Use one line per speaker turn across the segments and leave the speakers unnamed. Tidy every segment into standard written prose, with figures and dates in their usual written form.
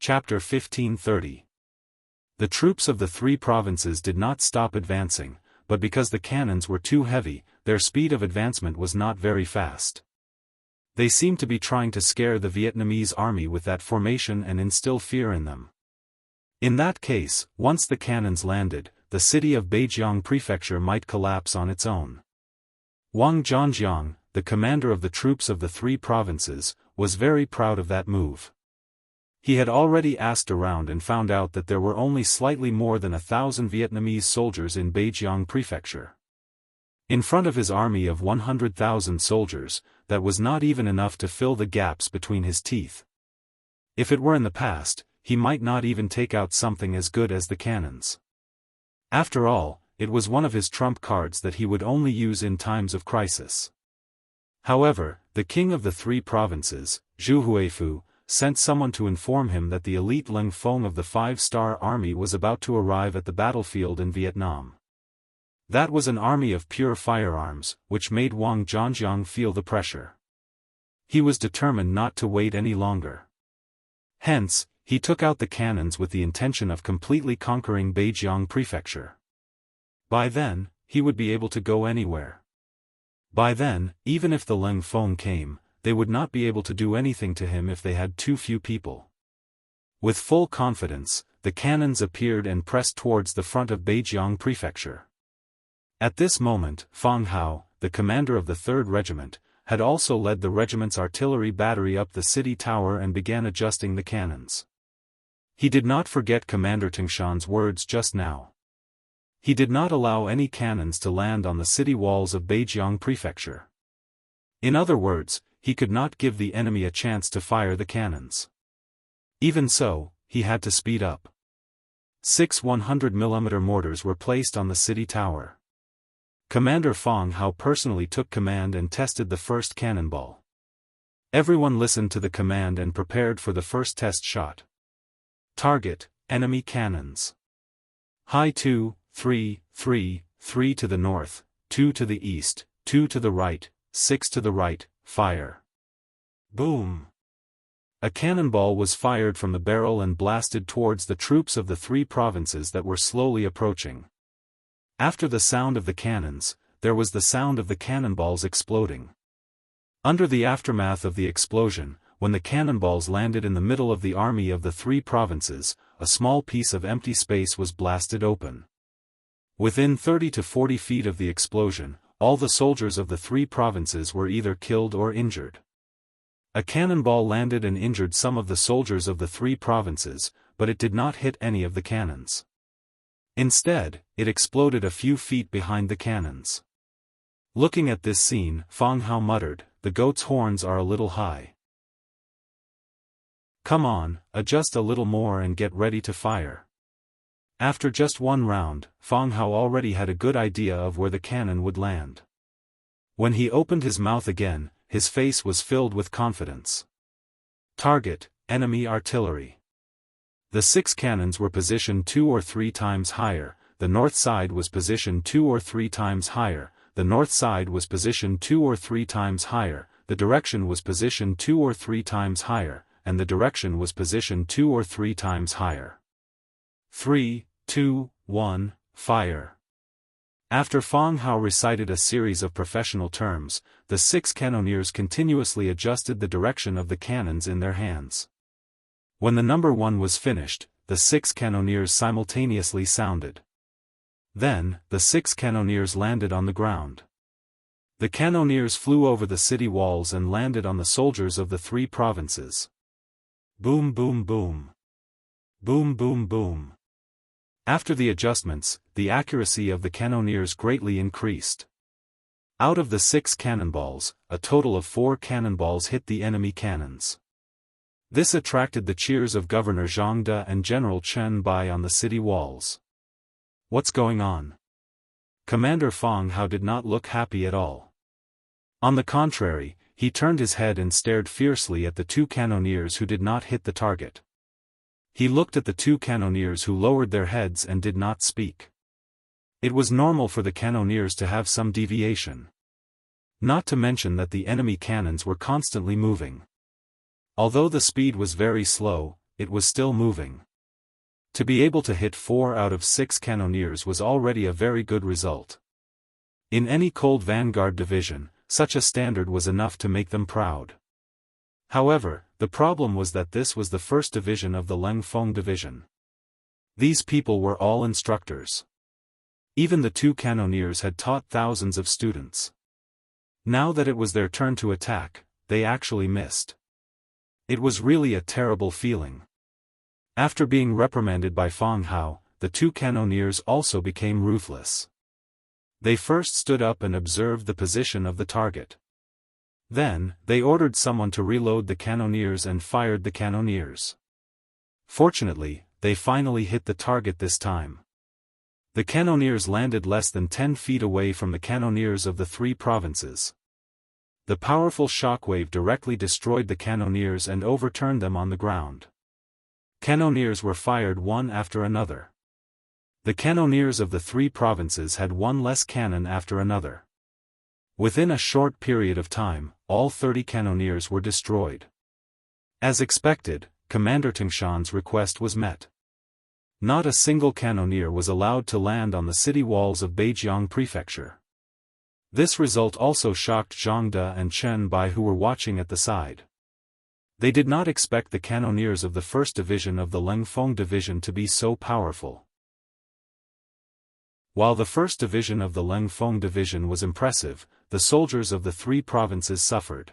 Chapter 1530. The troops of the three provinces did not stop advancing, but because the cannons were too heavy, their speed of advancement was not very fast. They seemed to be trying to scare the Vietnamese army with that formation and instill fear in them. In that case, once the cannons landed, the city of Beijiang Prefecture might collapse on its own. Wang Zhangjiang, the commander of the troops of the three provinces, was very proud of that move. He had already asked around and found out that there were only slightly more than 1,000 Vietnamese soldiers in Beijiang Prefecture. In front of his army of 100,000 soldiers, that was not even enough to fill the gaps between his teeth. If it were in the past, he might not even take out something as good as the cannons. After all, it was one of his trump cards that he would only use in times of crisis. However, the king of the three provinces, Zhu Huifu, sent someone to inform him that the elite Leng Fong of the five-star army was about to arrive at the battlefield in Vietnam. That was an army of pure firearms, which made Wang Zhangjiang feel the pressure. He was determined not to wait any longer. Hence, he took out the cannons with the intention of completely conquering Beijiang Prefecture. By then, he would be able to go anywhere. By then, even if the Leng Fong came, they would not be able to do anything to him if they had too few people. With full confidence, the cannons appeared and pressed towards the front of Beijiang Prefecture. At this moment, Fang Hao, the commander of the 3rd Regiment, had also led the regiment's artillery battery up the city tower and began adjusting the cannons. He did not forget Commander Tingshan's words just now. He did not allow any cannons to land on the city walls of Beijiang Prefecture. In other words, he could not give the enemy a chance to fire the cannons. Even so, he had to speed up. 6 100mm mortars were placed on the city tower. Commander Fang Hao personally took command and tested the first cannonball. Everyone listened to the command and prepared for the first test shot. Target, enemy cannons. High 2, 3, 3, 3 to the north, 2 to the east, 2 to the right, 6 to the right, fire. Boom! A cannonball was fired from the barrel and blasted towards the troops of the three provinces that were slowly approaching. After the sound of the cannons, there was the sound of the cannonballs exploding. Under the aftermath of the explosion, when the cannonballs landed in the middle of the army of the three provinces, a small piece of empty space was blasted open. Within 30 to 40 feet of the explosion, all the soldiers of the three provinces were either killed or injured. A cannonball landed and injured some of the soldiers of the three provinces, but it did not hit any of the cannons. Instead, it exploded a few feet behind the cannons. Looking at this scene, Fang Hao muttered, "The goat's horns are a little high. Come on, adjust a little more and get ready to fire." After just one round, Fang Hao already had a good idea of where the cannon would land. When he opened his mouth again, his face was filled with confidence. Target, enemy artillery. The 6 cannons were positioned 2 or 3 times higher, the north side was positioned 2 or 3 times higher, the north side was positioned 2 or 3 times higher, the direction was positioned 2 or 3 times higher, and the direction was positioned 2 or 3 times higher. 3, 2, 1, fire. After Fang Hao recited a series of professional terms, the 6 cannoneers continuously adjusted the direction of the cannons in their hands. When the number 1 was finished, the 6 cannoneers simultaneously sounded. Then, the 6 cannoneers landed on the ground. The cannoneers flew over the city walls and landed on the soldiers of the three provinces. Boom boom boom. Boom boom boom. After the adjustments, the accuracy of the cannoneers greatly increased. Out of the 6 cannonballs, a total of 4 cannonballs hit the enemy cannons. This attracted the cheers of Governor Zhang De and General Chen Bai on the city walls. What's going on? Commander Fang Hao did not look happy at all. On the contrary, he turned his head and stared fiercely at the 2 cannoneers who did not hit the target. He looked at the 2 cannoneers who lowered their heads and did not speak. It was normal for the cannoneers to have some deviation. Not to mention that the enemy cannons were constantly moving. Although the speed was very slow, it was still moving. To be able to hit 4 out of 6 cannoneers was already a very good result. In any cold vanguard division, such a standard was enough to make them proud. However, the problem was that this was the first division of the Leng Feng division. These people were all instructors. Even the 2 cannoneers had taught thousands of students. Now that it was their turn to attack, they actually missed. It was really a terrible feeling. After being reprimanded by Fang Hao, the 2 cannoneers also became ruthless. They first stood up and observed the position of the target. Then, they ordered someone to reload the cannoneers and fired the cannoneers. Fortunately, they finally hit the target this time. The cannoneers landed less than 10 feet away from the cannoneers of the 3 provinces. The powerful shockwave directly destroyed the cannoneers and overturned them on the ground. Cannoneers were fired one after another. The cannoneers of the 3 provinces had one less cannon after another. Within a short period of time, all 30 cannoneers were destroyed. As expected, Commander Tingshan's request was met. Not a single cannoneer was allowed to land on the city walls of Beijiang Prefecture. This result also shocked Zhang De and Chen Bai, who were watching at the side. They did not expect the cannoneers of the first division of the Leng Feng division to be so powerful. While the first division of the Leng Feng division was impressive, the soldiers of the 3 provinces suffered.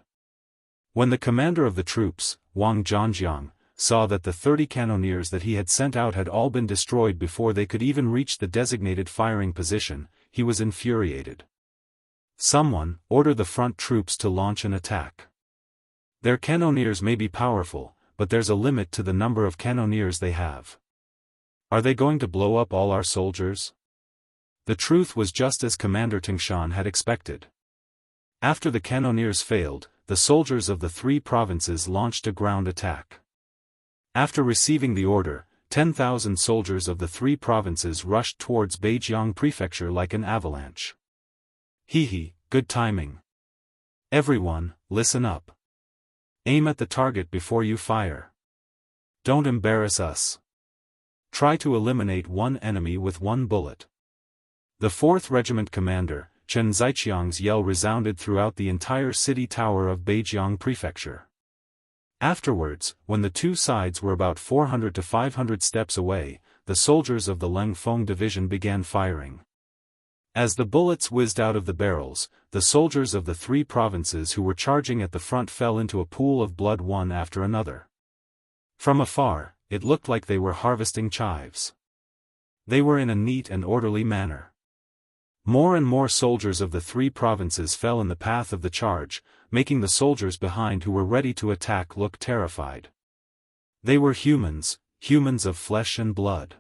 When the commander of the troops, Wang Zhanjiang, saw that the 30 cannoneers that he had sent out had all been destroyed before they could even reach the designated firing position, he was infuriated. Someone, order the front troops to launch an attack. Their cannoneers may be powerful, but there's a limit to the number of cannoneers they have. Are they going to blow up all our soldiers? The truth was just as Commander Tingshan had expected. After the cannoneers failed, the soldiers of the 3 provinces launched a ground attack. After receiving the order, 10,000 soldiers of the 3 provinces rushed towards Beijiang Prefecture like an avalanche. Good timing. Everyone, listen up. Aim at the target before you fire. Don't embarrass us. Try to eliminate one enemy with one bullet. The 4th Regiment commander, Chen Ziqiang's yell resounded throughout the entire city tower of Beijiang Prefecture. Afterwards, when the 2 sides were about 400 to 500 steps away, the soldiers of the Leng Feng division began firing. As the bullets whizzed out of the barrels, the soldiers of the 3 provinces who were charging at the front fell into a pool of blood one after another. From afar, it looked like they were harvesting chives. They were in a neat and orderly manner. More and more soldiers of the 3 provinces fell in the path of the charge, making the soldiers behind who were ready to attack look terrified. They were humans of flesh and blood.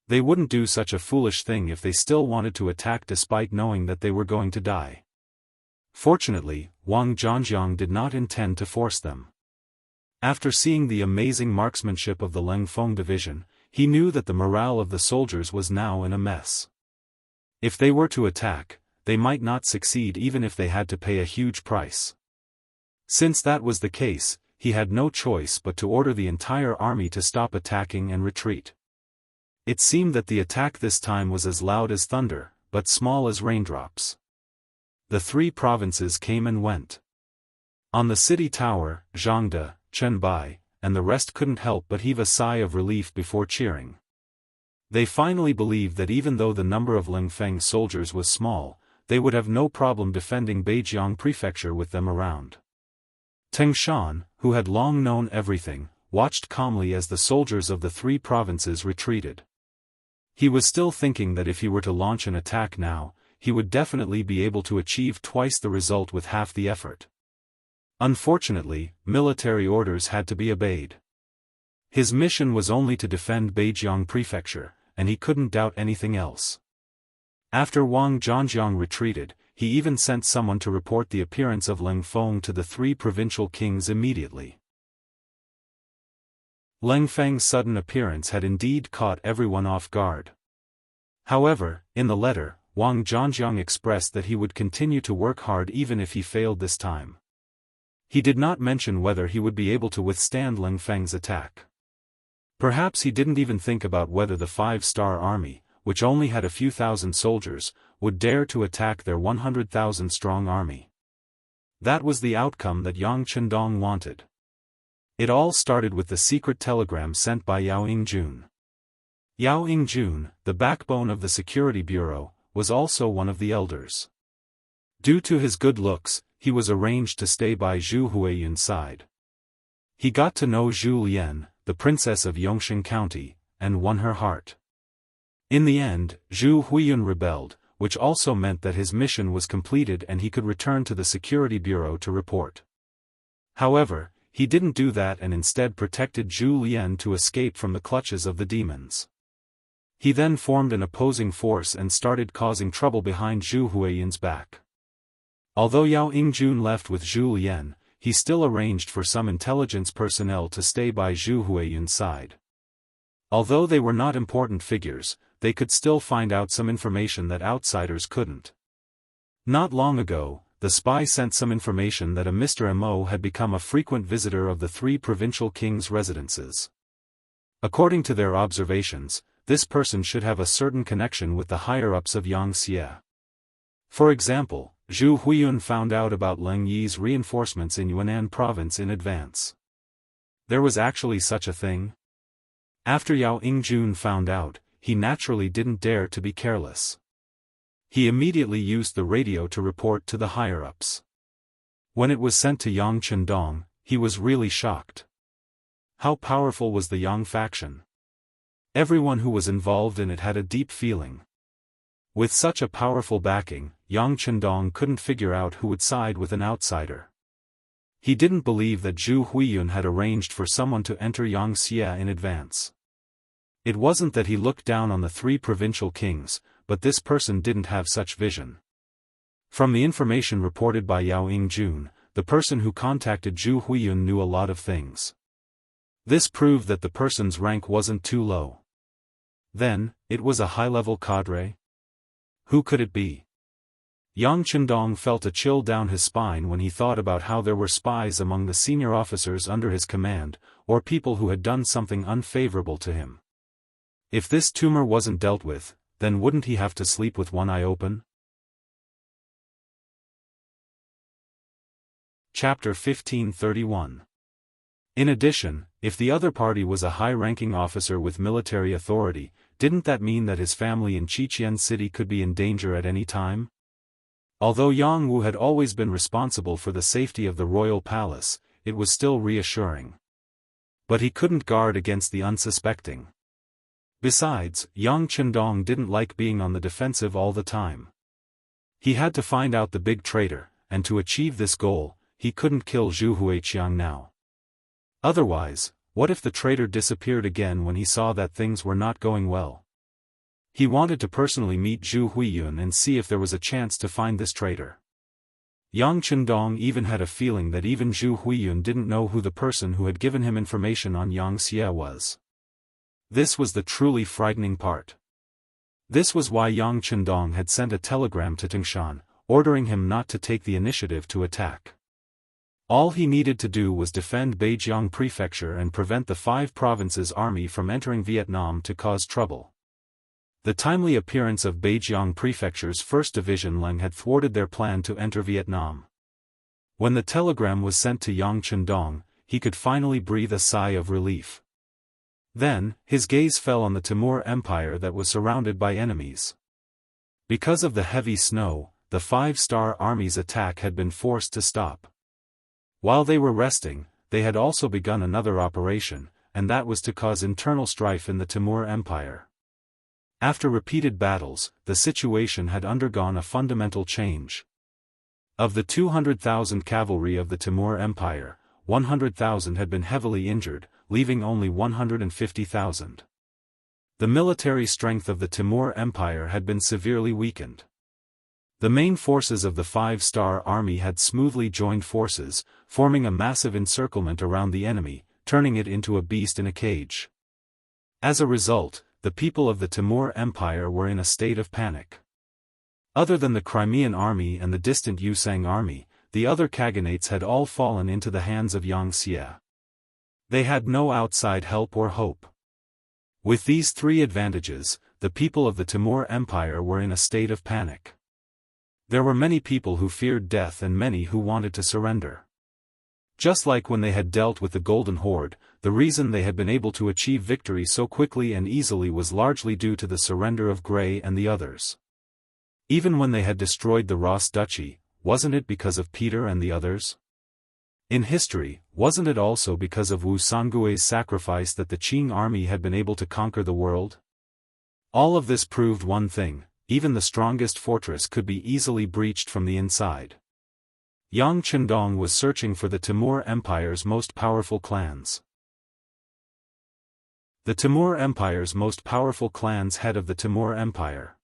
They wouldn't do such a foolish thing if they still wanted to attack despite knowing that they were going to die. Fortunately, Wang Zhanjiang did not intend to force them. After seeing the amazing marksmanship of the Leng Feng division, he knew that the morale of the soldiers was now in a mess. If they were to attack, they might not succeed even if they had to pay a huge price. Since that was the case, he had no choice but to order the entire army to stop attacking and retreat. It seemed that the attack this time was as loud as thunder, but small as raindrops. The 3 provinces came and went. On the city tower, Zhang De, Chen Bai, and the rest couldn't help but heave a sigh of relief before cheering. They finally believed that even though the number of Leng Feng soldiers was small, they would have no problem defending Beijiang Prefecture with them around. Tingshan, who had long known everything, watched calmly as the soldiers of the 3 provinces retreated. He was still thinking that if he were to launch an attack now, he would definitely be able to achieve twice the result with half the effort. Unfortunately, military orders had to be obeyed. His mission was only to defend Beijiang Prefecture, and he couldn't doubt anything else. After Wang Zhanjiang retreated, he even sent someone to report the appearance of Leng Feng to the 3 provincial kings immediately. Leng Feng's sudden appearance had indeed caught everyone off guard. However, in the letter, Wang Zhanjiang expressed that he would continue to work hard even if he failed this time. He did not mention whether he would be able to withstand Leng Feng's attack. Perhaps he didn't even think about whether the 5-star army, which only had a few thousand soldiers, would dare to attack their 100,000-strong army. That was the outcome that Yang Chendong wanted. It all started with the secret telegram sent by Yao Yingjun. Yao Yingjun, the backbone of the security bureau, was also one of the elders. Due to his good looks, he was arranged to stay by Zhu Huiyun's side. He got to know Zhu Lian, the princess of Yongsheng County, and won her heart. In the end, Zhu Huiyun rebelled, which also meant that his mission was completed and he could return to the security bureau to report. However, he didn't do that and instead protected Zhu Lian to escape from the clutches of the demons. He then formed an opposing force and started causing trouble behind Zhu Huiyun's back. Although Yao Yingjun left with Zhu Lian, he still arranged for some intelligence personnel to stay by Zhu Huiyun's side. Although they were not important figures, they could still find out some information that outsiders couldn't. Not long ago, the spy sent some information that a Mr. Mo had become a frequent visitor of the 3 provincial kings' residences. According to their observations, this person should have a certain connection with the higher-ups of Yangxia. For example, Zhu Huiyun found out about Leng Yi's reinforcements in Yunnan province in advance. There was actually such a thing. After Yao Yingjun found out, he naturally didn't dare to be careless. He immediately used the radio to report to the higher-ups. When it was sent to Yang Chendong, he was really shocked. How powerful was the Yang faction? Everyone who was involved in it had a deep feeling. With such a powerful backing, Yang Chendong couldn't figure out who would side with an outsider. He didn't believe that Zhu Huiyun had arranged for someone to enter Yangxia in advance. It wasn't that he looked down on the 3 provincial kings, but this person didn't have such vision. From the information reported by Yao Yingjun, the person who contacted Zhu Huiyun knew a lot of things. This proved that the person's rank wasn't too low. Then, it was a high-level cadre? Who could it be? Yang Chendong felt a chill down his spine when he thought about how there were spies among the senior officers under his command, or people who had done something unfavorable to him. If this tumor wasn't dealt with, then wouldn't he have to sleep with one eye open? Chapter 1531. In addition, if the other party was a high-ranking officer with military authority, didn't that mean that his family in Qiqian City could be in danger at any time? Although Yang Wu had always been responsible for the safety of the royal palace, it was still reassuring. But he couldn't guard against the unsuspecting. Besides, Yang Chendong didn't like being on the defensive all the time. He had to find out the big traitor, and to achieve this goal, he couldn't kill Zhu Huiqiang now. Otherwise, what if the traitor disappeared again when he saw that things were not going well? He wanted to personally meet Zhu Huiyun and see if there was a chance to find this traitor. Yang Chendong even had a feeling that even Zhu Huiyun didn't know who the person who had given him information on Yangxia was. This was the truly frightening part. This was why Yang Chendong had sent a telegram to Tingshan, ordering him not to take the initiative to attack. All he needed to do was defend Beijiang Prefecture and prevent the 5 provinces' army from entering Vietnam to cause trouble. The timely appearance of Beijiang Prefecture's 1st Division Leng had thwarted their plan to enter Vietnam. When the telegram was sent to Yang Chendong, he could finally breathe a sigh of relief. Then, his gaze fell on the Timur Empire that was surrounded by enemies. Because of the heavy snow, the 5-star army's attack had been forced to stop. While they were resting, they had also begun another operation, and that was to cause internal strife in the Timur Empire. After repeated battles, the situation had undergone a fundamental change. Of the 200,000 cavalry of the Timur Empire, 100,000 had been heavily injured, leaving only 150,000. The military strength of the Timur Empire had been severely weakened. The main forces of the 5-star army had smoothly joined forces, forming a massive encirclement around the enemy, turning it into a beast in a cage. As a result, the people of the Timur Empire were in a state of panic. Other than the Crimean army and the distant Yusang army, the other kaganates had all fallen into the hands of Yangxia. They had no outside help or hope. With these three advantages, the people of the Timur Empire were in a state of panic. There were many people who feared death and many who wanted to surrender. Just like when they had dealt with the Golden Horde, the reason they had been able to achieve victory so quickly and easily was largely due to the surrender of Gray and the others. Even when they had destroyed the Ross Duchy, wasn't it because of Peter and the others? In history, wasn't it also because of Wu Sangui's sacrifice that the Qing army had been able to conquer the world? All of this proved one thing: even the strongest fortress could be easily breached from the inside. Yang Chendong was searching for the Timur Empire's most powerful clans. The Timur Empire's most powerful clans. Head of the Timur Empire.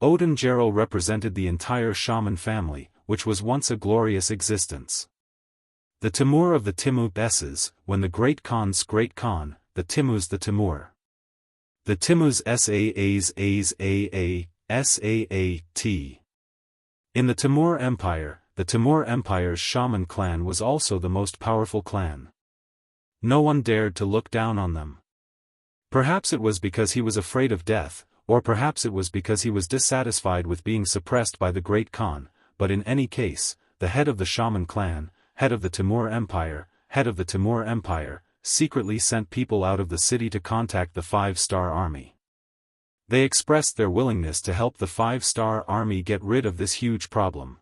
Odin Gerald represented the entire Shaman family, which was once a glorious existence. The Timur of the Timu-S's, when the Great Khan's Great Khan, the Timus the Timur. The Timus Saat. In the Timur Empire, the Timur Empire's Shaman clan was also the most powerful clan. No one dared to look down on them. Perhaps it was because he was afraid of death, or perhaps it was because he was dissatisfied with being suppressed by the Great Khan, but in any case, the head of the Shaman clan, head of the Timur Empire, secretly sent people out of the city to contact the 5-star army. They expressed their willingness to help the 5-star army get rid of this huge problem.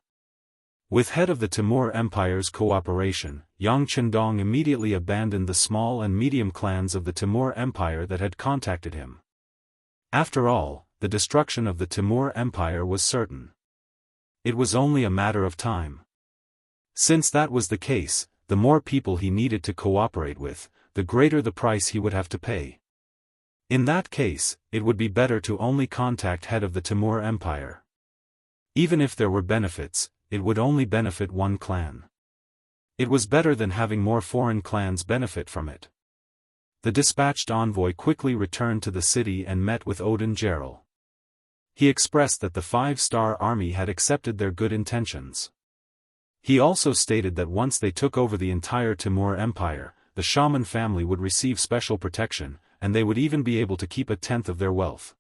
With head of the Timur Empire's cooperation, Yang Chendong immediately abandoned the small and medium clans of the Timur Empire that had contacted him. After all, the destruction of the Timur Empire was certain. It was only a matter of time. Since that was the case, the more people he needed to cooperate with, the greater the price he would have to pay. In that case, it would be better to only contact head of the Timur Empire. Even if there were benefits, it would only benefit one clan. It was better than having more foreign clans benefit from it. The dispatched envoy quickly returned to the city and met with Odin Gerald. He expressed that the 5-star army had accepted their good intentions. He also stated that once they took over the entire Timur Empire, the Shaman family would receive special protection, and they would even be able to keep 1/10 of their wealth.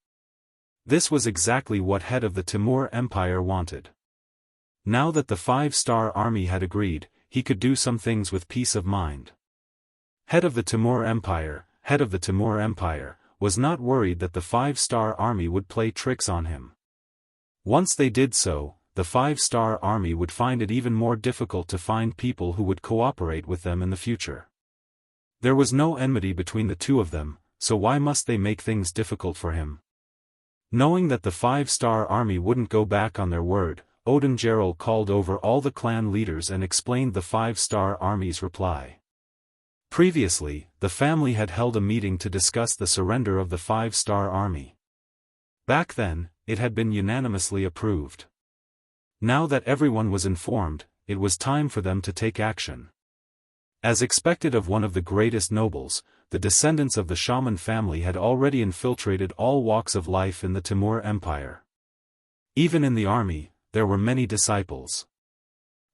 This was exactly what head of the Timur Empire wanted. Now that the 5-star army had agreed, he could do some things with peace of mind. Head of the Timur Empire, was not worried that the 5-star army would play tricks on him. Once they did so, the 5-star army would find it even more difficult to find people who would cooperate with them in the future. There was no enmity between the two of them, so why must they make things difficult for him? Knowing that the 5-star army wouldn't go back on their word, Odin Gerald called over all the clan leaders and explained the 5-star army's reply. Previously, the family had held a meeting to discuss the surrender of the 5-star army. Back then, it had been unanimously approved. Now that everyone was informed, it was time for them to take action. As expected of one of the greatest nobles, the descendants of the Shaman family had already infiltrated all walks of life in the Timur Empire. Even in the army, there were many disciples.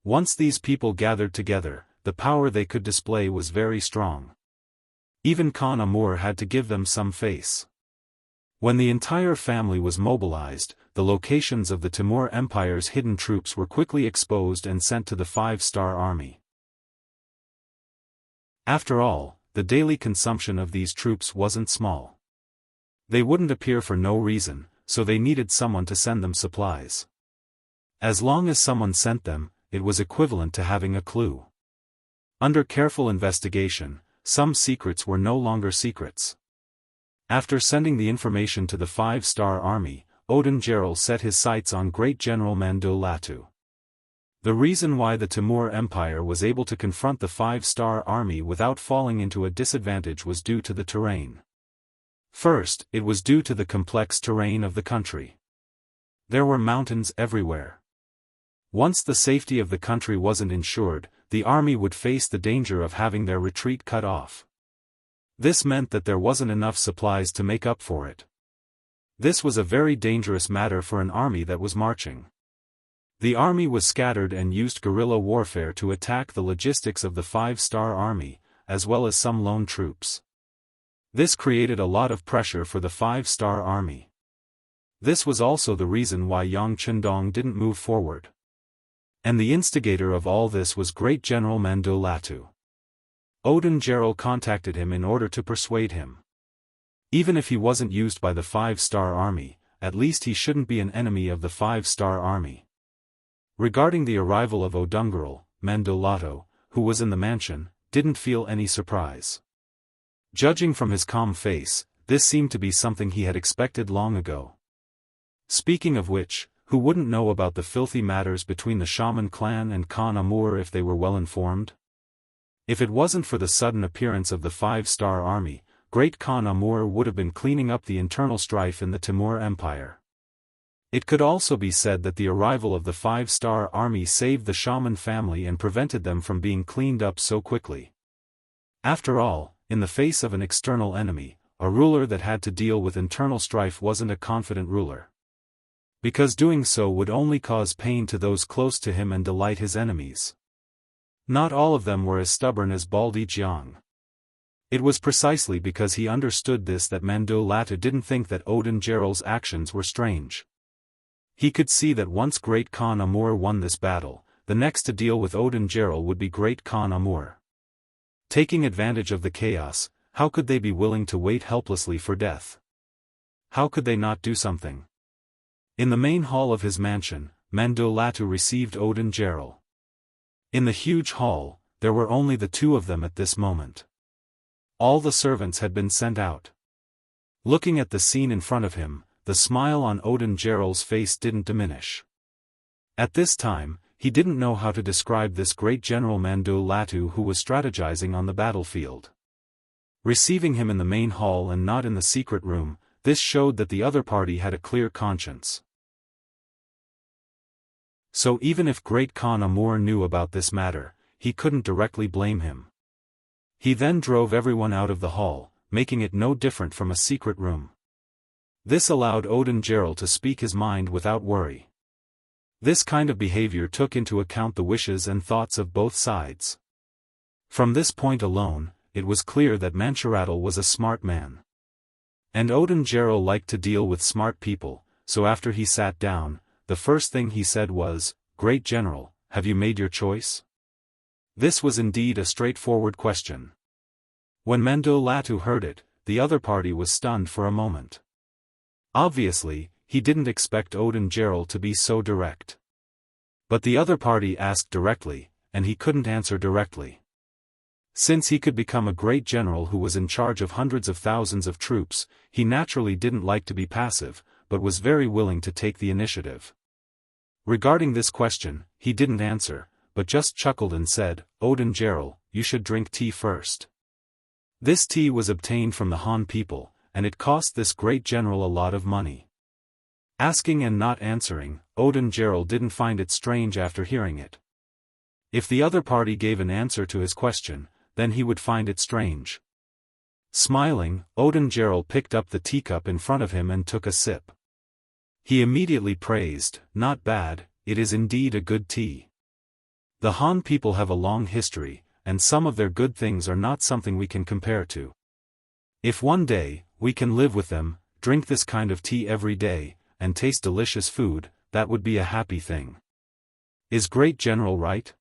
Once these people gathered together, the power they could display was very strong. Even Khan Amur had to give them some face. When the entire family was mobilized, the locations of the Timur Empire's hidden troops were quickly exposed and sent to the 5-star army. After all, the daily consumption of these troops wasn't small. They wouldn't appear for no reason, so they needed someone to send them supplies. As long as someone sent them, it was equivalent to having a clue. Under careful investigation, some secrets were no longer secrets. After sending the information to the 5-star army, Odin Gerald set his sights on Great General Mandul Latu. The reason why the Timur Empire was able to confront the 5-star army without falling into a disadvantage was due to the terrain. First, it was due to the complex terrain of the country. There were mountains everywhere. Once the safety of the country wasn't ensured, the army would face the danger of having their retreat cut off. This meant that there wasn't enough supplies to make up for it. This was a very dangerous matter for an army that was marching. The army was scattered and used guerrilla warfare to attack the logistics of the 5-star army, as well as some lone troops. This created a lot of pressure for the 5-star army. This was also the reason why Yang Chendong didn't move forward. And the instigator of all this was Great General Mando Latu. Odin Gerald contacted him in order to persuade him. Even if he wasn't used by the 5-star army, at least he shouldn't be an enemy of the 5-star army. Regarding the arrival of Odungerel, Mando Latu, who was in the mansion, didn't feel any surprise. Judging from his calm face, this seemed to be something he had expected long ago. Speaking of which, who wouldn't know about the filthy matters between the Shaman clan and Khan Amur if they were well informed? If it wasn't for the sudden appearance of the 5-star army, Great Khan Amur would have been cleaning up the internal strife in the Timur Empire. It could also be said that the arrival of the 5-star army saved the Shaman family and prevented them from being cleaned up so quickly. After all, in the face of an external enemy, a ruler that had to deal with internal strife wasn't a confident ruler. Because doing so would only cause pain to those close to him and delight his enemies. Not all of them were as stubborn as Baldi Jiang. It was precisely because he understood this that Mando Latu didn't think that Odin Gerald's actions were strange. He could see that once Great Khan Amur won this battle, the next to deal with Odin Gerald would be Great Khan Amur. Taking advantage of the chaos, how could they be willing to wait helplessly for death? How could they not do something? In the main hall of his mansion, Mando Latu received Odin Gerald. In the huge hall, there were only the two of them at this moment. All the servants had been sent out. Looking at the scene in front of him, the smile on Odin Gerald's face didn't diminish. At this time, he didn't know how to describe this great General Mando Latu who was strategizing on the battlefield. Receiving him in the main hall and not in the secret room, this showed that the other party had a clear conscience. So even if Great Khan Amur knew about this matter, he couldn't directly blame him. He then drove everyone out of the hall, making it no different from a secret room. This allowed Odin Gerald to speak his mind without worry. This kind of behavior took into account the wishes and thoughts of both sides. From this point alone, it was clear that Manchuratl was a smart man. And Odin Gerald liked to deal with smart people, so after he sat down, the first thing he said was, "Great General, have you made your choice?" This was indeed a straightforward question. When Mando Latu heard it, the other party was stunned for a moment. Obviously, he didn't expect Odin Gerald to be so direct. But the other party asked directly, and he couldn't answer directly. Since he could become a great general who was in charge of hundreds of thousands of troops, he naturally didn't like to be passive, but was very willing to take the initiative. Regarding this question, he didn't answer, but just chuckled and said, "Odin Gerald, you should drink tea first." This tea was obtained from the Han people, and it cost this great general a lot of money. Asking and not answering, Odin Gerald didn't find it strange after hearing it. If the other party gave an answer to his question, then he would find it strange. Smiling, Odin Gerald picked up the teacup in front of him and took a sip. He immediately praised, "Not bad, it is indeed a good tea." The Han people have a long history, and some of their good things are not something we can compare to. If one day, we can live with them, drink this kind of tea every day, and taste delicious food, that would be a happy thing. Is Great General right?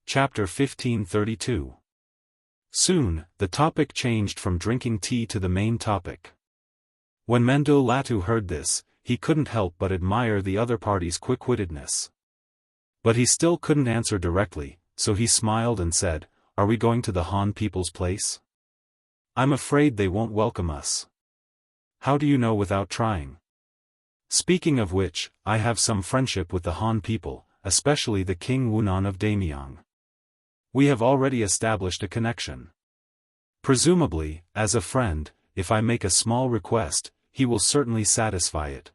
Chapter 1532. Soon, the topic changed from drinking tea to the main topic. When Mando Latu heard this, he couldn't help but admire the other party's quick-wittedness. But he still couldn't answer directly, so he smiled and said, "Are we going to the Han people's place? I'm afraid they won't welcome us." "How do you know without trying? Speaking of which, I have some friendship with the Han people, especially the King Wunan of Damyang. We have already established a connection. Presumably, as a friend, if I make a small request, he will certainly satisfy it."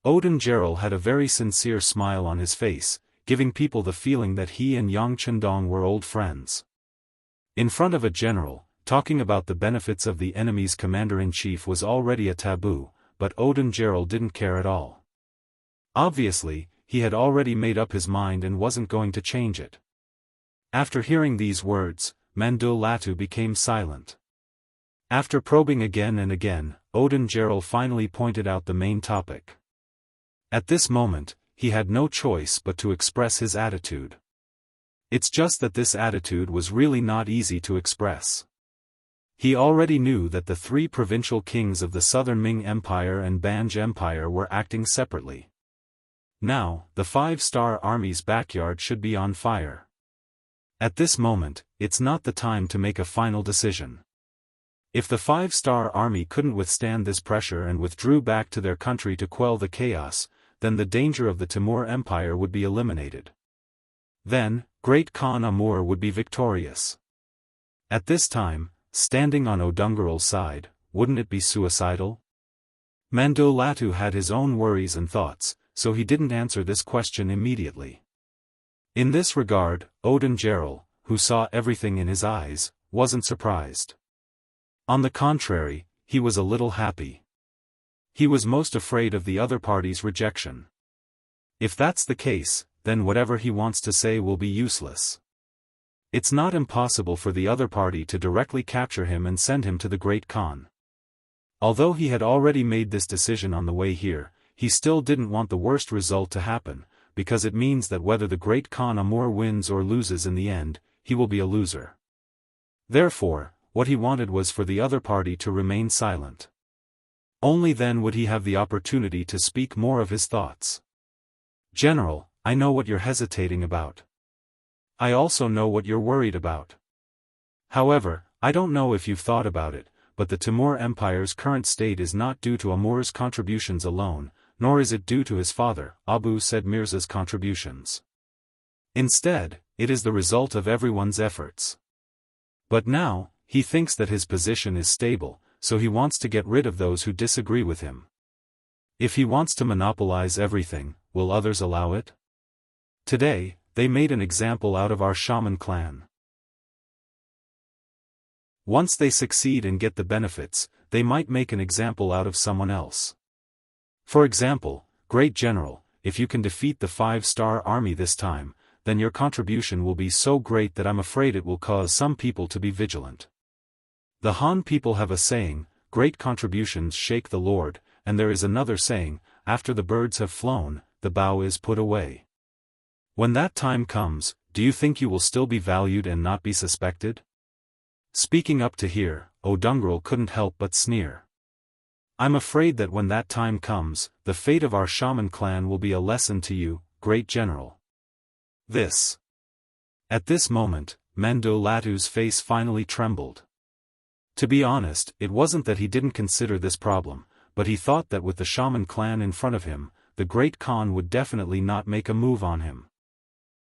Odin Gerald had a very sincere smile on his face, giving people the feeling that he and Yang Chendong were old friends. In front of a general, talking about the benefits of the enemy's commander-in-chief was already a taboo, but Odin Gerald didn't care at all. Obviously, he had already made up his mind and wasn't going to change it. After hearing these words, Mandolatu became silent. After probing again and again, Odin-Gerald finally pointed out the main topic. At this moment, he had no choice but to express his attitude. It's just that this attitude was really not easy to express. He already knew that the three provincial kings of the Southern Ming Empire and Banj Empire were acting separately. Now, the five-star army's backyard should be on fire. At this moment, it's not the time to make a final decision. If the five-star army couldn't withstand this pressure and withdrew back to their country to quell the chaos, then the danger of the Timur Empire would be eliminated. Then, Great Khan Amur would be victorious. At this time, standing on Odungeral's side, wouldn't it be suicidal? Mandolatu had his own worries and thoughts, so he didn't answer this question immediately. In this regard, Odin-Gerald, who saw everything in his eyes, wasn't surprised. On the contrary, he was a little happy. He was most afraid of the other party's rejection. If that's the case, then whatever he wants to say will be useless. It's not impossible for the other party to directly capture him and send him to the Great Khan. Although he had already made this decision on the way here, he still didn't want the worst result to happen, because it means that whether the Great Khan Amur wins or loses in the end, he will be a loser. Therefore, what he wanted was for the other party to remain silent. Only then would he have the opportunity to speak more of his thoughts. General, I know what you're hesitating about. I also know what you're worried about. However, I don't know if you've thought about it, but the Timur Empire's current state is not due to Amur's contributions alone, nor is it due to his father, Abu Said Mirza's contributions. Instead, it is the result of everyone's efforts. But now, he thinks that his position is stable, so he wants to get rid of those who disagree with him. If he wants to monopolize everything, will others allow it? Today, they made an example out of our shaman clan. Once they succeed and get the benefits, they might make an example out of someone else. For example, Great General, if you can defeat the five-star army this time, then your contribution will be so great that I'm afraid it will cause some people to be vigilant. The Han people have a saying, great contributions shake the Lord, and there is another saying, after the birds have flown, the bow is put away. When that time comes, do you think you will still be valued and not be suspected? Speaking up to here, Odungerald couldn't help but sneer. I'm afraid that when that time comes, the fate of our shaman clan will be a lesson to you, Great General. At this moment, Mandolatu's face finally trembled. To be honest, it wasn't that he didn't consider this problem, but he thought that with the shaman clan in front of him, the Great Khan would definitely not make a move on him.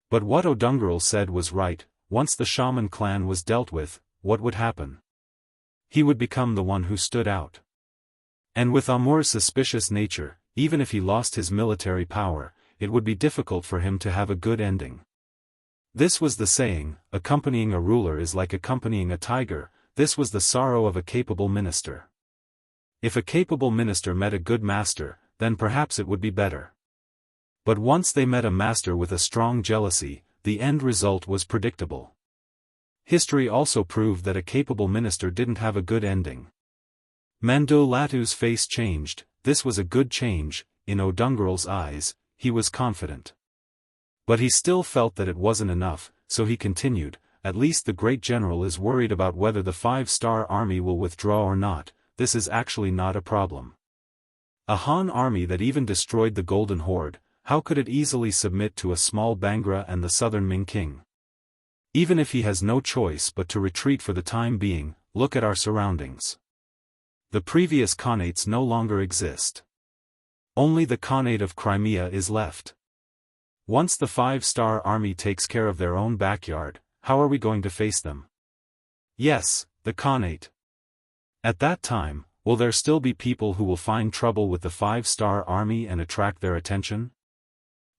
But what Odungerald said was right, once the shaman clan was dealt with, what would happen? He would become the one who stood out. And with Amur's suspicious nature, even if he lost his military power, it would be difficult for him to have a good ending. This was the saying, accompanying a ruler is like accompanying a tiger. This was the sorrow of a capable minister. If a capable minister met a good master, then perhaps it would be better. But once they met a master with a strong jealousy, the end result was predictable. History also proved that a capable minister didn't have a good ending. Mandolatu's face changed. This was a good change. In Odungerald's eyes, he was confident. But he still felt that it wasn't enough, so he continued, at least the Great General is worried about whether the five-star army will withdraw or not. This is actually not a problem. A Han army that even destroyed the Golden Horde, how could it easily submit to a small Bangra and the southern Ming king? Even if he has no choice but to retreat for the time being, look at our surroundings. The previous Khanates no longer exist. Only the Khanate of Crimea is left. Once the five-star army takes care of their own backyard, how are we going to face them? Yes, the Khanate. At that time, will there still be people who will find trouble with the five-star army and attract their attention?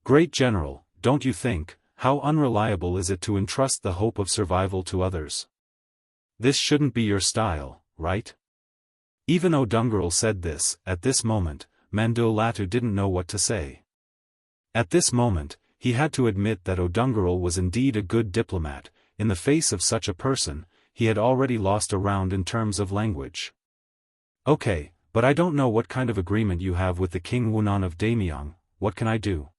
Great General, don't you think, how unreliable is it to entrust the hope of survival to others? This shouldn't be your style, right? Even Odungerald said this. At this moment, Mandolatu didn't know what to say. At this moment, he had to admit that Odungerald was indeed a good diplomat. in the face of such a person, he had already lost a round in terms of language. Okay, but I don't know what kind of agreement you have with the King Wunan of Daimyang. What can I do?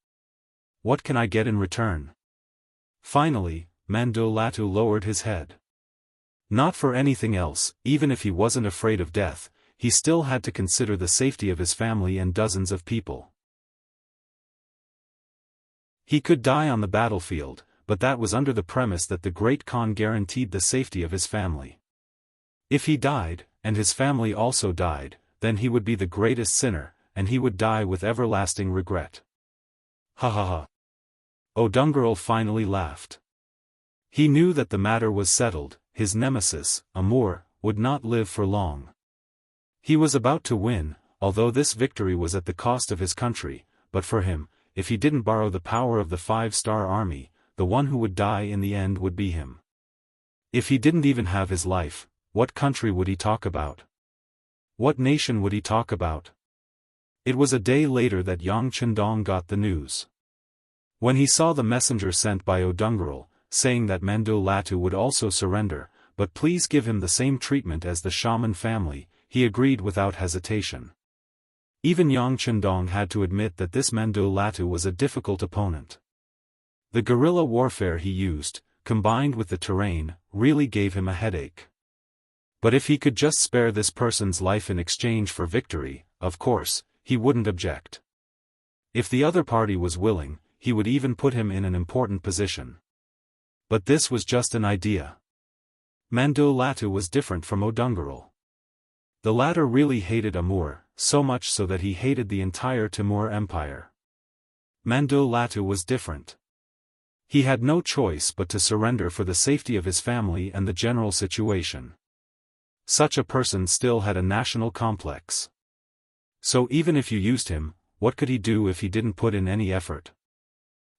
What can I get in return? Finally, Mandolatu lowered his head. Not for anything else, even if he wasn't afraid of death, he still had to consider the safety of his family and dozens of people. He could die on the battlefield, but that was under the premise that the Great Khan guaranteed the safety of his family. If he died, and his family also died, then he would be the greatest sinner, and he would die with everlasting regret. Ha ha ha. O'Dungerel finally laughed. He knew that the matter was settled. His nemesis, Amur, would not live for long. He was about to win, although this victory was at the cost of his country, but for him, if he didn't borrow the power of the 5-star army, the one who would die in the end would be him. If he didn't even have his life, what country would he talk about? What nation would he talk about? It was a day later that Yang Chendong got the news. When he saw the messenger sent by O'Dungerel, saying that Mandolatu would also surrender, but please give him the same treatment as the shaman family, he agreed without hesitation. Even Yang Chendong had to admit that this Mandolatu was a difficult opponent. The guerrilla warfare he used, combined with the terrain, really gave him a headache. But if he could just spare this person's life in exchange for victory, of course, he wouldn't object. If the other party was willing, he would even put him in an important position. But this was just an idea. Mandolatu was different from O'Dungerel. The latter really hated Amur, so much so that he hated the entire Timur Empire. Mandolatu was different. He had no choice but to surrender for the safety of his family and the general situation. Such a person still had a national complex. So even if you used him, what could he do if he didn't put in any effort?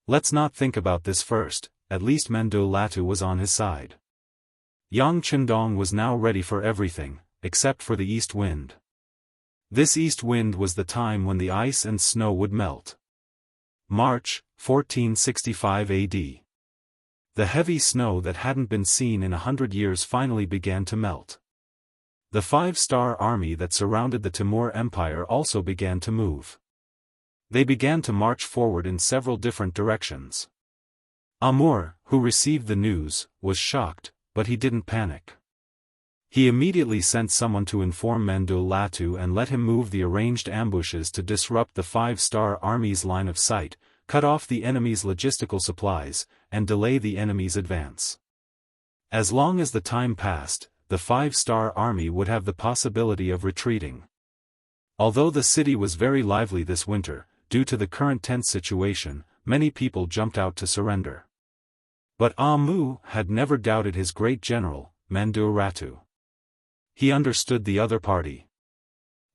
Let's not think about this first. At least Mandolatu was on his side. Yang Chendong was now ready for everything, except for the east wind. This east wind was the time when the ice and snow would melt. March, 1465 AD. The heavy snow that hadn't been seen in 100 years finally began to melt. The 5-star army that surrounded the Timur Empire also began to move. They began to march forward in several different directions. Amur, who received the news, was shocked, but he didn't panic. He immediately sent someone to inform Mandolatu and let him move the arranged ambushes to disrupt the 5-star army's line of sight, cut off the enemy's logistical supplies, and delay the enemy's advance. As long as the time passed, the 5-star army would have the possibility of retreating. Although the city was very lively this winter, due to the current tense situation, many people jumped out to surrender. But Amu had never doubted his great general, Mandolatu. He understood the other party.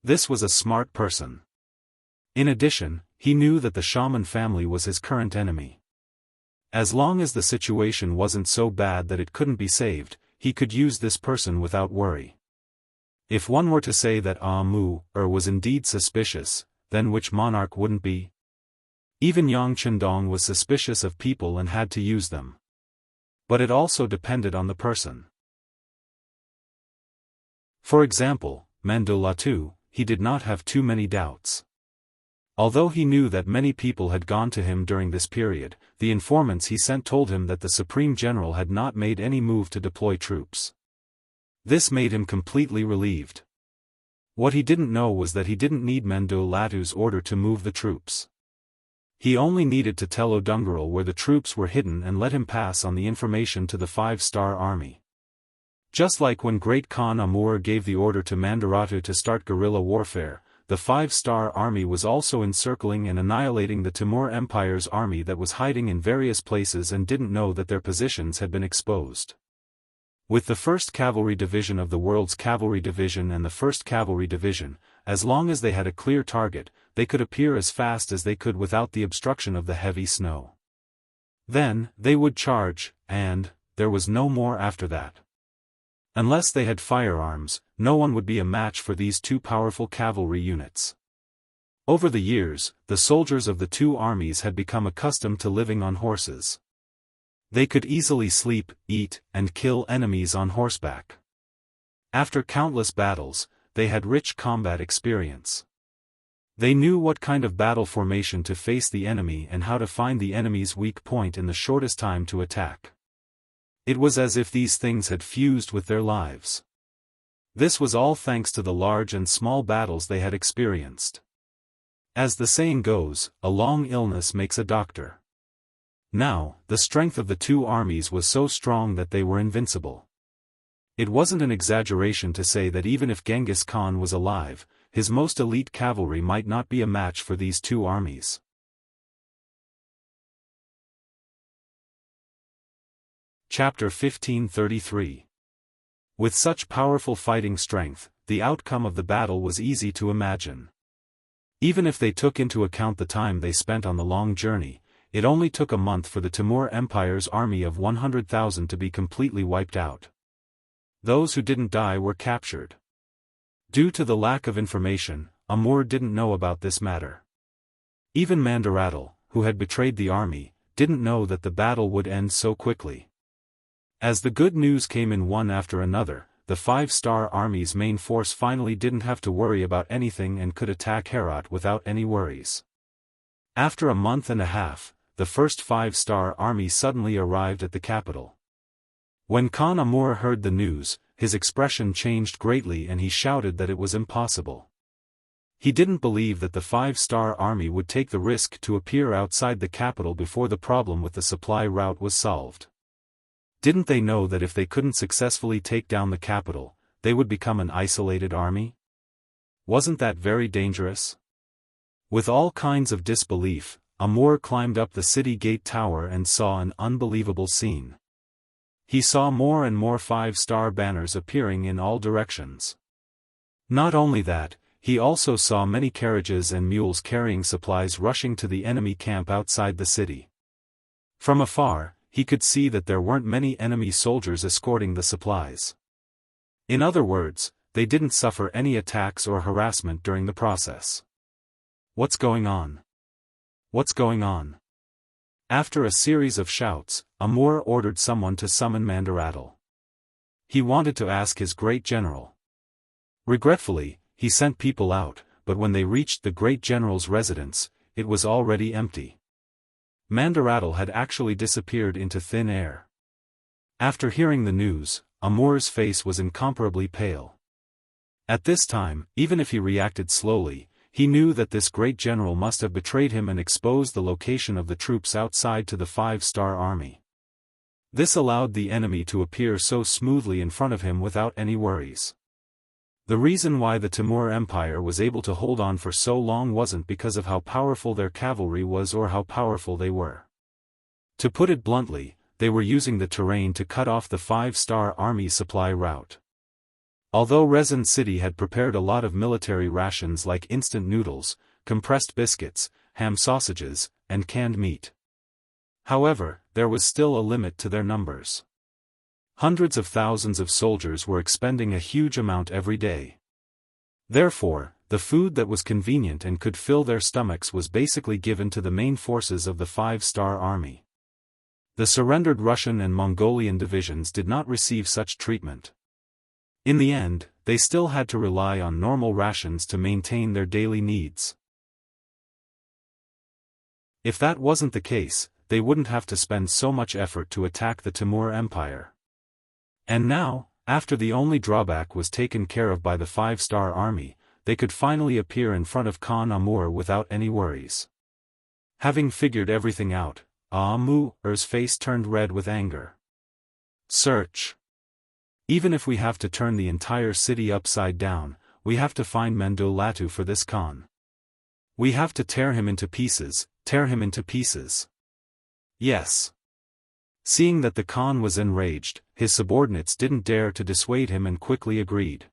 This was a smart person. In addition, he knew that the shaman family was his current enemy. As long as the situation wasn't so bad that it couldn't be saved, he could use this person without worry. If one were to say that Amu was indeed suspicious, then which monarch wouldn't be? Even Yang Chendong was suspicious of people and had to use them. But it also depended on the person. For example, Mandolatu, he did not have too many doubts. Although he knew that many people had gone to him during this period, the informants he sent told him that the Supreme General had not made any move to deploy troops. This made him completely relieved. What he didn't know was that he didn't need Mandolatu's order to move the troops. He only needed to tell O'Dungerel where the troops were hidden and let him pass on the information to the 5-star army. Just like when Great Khan Amur gave the order to Mandoratu to start guerrilla warfare, the 5-star army was also encircling and annihilating the Timur Empire's army that was hiding in various places and didn't know that their positions had been exposed. With the 1st Cavalry Division of the World's Cavalry Division and the 1st Cavalry Division, as long as they had a clear target, they could appear as fast as they could without the obstruction of the heavy snow. Then, they would charge, and there was no more after that. Unless they had firearms, no one would be a match for these two powerful cavalry units. Over the years, the soldiers of the two armies had become accustomed to living on horses. They could easily sleep, eat, and kill enemies on horseback. After countless battles, they had rich combat experience. They knew what kind of battle formation to face the enemy and how to find the enemy's weak point in the shortest time to attack. It was as if these things had fused with their lives. This was all thanks to the large and small battles they had experienced. As the saying goes, a long illness makes a doctor. Now, the strength of the two armies was so strong that they were invincible. It wasn't an exaggeration to say that even if Genghis Khan was alive, his most elite cavalry might not be a match for these two armies. Chapter 1533. With such powerful fighting strength, the outcome of the battle was easy to imagine. Even if they took into account the time they spent on the long journey, it only took a month for the Timur Empire's army of 100,000 to be completely wiped out. Those who didn't die were captured. Due to the lack of information, Amur didn't know about this matter. Even Mandaratl, who had betrayed the army, didn't know that the battle would end so quickly. As the good news came in one after another, the five-star army's main force finally didn't have to worry about anything and could attack Herat without any worries. After a month and a half, the first five-star army suddenly arrived at the capital. When Khan Amur heard the news, his expression changed greatly and he shouted that it was impossible. He didn't believe that the five-star army would take the risk to appear outside the capital before the problem with the supply route was solved. Didn't they know that if they couldn't successfully take down the capital, they would become an isolated army? Wasn't that very dangerous? With all kinds of disbelief, Amur climbed up the city gate tower and saw an unbelievable scene. He saw more and more five-star banners appearing in all directions. Not only that, he also saw many carriages and mules carrying supplies rushing to the enemy camp outside the city. From afar, he could see that there weren't many enemy soldiers escorting the supplies. In other words, they didn't suffer any attacks or harassment during the process. What's going on? What's going on? After a series of shouts, Amur ordered someone to summon Mandaratl. He wanted to ask his great general. Regretfully, he sent people out, but when they reached the great general's residence, it was already empty. Mandaratl had actually disappeared into thin air. After hearing the news, Amur's face was incomparably pale. At this time, even if he reacted slowly, he knew that this great general must have betrayed him and exposed the location of the troops outside to the five-star army. This allowed the enemy to appear so smoothly in front of him without any worries. The reason why the Timur Empire was able to hold on for so long wasn't because of how powerful their cavalry was or how powerful they were. To put it bluntly, they were using the terrain to cut off the five-star army supply route. Although Rezin City had prepared a lot of military rations like instant noodles, compressed biscuits, ham sausages, and canned meat. However, there was still a limit to their numbers. Hundreds of thousands of soldiers were expending a huge amount every day. Therefore, the food that was convenient and could fill their stomachs was basically given to the main forces of the five-star army. The surrendered Russian and Mongolian divisions did not receive such treatment. In the end, they still had to rely on normal rations to maintain their daily needs. If that wasn't the case, they wouldn't have to spend so much effort to attack the Timur Empire. And now, after the only drawback was taken care of by the five-star army, they could finally appear in front of Khan Amur without any worries. Having figured everything out, Amur's face turned red with anger. Search. Even if we have to turn the entire city upside down, we have to find Mandaratl for this Khan. We have to tear him into pieces, tear him into pieces. Yes. Seeing that the Khan was enraged, his subordinates didn't dare to dissuade him and quickly agreed.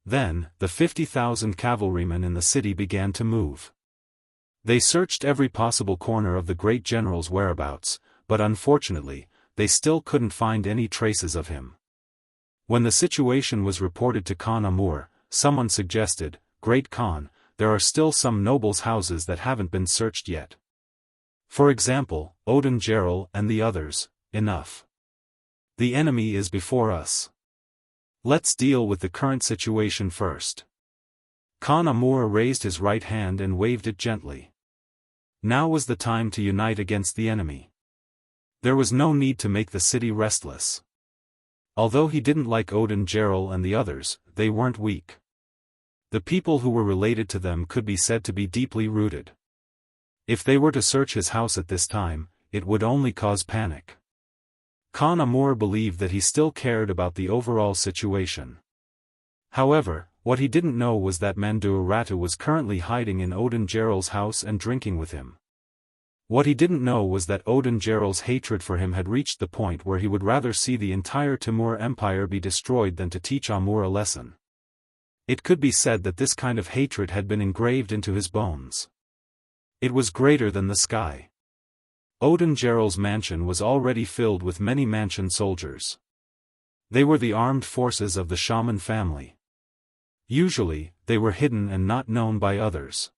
Then, the 50,000 cavalrymen in the city began to move. They searched every possible corner of the great general's whereabouts, but unfortunately, they still couldn't find any traces of him. When the situation was reported to Khan Amur, someone suggested, "Great Khan, there are still some nobles' houses that haven't been searched yet. For example, Odin Geril and the others, enough. The enemy is before us. Let's deal with the current situation first. Khan Amur raised his right hand and waved it gently. Now was the time to unite against the enemy. There was no need to make the city restless. Although he didn't like Odin Gerald and the others, they weren't weak. The people who were related to them could be said to be deeply rooted. If they were to search his house at this time, it would only cause panic. Khan Amur believed that he still cared about the overall situation. However, what he didn't know was that Mandur Ratu was currently hiding in Odin Gerald's house and drinking with him. What he didn't know was that Odin Gerald's hatred for him had reached the point where he would rather see the entire Timur Empire be destroyed than to teach Amur a lesson. It could be said that this kind of hatred had been engraved into his bones. It was greater than the sky. Odin Gerald's mansion was already filled with many mansion soldiers. They were the armed forces of the shaman family. Usually, they were hidden and not known by others.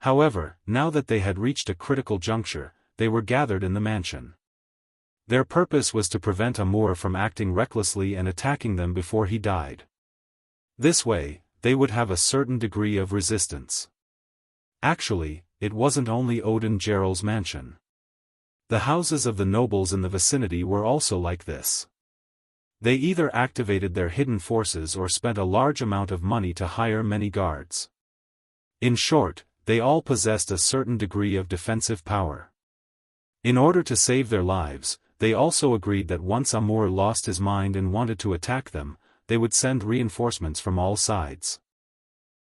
However, now that they had reached a critical juncture, they were gathered in the mansion. Their purpose was to prevent Amur from acting recklessly and attacking them before he died. This way, they would have a certain degree of resistance. Actually, it wasn't only Odin Gerald's mansion. The houses of the nobles in the vicinity were also like this. They either activated their hidden forces or spent a large amount of money to hire many guards. In short, they all possessed a certain degree of defensive power. In order to save their lives, they also agreed that once Amur lost his mind and wanted to attack them, they would send reinforcements from all sides.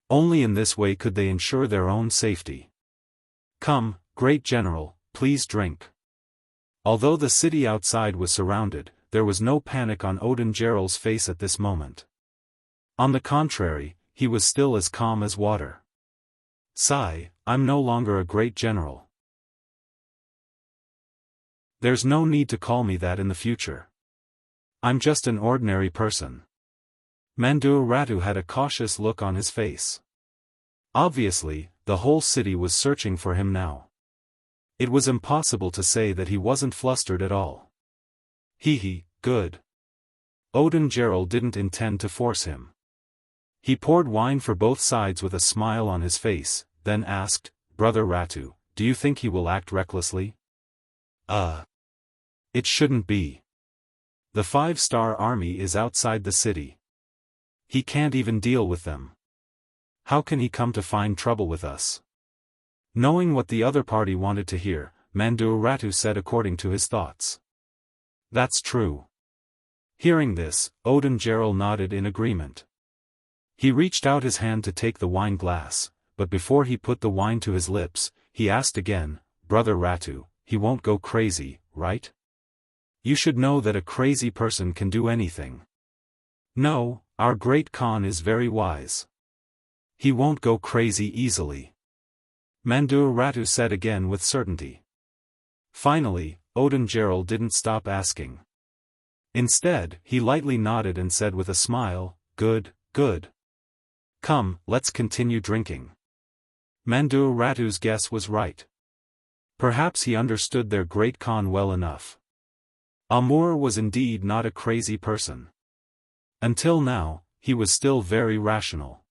Only in this way could they ensure their own safety. Come, great general, please drink. Although the city outside was surrounded, there was no panic on Odin Gerald's face at this moment. On the contrary, he was still as calm as water. Sigh, I'm no longer a great general. There's no need to call me that in the future. I'm just an ordinary person. Mandur Ratu had a cautious look on his face. Obviously, the whole city was searching for him now. It was impossible to say that he wasn't flustered at all. Good. Odin Gerald didn't intend to force him. He poured wine for both sides with a smile on his face, then asked, Brother Ratu, do you think he will act recklessly? It shouldn't be. The 5-star army is outside the city. He can't even deal with them. How can he come to find trouble with us? Knowing what the other party wanted to hear, Mandur Ratu said according to his thoughts. That's true. Hearing this, Odin Gerald nodded in agreement. He reached out his hand to take the wine glass, but before he put the wine to his lips, he asked again, Brother Ratu, he won't go crazy, right? You should know that a crazy person can do anything. No, our great Khan is very wise. He won't go crazy easily. Mandur Ratu said again with certainty. Finally, Odin Gerald didn't stop asking. Instead, he lightly nodded and said with a smile, Good. Come, let's continue drinking. Mandur Ratu's guess was right. Perhaps he understood their great Khan well enough. Amur was indeed not a crazy person. Until now, he was still very rational.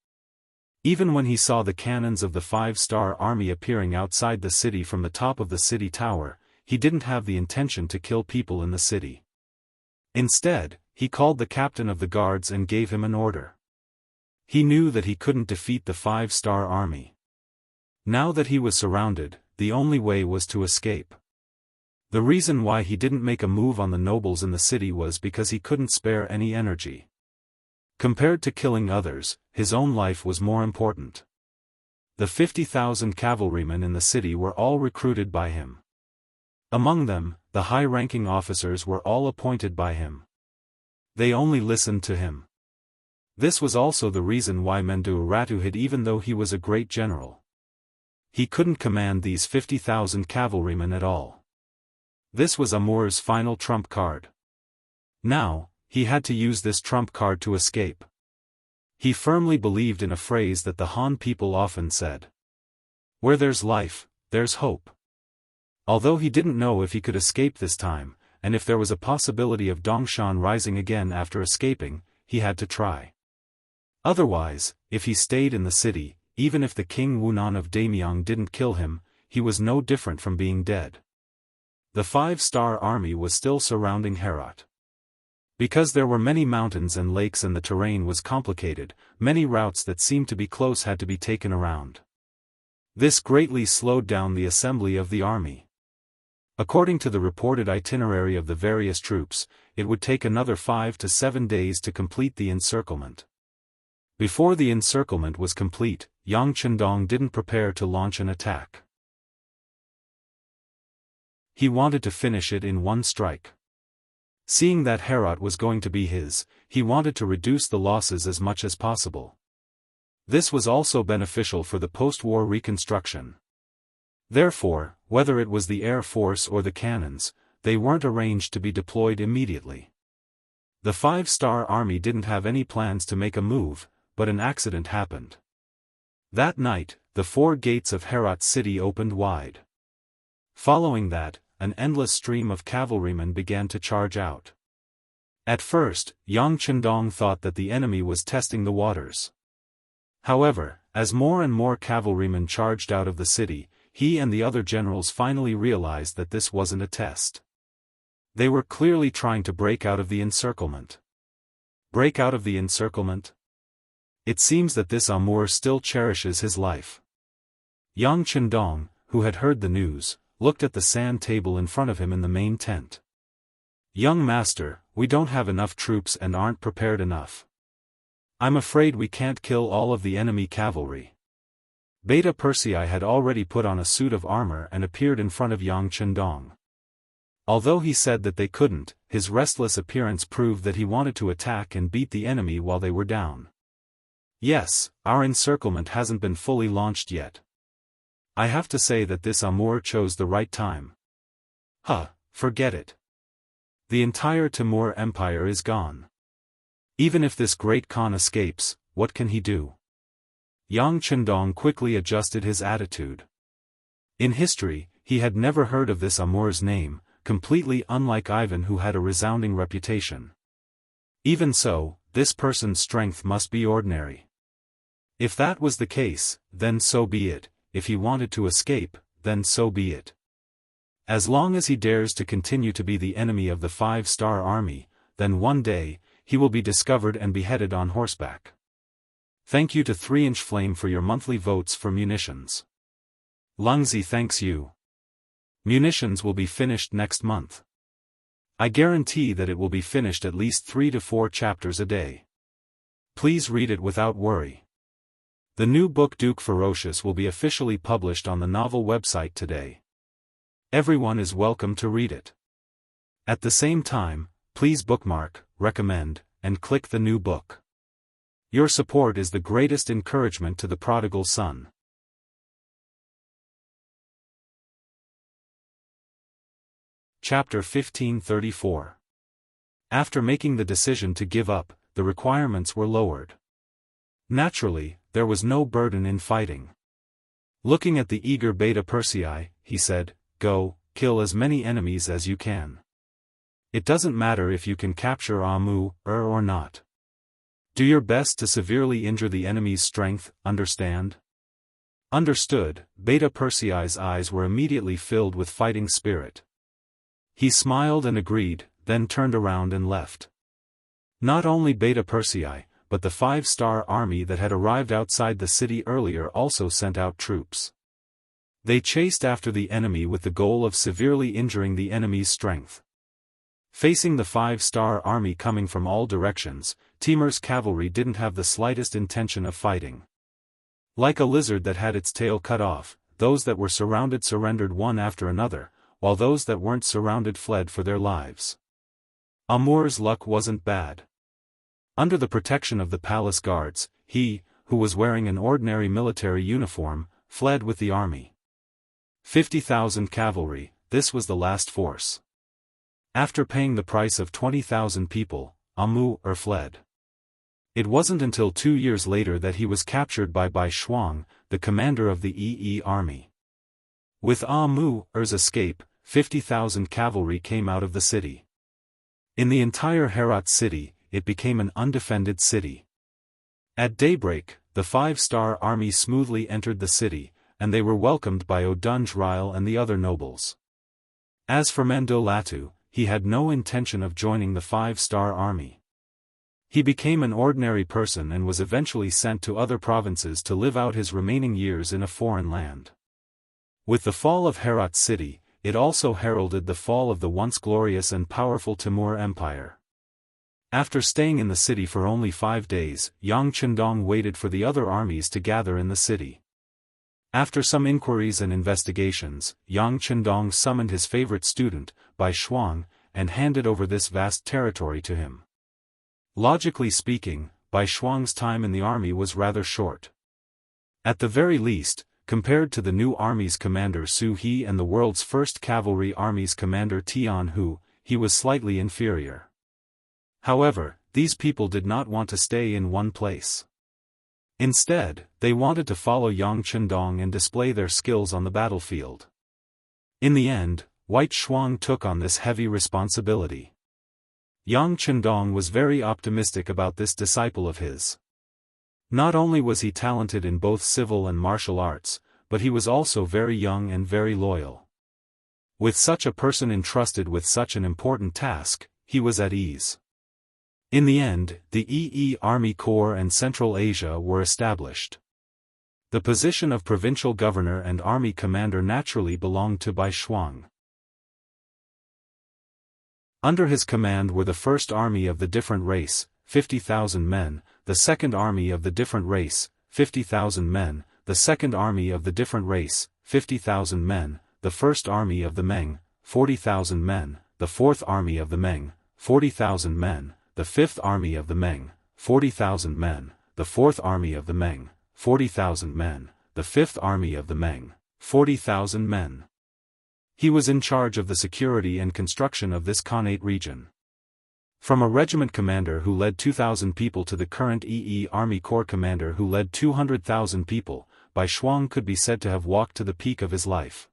Even when he saw the cannons of the 5-star army appearing outside the city from the top of the city tower, he didn't have the intention to kill people in the city. Instead, he called the captain of the guards and gave him an order. He knew that he couldn't defeat the 5-star army. Now that he was surrounded, the only way was to escape. The reason why he didn't make a move on the nobles in the city was because he couldn't spare any energy. Compared to killing others, his own life was more important. The 50,000 cavalrymen in the city were all recruited by him. Among them, the high-ranking officers were all appointed by him. They only listened to him. This was also the reason why Mandur Ratu hid even though he was a great general. He couldn't command these 50,000 cavalrymen at all. This was Amur's final trump card. Now, he had to use this trump card to escape. He firmly believed in a phrase that the Han people often said. Where there's life, there's hope. Although he didn't know if he could escape this time, and if there was a possibility of Dongshan rising again after escaping, he had to try. Otherwise, if he stayed in the city, even if the King Wunan of Daimyong didn't kill him, he was no different from being dead. The 5-star army was still surrounding Herat. Because there were many mountains and lakes and the terrain was complicated, many routes that seemed to be close had to be taken around. This greatly slowed down the assembly of the army. According to the reported itinerary of the various troops, it would take another 5 to 7 days to complete the encirclement. Before the encirclement was complete, Yang Chendong didn't prepare to launch an attack. He wanted to finish it in one strike. Seeing that Herat was going to be his, he wanted to reduce the losses as much as possible. This was also beneficial for the post-war reconstruction. Therefore, whether it was the air force or the cannons, they weren't arranged to be deployed immediately. The 5-star army didn't have any plans to make a move, but an accident happened. That night, the 4 gates of Herat city opened wide. Following that, an endless stream of cavalrymen began to charge out. At first, Yang Chendong thought that the enemy was testing the waters. However, as more and more cavalrymen charged out of the city, he and the other generals finally realized that this wasn't a test. They were clearly trying to break out of the encirclement. Break out of the encirclement? It seems that this Amur still cherishes his life. Yang Chendong, who had heard the news, looked at the sand table in front of him in the main tent. "Young master, we don't have enough troops and aren't prepared enough. I'm afraid we can't kill all of the enemy cavalry." Beta Persei had already put on a suit of armor and appeared in front of Yang Chendong. Although he said that they couldn't, his restless appearance proved that he wanted to attack and beat the enemy while they were down. "Yes, our encirclement hasn't been fully launched yet. I have to say that this Amur chose the right time." Forget it. The entire Timur Empire is gone. Even if this great Khan escapes, what can he do? Yang Chendong quickly adjusted his attitude. In history, he had never heard of this Amur's name, completely unlike Ivan who had a resounding reputation. Even so, this person's strength must be ordinary. If that was the case, then so be it. If he wanted to escape, then so be it. As long as he dares to continue to be the enemy of the 5-star army, then one day, he will be discovered and beheaded on horseback. Thank you to 3-inch Flame for your monthly votes for munitions. Lungzi thanks you. Munitions will be finished next month. I guarantee that it will be finished at least 3 to 4 chapters a day. Please read it without worry. The new book Duke Ferocious will be officially published on the novel website today. Everyone is welcome to read it. At the same time, please bookmark, recommend, and click the new book. Your support is the greatest encouragement to the prodigal son. Chapter 1534. After making the decision to give up, the requirements were lowered. Naturally, there was no burden in fighting. Looking at the eager Beta Persei, he said, "Go, kill as many enemies as you can. It doesn't matter if you can capture Amur or not. Do your best to severely injure the enemy's strength, understand?" Understood. Beta Persei's eyes were immediately filled with fighting spirit. He smiled and agreed, then turned around and left. Not only Beta Persei, but the 5-star army that had arrived outside the city earlier also sent out troops. They chased after the enemy with the goal of severely injuring the enemy's strength. Facing the 5-star army coming from all directions, Timur's cavalry didn't have the slightest intention of fighting. Like a lizard that had its tail cut off, those that were surrounded surrendered one after another, while those that weren't surrounded fled for their lives. Amur's luck wasn't bad. Under the protection of the palace guards, he, who was wearing an ordinary military uniform, fled with the army. 50,000 cavalry, this was the last force. After paying the price of 20,000 people, Amur fled. It wasn't until 2 years later that he was captured by Bai Shuang, the commander of the Yi army. With Amur's escape, 50,000 cavalry came out of the city. In the entire Herat city, it became an undefended city. At daybreak, the 5-star army smoothly entered the city, and they were welcomed by Odunj and the other nobles. As for Mandolatu, he had no intention of joining the 5-star army. He became an ordinary person and was eventually sent to other provinces to live out his remaining years in a foreign land. With the fall of Herat city, it also heralded the fall of the once glorious and powerful Timur Empire. After staying in the city for only 5 days, Yang Chendong waited for the other armies to gather in the city. After some inquiries and investigations, Yang Chendong summoned his favorite student, Bai Shuang, and handed over this vast territory to him. Logically speaking, Bai Shuang's time in the army was rather short. At the very least, compared to the new army's commander Su He and the world's first cavalry army's commander Tian Hu, he was slightly inferior. However, these people did not want to stay in one place. Instead, they wanted to follow Yang Chendong and display their skills on the battlefield. In the end, White Shuang took on this heavy responsibility. Yang Chendong was very optimistic about this disciple of his. Not only was he talented in both civil and martial arts, but he was also very young and very loyal. With such a person entrusted with such an important task, he was at ease. In the end, the EE Army Corps and Central Asia were established. The position of provincial governor and army commander naturally belonged to Bai Shuang. Under his command were the First Army of the Different Race, 50,000 men, the Second Army of the Different Race, 50,000 men, the Second Army of the Different Race, 50,000 men, the First Army of the Meng, 40,000 men, the Fourth Army of the Meng, 40,000 men, the Fifth Army of the Meng, 40,000 men, the Fourth Army of the Meng, 40,000 men, the Fifth Army of the Meng, 40,000 men. He was in charge of the security and construction of this Khanate region. From a regiment commander who led 2,000 people to the current EE Army Corps commander who led 200,000 people, Bai Shuang could be said to have walked to the peak of his life.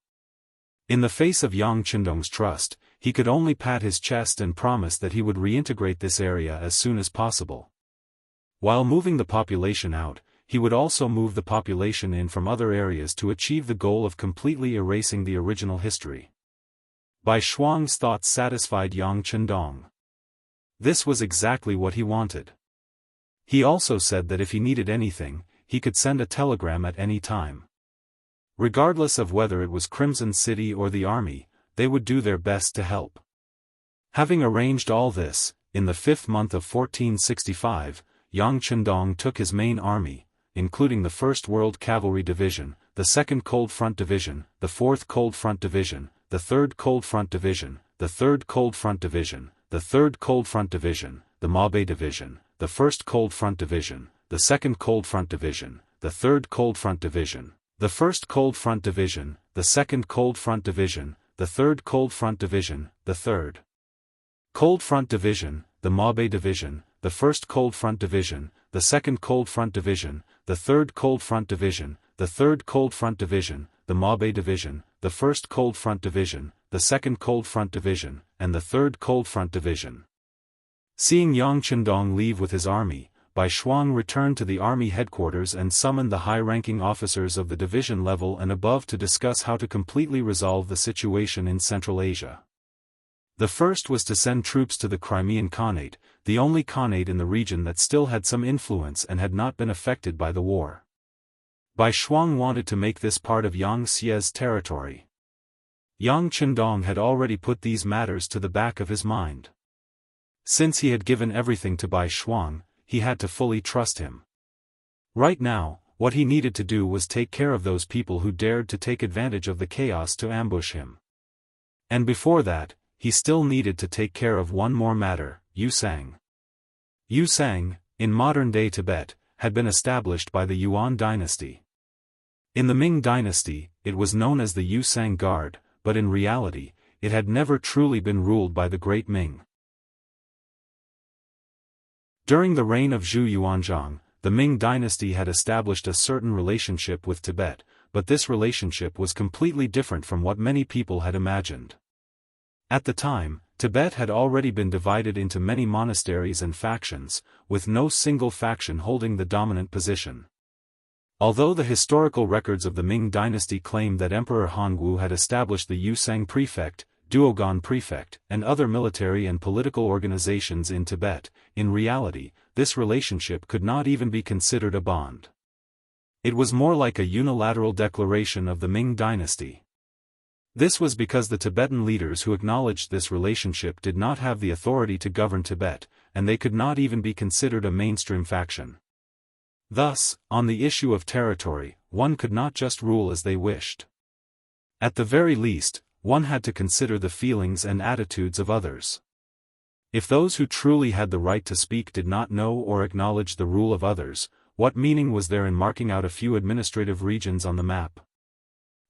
In the face of Yang Chendong's trust, he could only pat his chest and promise that he would reintegrate this area as soon as possible. While moving the population out, he would also move the population in from other areas to achieve the goal of completely erasing the original history. Bai Shuang's thoughts satisfied Yang Chendong. This was exactly what he wanted. He also said that if he needed anything, he could send a telegram at any time. Regardless of whether it was Crimson City or the army, they would do their best to help. Having arranged all this, in the 5th month of 1465, Yang Chendong took his main army, including the 1st World Cavalry Division, the 2nd Cold Front Division, the 4th Cold Front Division, the 3rd Cold Front Division, the 3rd Cold Front Division, the 3rd Cold Front Division, the Mabe Division, the 1st Cold Front Division, the 2nd Cold Front Division, the 3rd Cold Front Division, the 1st Cold Front Division, the 2nd Cold Front Division, the 3rd Cold Front Division, the 3rd Cold Front Division, the Mabe Division, the 1st Cold Front Division, the 2nd Cold Front Division, the 3rd Cold Front Division, the 3rd Cold Front Division, the Mabe Division, the 1st Cold Front Division, the 2nd Cold Front Division, and the 3rd Cold Front Division. Seeing Yang Chendong leave with his army, Bai Shuang returned to the army headquarters and summoned the high-ranking officers of the division level and above to discuss how to completely resolve the situation in Central Asia. The first was to send troops to the Crimean Khanate, the only Khanate in the region that still had some influence and had not been affected by the war. Bai Shuang wanted to make this part of Yang Xie's territory. Yang Chendong had already put these matters to the back of his mind. Since he had given everything to Bai Shuang, he had to fully trust him. Right now, what he needed to do was take care of those people who dared to take advantage of the chaos to ambush him. And before that, he still needed to take care of one more matter, Yusang. Yusang, in modern-day Tibet, had been established by the Yuan Dynasty. In the Ming Dynasty, it was known as the Yusang Guard, but in reality, it had never truly been ruled by the Great Ming. During the reign of Zhu Yuanzhang, the Ming Dynasty had established a certain relationship with Tibet, but this relationship was completely different from what many people had imagined. At the time, Tibet had already been divided into many monasteries and factions, with no single faction holding the dominant position. Although the historical records of the Ming dynasty claim that Emperor Hongwu had established the Yusang Prefect, Duogan Prefect, and other military and political organizations in Tibet, in reality, this relationship could not even be considered a bond. It was more like a unilateral declaration of the Ming dynasty. This was because the Tibetan leaders who acknowledged this relationship did not have the authority to govern Tibet, and they could not even be considered a mainstream faction. Thus, on the issue of territory, one could not just rule as they wished. At the very least, one had to consider the feelings and attitudes of others. If those who truly had the right to speak did not know or acknowledge the rule of others, what meaning was there in marking out a few administrative regions on the map?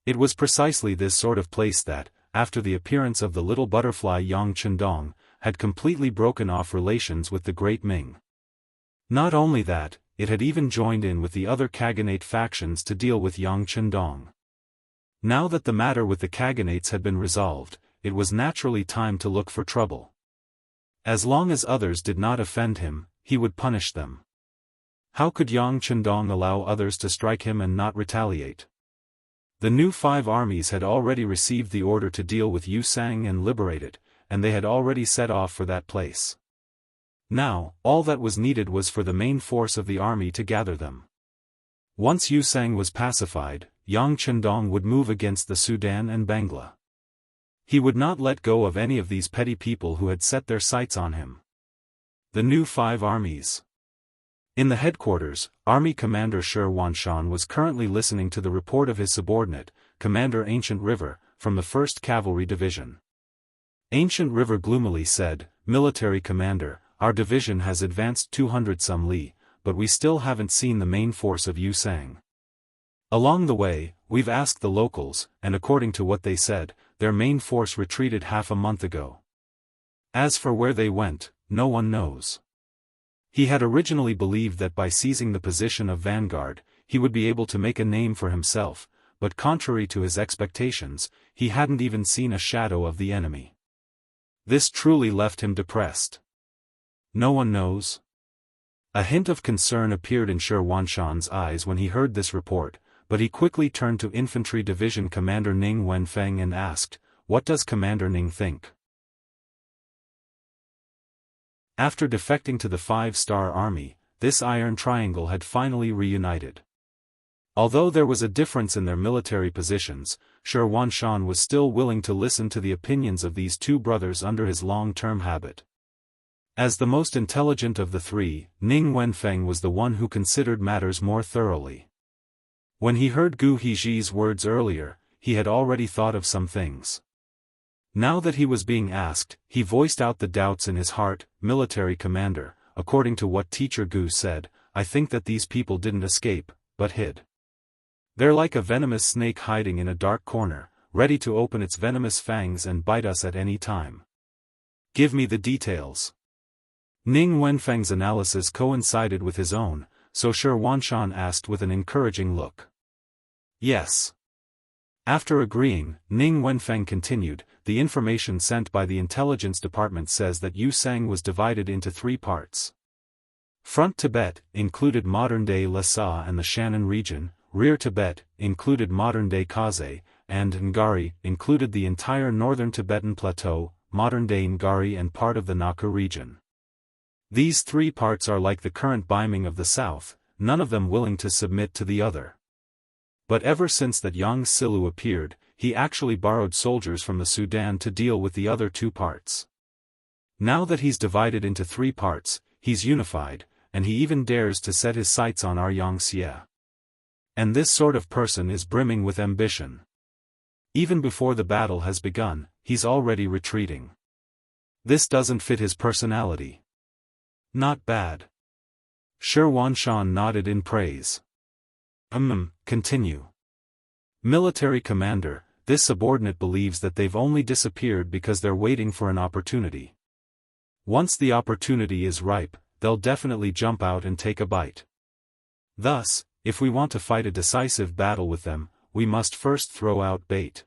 It was precisely this sort of place that, after the appearance of the little butterfly Yang Chendong, had completely broken off relations with the Great Ming. Not only that, it had even joined in with the other Khaganate factions to deal with Yang Chendong. Now that the matter with the Khaganates had been resolved, it was naturally time to look for trouble. As long as others did not offend him, he would punish them. How could Yang Chendong allow others to strike him and not retaliate? The new 5 armies had already received the order to deal with Yusang and liberate it, and they had already set off for that place. Now, all that was needed was for the main force of the army to gather them. Once Yusang was pacified, Yang Chendong would move against the Sudan and Bangla. He would not let go of any of these petty people who had set their sights on him. The new 5 armies. In the headquarters, Army Commander Shi Wanshan was currently listening to the report of his subordinate, Commander Ancient River, from the 1st Cavalry Division. Ancient River gloomily said, "Military Commander, our division has advanced 200 some li, but we still haven't seen the main force of Yusang. Along the way, we've asked the locals, and according to what they said, their main force retreated half a month ago. As for where they went, no one knows." He had originally believed that by seizing the position of vanguard, he would be able to make a name for himself, but contrary to his expectations, he hadn't even seen a shadow of the enemy. This truly left him depressed. No one knows? A hint of concern appeared in Shi Wanshan's eyes when he heard this report, but he quickly turned to Infantry Division Commander Ning Wenfeng and asked, "What does Commander Ning think?" After defecting to the 5-star army, this Iron Triangle had finally reunited. Although there was a difference in their military positions, Shi Wanshan was still willing to listen to the opinions of these 2 brothers under his long-term habit. As the most intelligent of the 3, Ning Wenfeng was the one who considered matters more thoroughly. When he heard Gu Heji's words earlier, he had already thought of some things. Now that he was being asked, he voiced out the doubts in his heart. "Military Commander, according to what Teacher Gu said, I think that these people didn't escape, but hid. They're like a venomous snake hiding in a dark corner, ready to open its venomous fangs and bite us at any time. Give me the details." Ning Wenfeng's analysis coincided with his own, so Shi Wanshan asked with an encouraging look. "Yes." After agreeing, Ning Wenfeng continued, "The information sent by the intelligence department says that Yusang was divided into 3 parts. Front Tibet included modern-day Lhasa and the Shannon region, Rear Tibet included modern-day Kaze, and Ngari included the entire northern Tibetan plateau, modern-day Ngari and part of the Naka region. These 3 parts are like the current Baiming of the south, none of them willing to submit to the other. But ever since that Yang Silu appeared, he actually borrowed soldiers from the Sudan to deal with the other 2 parts. Now that he's divided into 3 parts, he's unified, and he even dares to set his sights on our Yangxia. And this sort of person is brimming with ambition. Even before the battle has begun, he's already retreating. This doesn't fit his personality. Not bad." Shi Wanshan nodded in praise. Continue. "Military Commander, this subordinate believes that they've only disappeared because they're waiting for an opportunity. Once the opportunity is ripe, they'll definitely jump out and take a bite. Thus, if we want to fight a decisive battle with them, we must first throw out bait.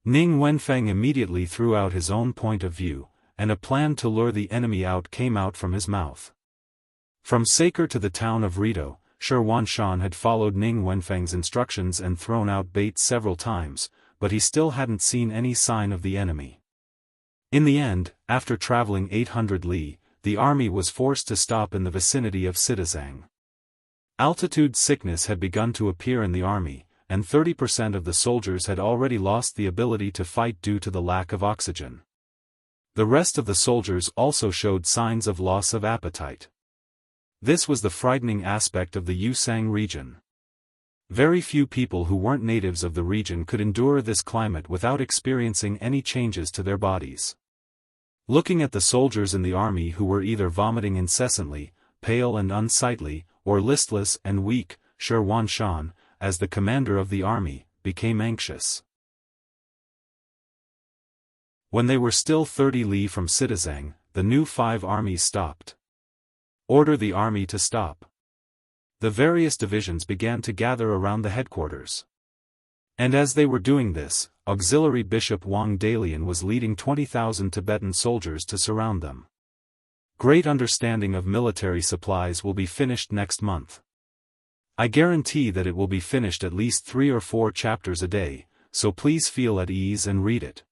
Ning Wenfeng immediately threw out his own point of view, and a plan to lure the enemy out came out from his mouth. From Saker to the town of Rito, Shi Wanshan had followed Ning Wenfeng's instructions and thrown out bait several times, but he still hadn't seen any sign of the enemy. In the end, after traveling 800 li, the army was forced to stop in the vicinity of Sitazang. Altitude sickness had begun to appear in the army, and 30% of the soldiers had already lost the ability to fight due to the lack of oxygen. The rest of the soldiers also showed signs of loss of appetite. This was the frightening aspect of the Yusang region. Very few people who weren't natives of the region could endure this climate without experiencing any changes to their bodies. Looking at the soldiers in the army who were either vomiting incessantly, pale and unsightly, or listless and weak, Shi Wanshan, as the commander of the army, became anxious. When they were still 30 li from Sitazang, the new 5 armies stopped. Order the army to stop. The various divisions began to gather around the headquarters. And as they were doing this, Auxiliary Bishop Wang Dalian was leading 20,000 Tibetan soldiers to surround them. Great understanding of military supplies will be finished next month. I guarantee that it will be finished at least 3 or 4 chapters a day, so please feel at ease and read it.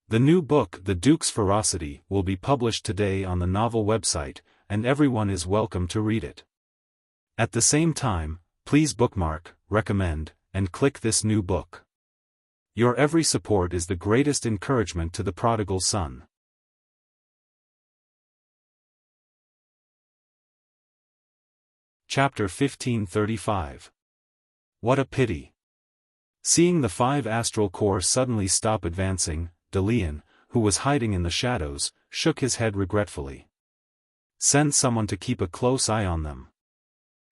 The new book, The Duke's Ferocity, will be published today on the novel website, and everyone is welcome to read it. At the same time, please bookmark, recommend, and click this new book. Your every support is the greatest encouragement to the prodigal son. Chapter 1535. What a pity. Seeing the 5 astral corps suddenly stop advancing, Dalian, who was hiding in the shadows, shook his head regretfully. Send someone to keep a close eye on them.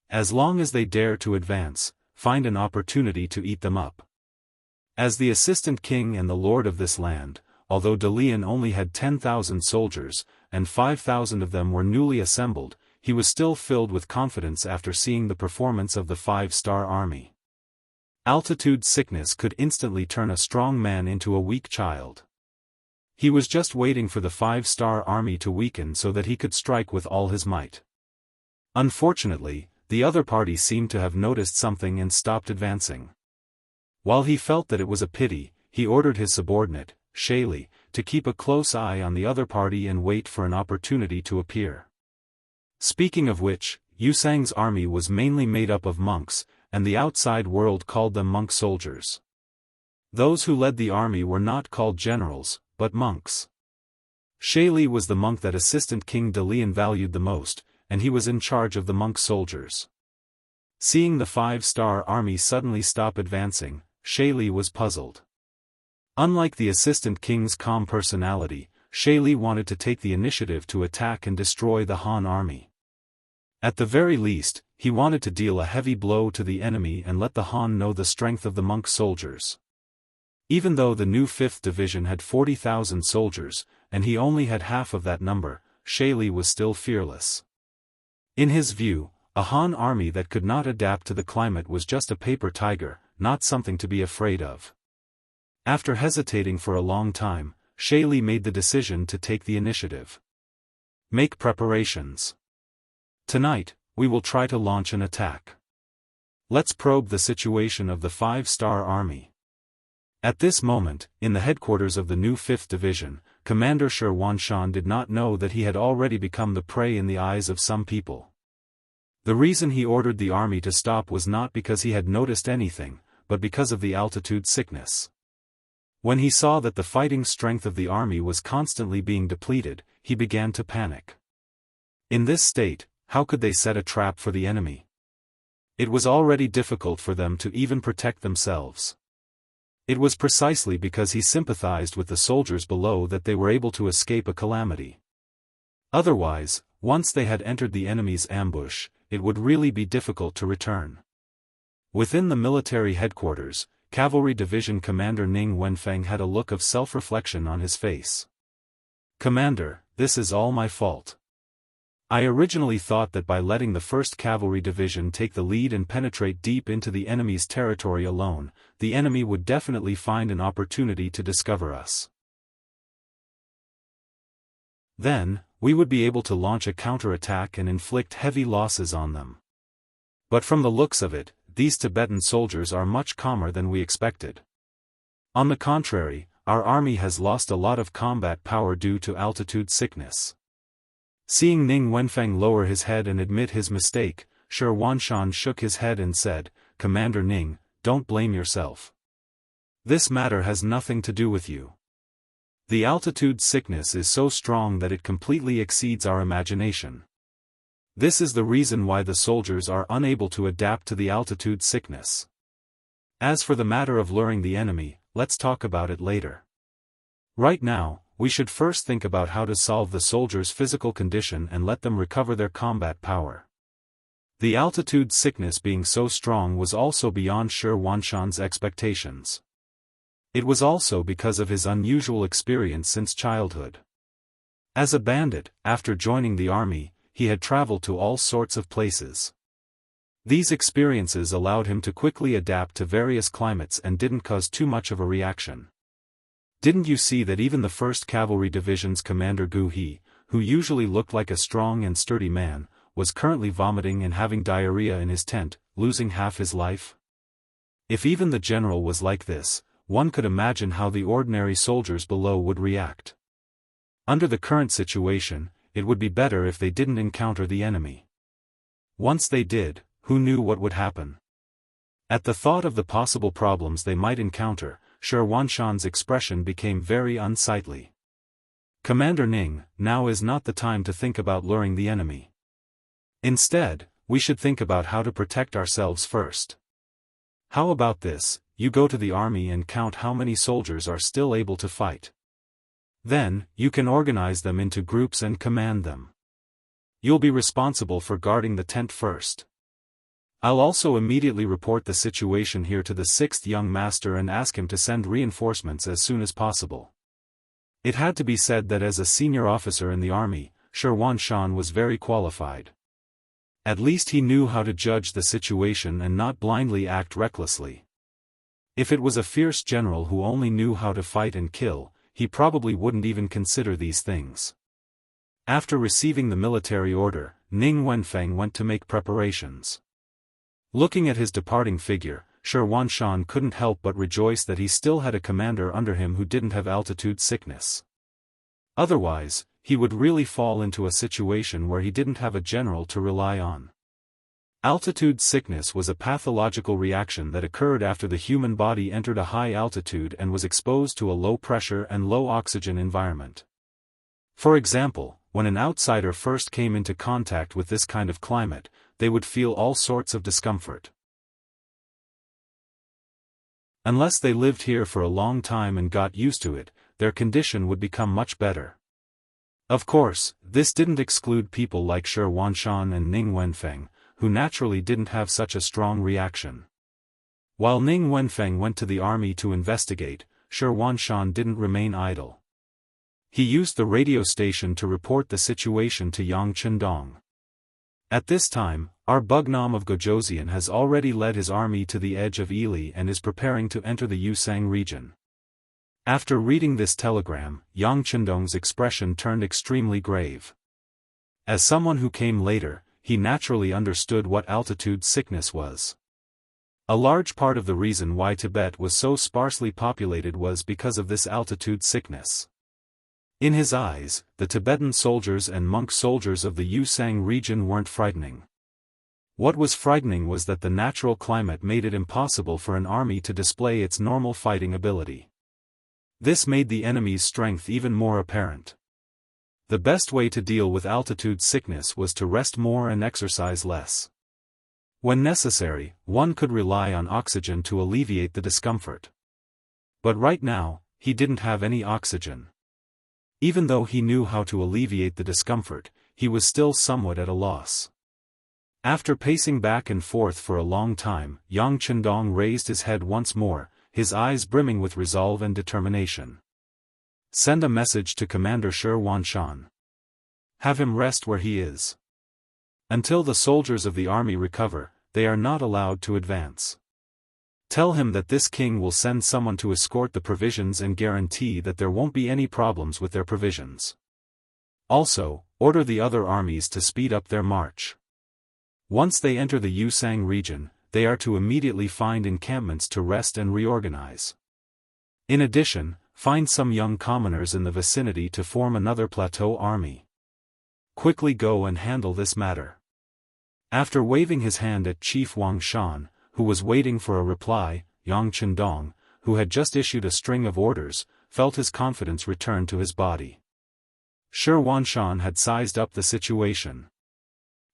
As long as they dare to advance, find an opportunity to eat them up. As the assistant king and the lord of this land, although Dalian only had 10,000 soldiers, and 5,000 of them were newly assembled, he was still filled with confidence after seeing the performance of the 5-star army. Altitude sickness could instantly turn a strong man into a weak child. He was just waiting for the 5-star army to weaken so that he could strike with all his might. Unfortunately, the other party seemed to have noticed something and stopped advancing. While he felt that it was a pity, he ordered his subordinate, Shaili, to keep a close eye on the other party and wait for an opportunity to appear. Speaking of which, Yusang's army was mainly made up of monks, and the outside world called them monk soldiers. Those who led the army were not called generals, but monks. Shaili was the monk that Assistant King Dalian valued the most, and he was in charge of the monk soldiers. Seeing the 5-star army suddenly stop advancing, Shaili was puzzled. Unlike the Assistant King's calm personality, Shaili wanted to take the initiative to attack and destroy the Han army. At the very least, he wanted to deal a heavy blow to the enemy and let the Han know the strength of the monk soldiers. Even though the new 5th Division had 40,000 soldiers, and he only had half of that number, Shaili was still fearless. In his view, a Han army that could not adapt to the climate was just a paper tiger, not something to be afraid of. After hesitating for a long time, Shaili made the decision to take the initiative. Make preparations. Tonight, we will try to launch an attack. Let's probe the situation of the 5-star army. At this moment, in the headquarters of the new 5th Division, Commander Shi Wanshan did not know that he had already become the prey in the eyes of some people. The reason he ordered the army to stop was not because he had noticed anything, but because of the altitude sickness. When he saw that the fighting strength of the army was constantly being depleted, he began to panic. In this state, how could they set a trap for the enemy? It was already difficult for them to even protect themselves. It was precisely because he sympathized with the soldiers below that they were able to escape a calamity. Otherwise, once they had entered the enemy's ambush, it would really be difficult to return. Within the military headquarters, Cavalry Division Commander Ning Wenfeng had a look of self-reflection on his face. Commander, this is all my fault. I originally thought that by letting the 1st Cavalry Division take the lead and penetrate deep into the enemy's territory alone, the enemy would definitely find an opportunity to discover us. Then, we would be able to launch a counterattack and inflict heavy losses on them. But from the looks of it, these Tibetan soldiers are much calmer than we expected. On the contrary, our army has lost a lot of combat power due to altitude sickness. Seeing Ning Wenfeng lower his head and admit his mistake, Shi Wanshan shook his head and said, "Commander Ning, don't blame yourself. This matter has nothing to do with you. The altitude sickness is so strong that it completely exceeds our imagination. This is the reason why the soldiers are unable to adapt to the altitude sickness. As for the matter of luring the enemy, let's talk about it later. Right now, we should first think about how to solve the soldiers' physical condition and let them recover their combat power." The altitude sickness being so strong was also beyond Shi Wanshan's expectations. It was also because of his unusual experience since childhood. As a bandit, after joining the army, he had traveled to all sorts of places. These experiences allowed him to quickly adapt to various climates and didn't cause too much of a reaction. Didn't you see that even the 1st Cavalry Division's commander Gu He, who usually looked like a strong and sturdy man, was currently vomiting and having diarrhea in his tent, losing half his life? If even the general was like this, one could imagine how the ordinary soldiers below would react. Under the current situation, it would be better if they didn't encounter the enemy. Once they did, who knew what would happen? At the thought of the possible problems they might encounter, Shi Wanshan's expression became very unsightly. "Commander Ning, now is not the time to think about luring the enemy. Instead, we should think about how to protect ourselves first. How about this, you go to the army and count how many soldiers are still able to fight. Then, you can organize them into groups and command them. You'll be responsible for guarding the tent first. I'll also immediately report the situation here to the 6th young master and ask him to send reinforcements as soon as possible." It had to be said that as a senior officer in the army, Shi Wanshan was very qualified. At least he knew how to judge the situation and not blindly act recklessly. If it was a fierce general who only knew how to fight and kill, he probably wouldn't even consider these things. After receiving the military order, Ning Wenfeng went to make preparations. Looking at his departing figure, Shi Wanshan couldn't help but rejoice that he still had a commander under him who didn't have altitude sickness. Otherwise, he would really fall into a situation where he didn't have a general to rely on. Altitude sickness was a pathological reaction that occurred after the human body entered a high altitude and was exposed to a low pressure and low oxygen environment. For example, when an outsider first came into contact with this kind of climate, they would feel all sorts of discomfort. Unless they lived here for a long time and got used to it, their condition would become much better. Of course, this didn't exclude people like Shi Wanshan and Ning Wenfeng, who naturally didn't have such a strong reaction. While Ning Wenfeng went to the army to investigate, Shi Wanshan didn't remain idle. He used the radio station to report the situation to Yang Chendong. At this time, our Bugnam of Gojoseon has already led his army to the edge of Ili and is preparing to enter the Yusang region. After reading this telegram, Yang Chendong's expression turned extremely grave. As someone who came later, he naturally understood what altitude sickness was. A large part of the reason why Tibet was so sparsely populated was because of this altitude sickness. In his eyes, the Tibetan soldiers and monk soldiers of the Yusang region weren't frightening. What was frightening was that the natural climate made it impossible for an army to display its normal fighting ability. This made the enemy's strength even more apparent. The best way to deal with altitude sickness was to rest more and exercise less. When necessary, one could rely on oxygen to alleviate the discomfort. But right now, he didn't have any oxygen. Even though he knew how to alleviate the discomfort, he was still somewhat at a loss. After pacing back and forth for a long time, Yang Chendong raised his head once more, his eyes brimming with resolve and determination. "Send a message to Commander Shi Wanshan. Have him rest where he is. Until the soldiers of the army recover, they are not allowed to advance. Tell him that this king will send someone to escort the provisions and guarantee that there won't be any problems with their provisions. Also, order the other armies to speed up their march. Once they enter the Yusang region, they are to immediately find encampments to rest and reorganize. In addition, find some young commoners in the vicinity to form another plateau army. Quickly go and handle this matter. After waving his hand at Chief Wang Shan, who was waiting for a reply, Yang Chendong, who had just issued a string of orders, felt his confidence return to his body. Shi Wanshan had sized up the situation.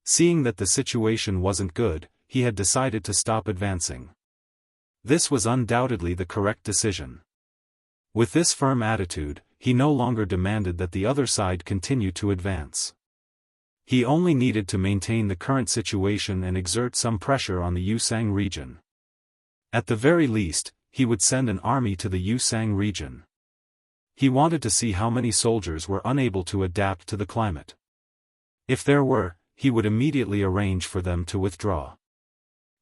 Seeing that the situation wasn't good, he had decided to stop advancing. This was undoubtedly the correct decision. With this firm attitude, he no longer demanded that the other side continue to advance. He only needed to maintain the current situation and exert some pressure on the Yusang region. At the very least, he would send an army to the Yusang region. He wanted to see how many soldiers were unable to adapt to the climate. If there were, he would immediately arrange for them to withdraw.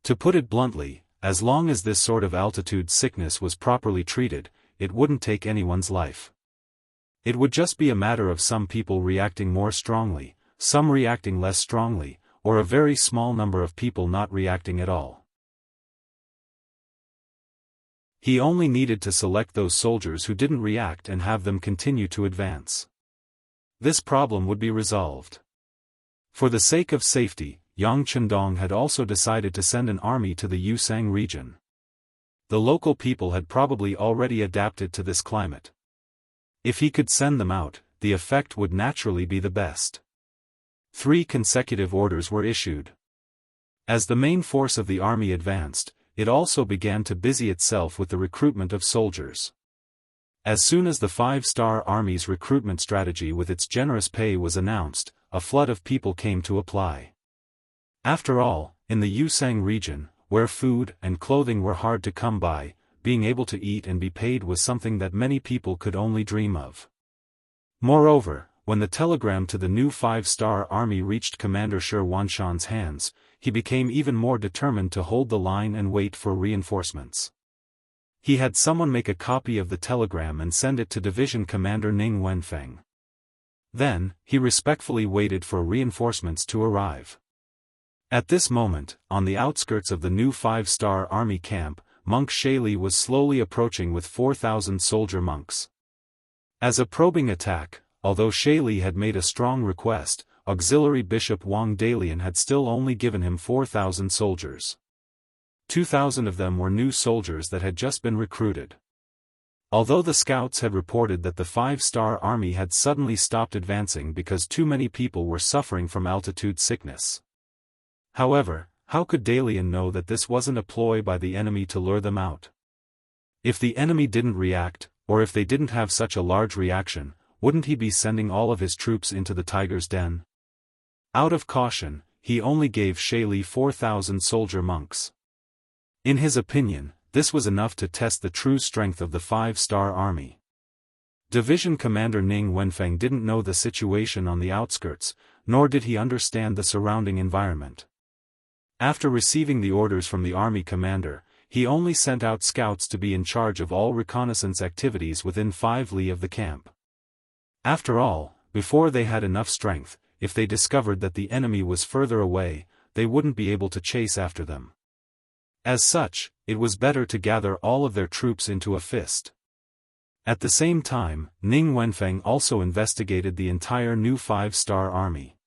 To put it bluntly, as long as this sort of altitude sickness was properly treated, it wouldn't take anyone's life. It would just be a matter of some people reacting more strongly, some reacting less strongly, or a very small number of people not reacting at all. He only needed to select those soldiers who didn't react and have them continue to advance. This problem would be resolved. For the sake of safety, Yang Chendong had also decided to send an army to the Yusang region. The local people had probably already adapted to this climate. If he could send them out, the effect would naturally be the best. 3 consecutive orders were issued. As the main force of the army advanced, it also began to busy itself with the recruitment of soldiers. As soon as the 5-star army's recruitment strategy with its generous pay was announced, a flood of people came to apply. After all, in the Yusang region, where food and clothing were hard to come by, being able to eat and be paid was something that many people could only dream of. Moreover, when the telegram to the new 5-star army reached Commander Shi Wanshan's hands, he became even more determined to hold the line and wait for reinforcements. He had someone make a copy of the telegram and send it to Division Commander Ning Wenfeng. Then, he respectfully waited for reinforcements to arrive. At this moment, on the outskirts of the new 5-star army camp, Monk Shaili was slowly approaching with 4,000 soldier monks. As a probing attack, although Shaili had made a strong request, Auxiliary Bishop Wang Dalian had still only given him 4,000 soldiers. 2,000 of them were new soldiers that had just been recruited. Although the scouts had reported that the 5-star army had suddenly stopped advancing because too many people were suffering from altitude sickness. However, how could Dalian know that this wasn't a ploy by the enemy to lure them out? If the enemy didn't react, or if they didn't have such a large reaction, wouldn't he be sending all of his troops into the tiger's den? Out of caution, he only gave Shaili 4,000 soldier monks. In his opinion, this was enough to test the true strength of the 5-star army. Division Commander Ning Wenfeng didn't know the situation on the outskirts, nor did he understand the surrounding environment. After receiving the orders from the army commander, he only sent out scouts to be in charge of all reconnaissance activities within 5 li of the camp. After all, before they had enough strength, if they discovered that the enemy was further away, they wouldn't be able to chase after them. As such, it was better to gather all of their troops into a fist. At the same time, Ning Wenfeng also investigated the entire new 5-star army.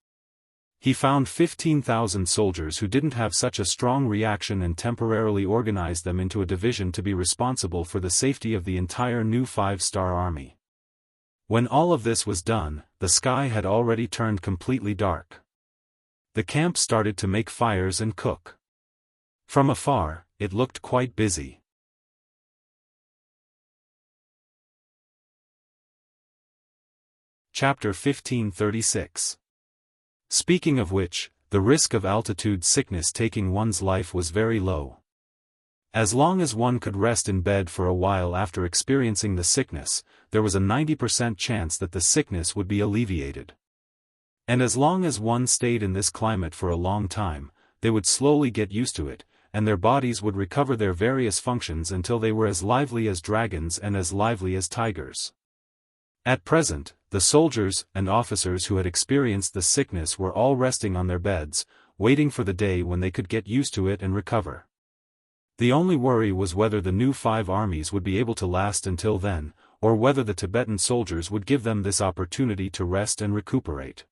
He found 15,000 soldiers who didn't have such a strong reaction and temporarily organized them into a division to be responsible for the safety of the entire new 5-star army. When all of this was done, the sky had already turned completely dark. The camp started to make fires and cook. From afar, it looked quite busy. Chapter 1536. Speaking of which, the risk of altitude sickness taking one's life was very low. As long as one could rest in bed for a while after experiencing the sickness, there was a 90% chance that the sickness would be alleviated. And as long as one stayed in this climate for a long time, they would slowly get used to it, and their bodies would recover their various functions until they were as lively as dragons and as lively as tigers. At present, the soldiers and officers who had experienced the sickness were all resting on their beds, waiting for the day when they could get used to it and recover. The only worry was whether the new 5 armies would be able to last until then, or whether the Tibetan soldiers would give them this opportunity to rest and recuperate.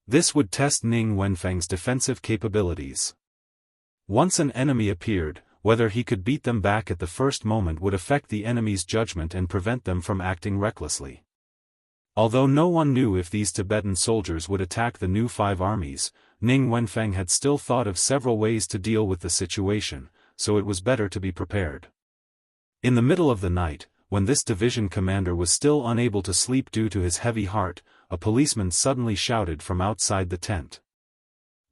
This would test Ning Wenfeng's defensive capabilities. Once an enemy appeared, whether he could beat them back at the first moment would affect the enemy's judgment and prevent them from acting recklessly. Although no one knew if these Tibetan soldiers would attack the new 5 armies, Ning Wenfeng had still thought of several ways to deal with the situation, so it was better to be prepared. In the middle of the night, when this division commander was still unable to sleep due to his heavy heart, a policeman suddenly shouted from outside the tent.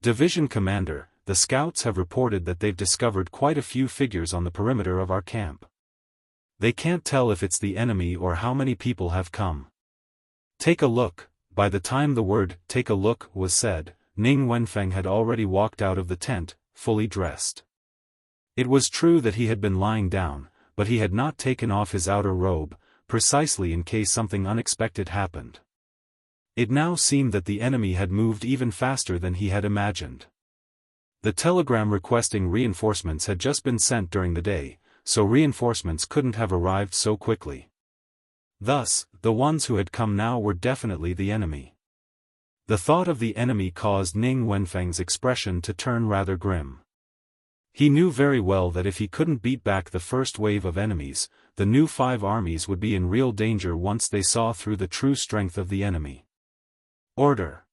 "Division commander, the scouts have reported that they've discovered quite a few figures on the perimeter of our camp. They can't tell if it's the enemy or how many people have come. Take a look." By the time the word, "take a look," was said, Ning Wenfeng had already walked out of the tent, fully dressed. It was true that he had been lying down, but he had not taken off his outer robe, precisely in case something unexpected happened. It now seemed that the enemy had moved even faster than he had imagined. The telegram requesting reinforcements had just been sent during the day, so reinforcements couldn't have arrived so quickly. Thus, the ones who had come now were definitely the enemy. The thought of the enemy caused Ning Wenfeng's expression to turn rather grim. He knew very well that if he couldn't beat back the first wave of enemies, the new 5 armies would be in real danger once they saw through the true strength of the enemy. Order.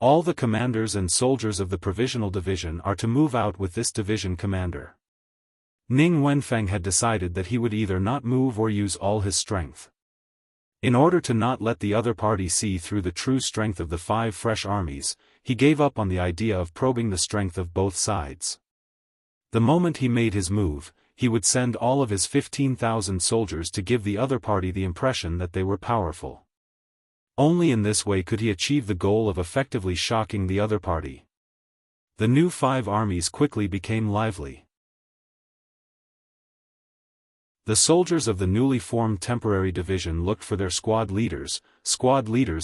All the commanders and soldiers of the provisional division are to move out with this division commander. Ning Wenfeng had decided that he would either not move or use all his strength. In order to not let the other party see through the true strength of the 5 fresh armies, he gave up on the idea of probing the strength of both sides. The moment he made his move, he would send all of his 15,000 soldiers to give the other party the impression that they were powerful. Only in this way could he achieve the goal of effectively shocking the other party. The new 5 armies quickly became lively. The soldiers of the newly formed temporary division looked for their squad leaders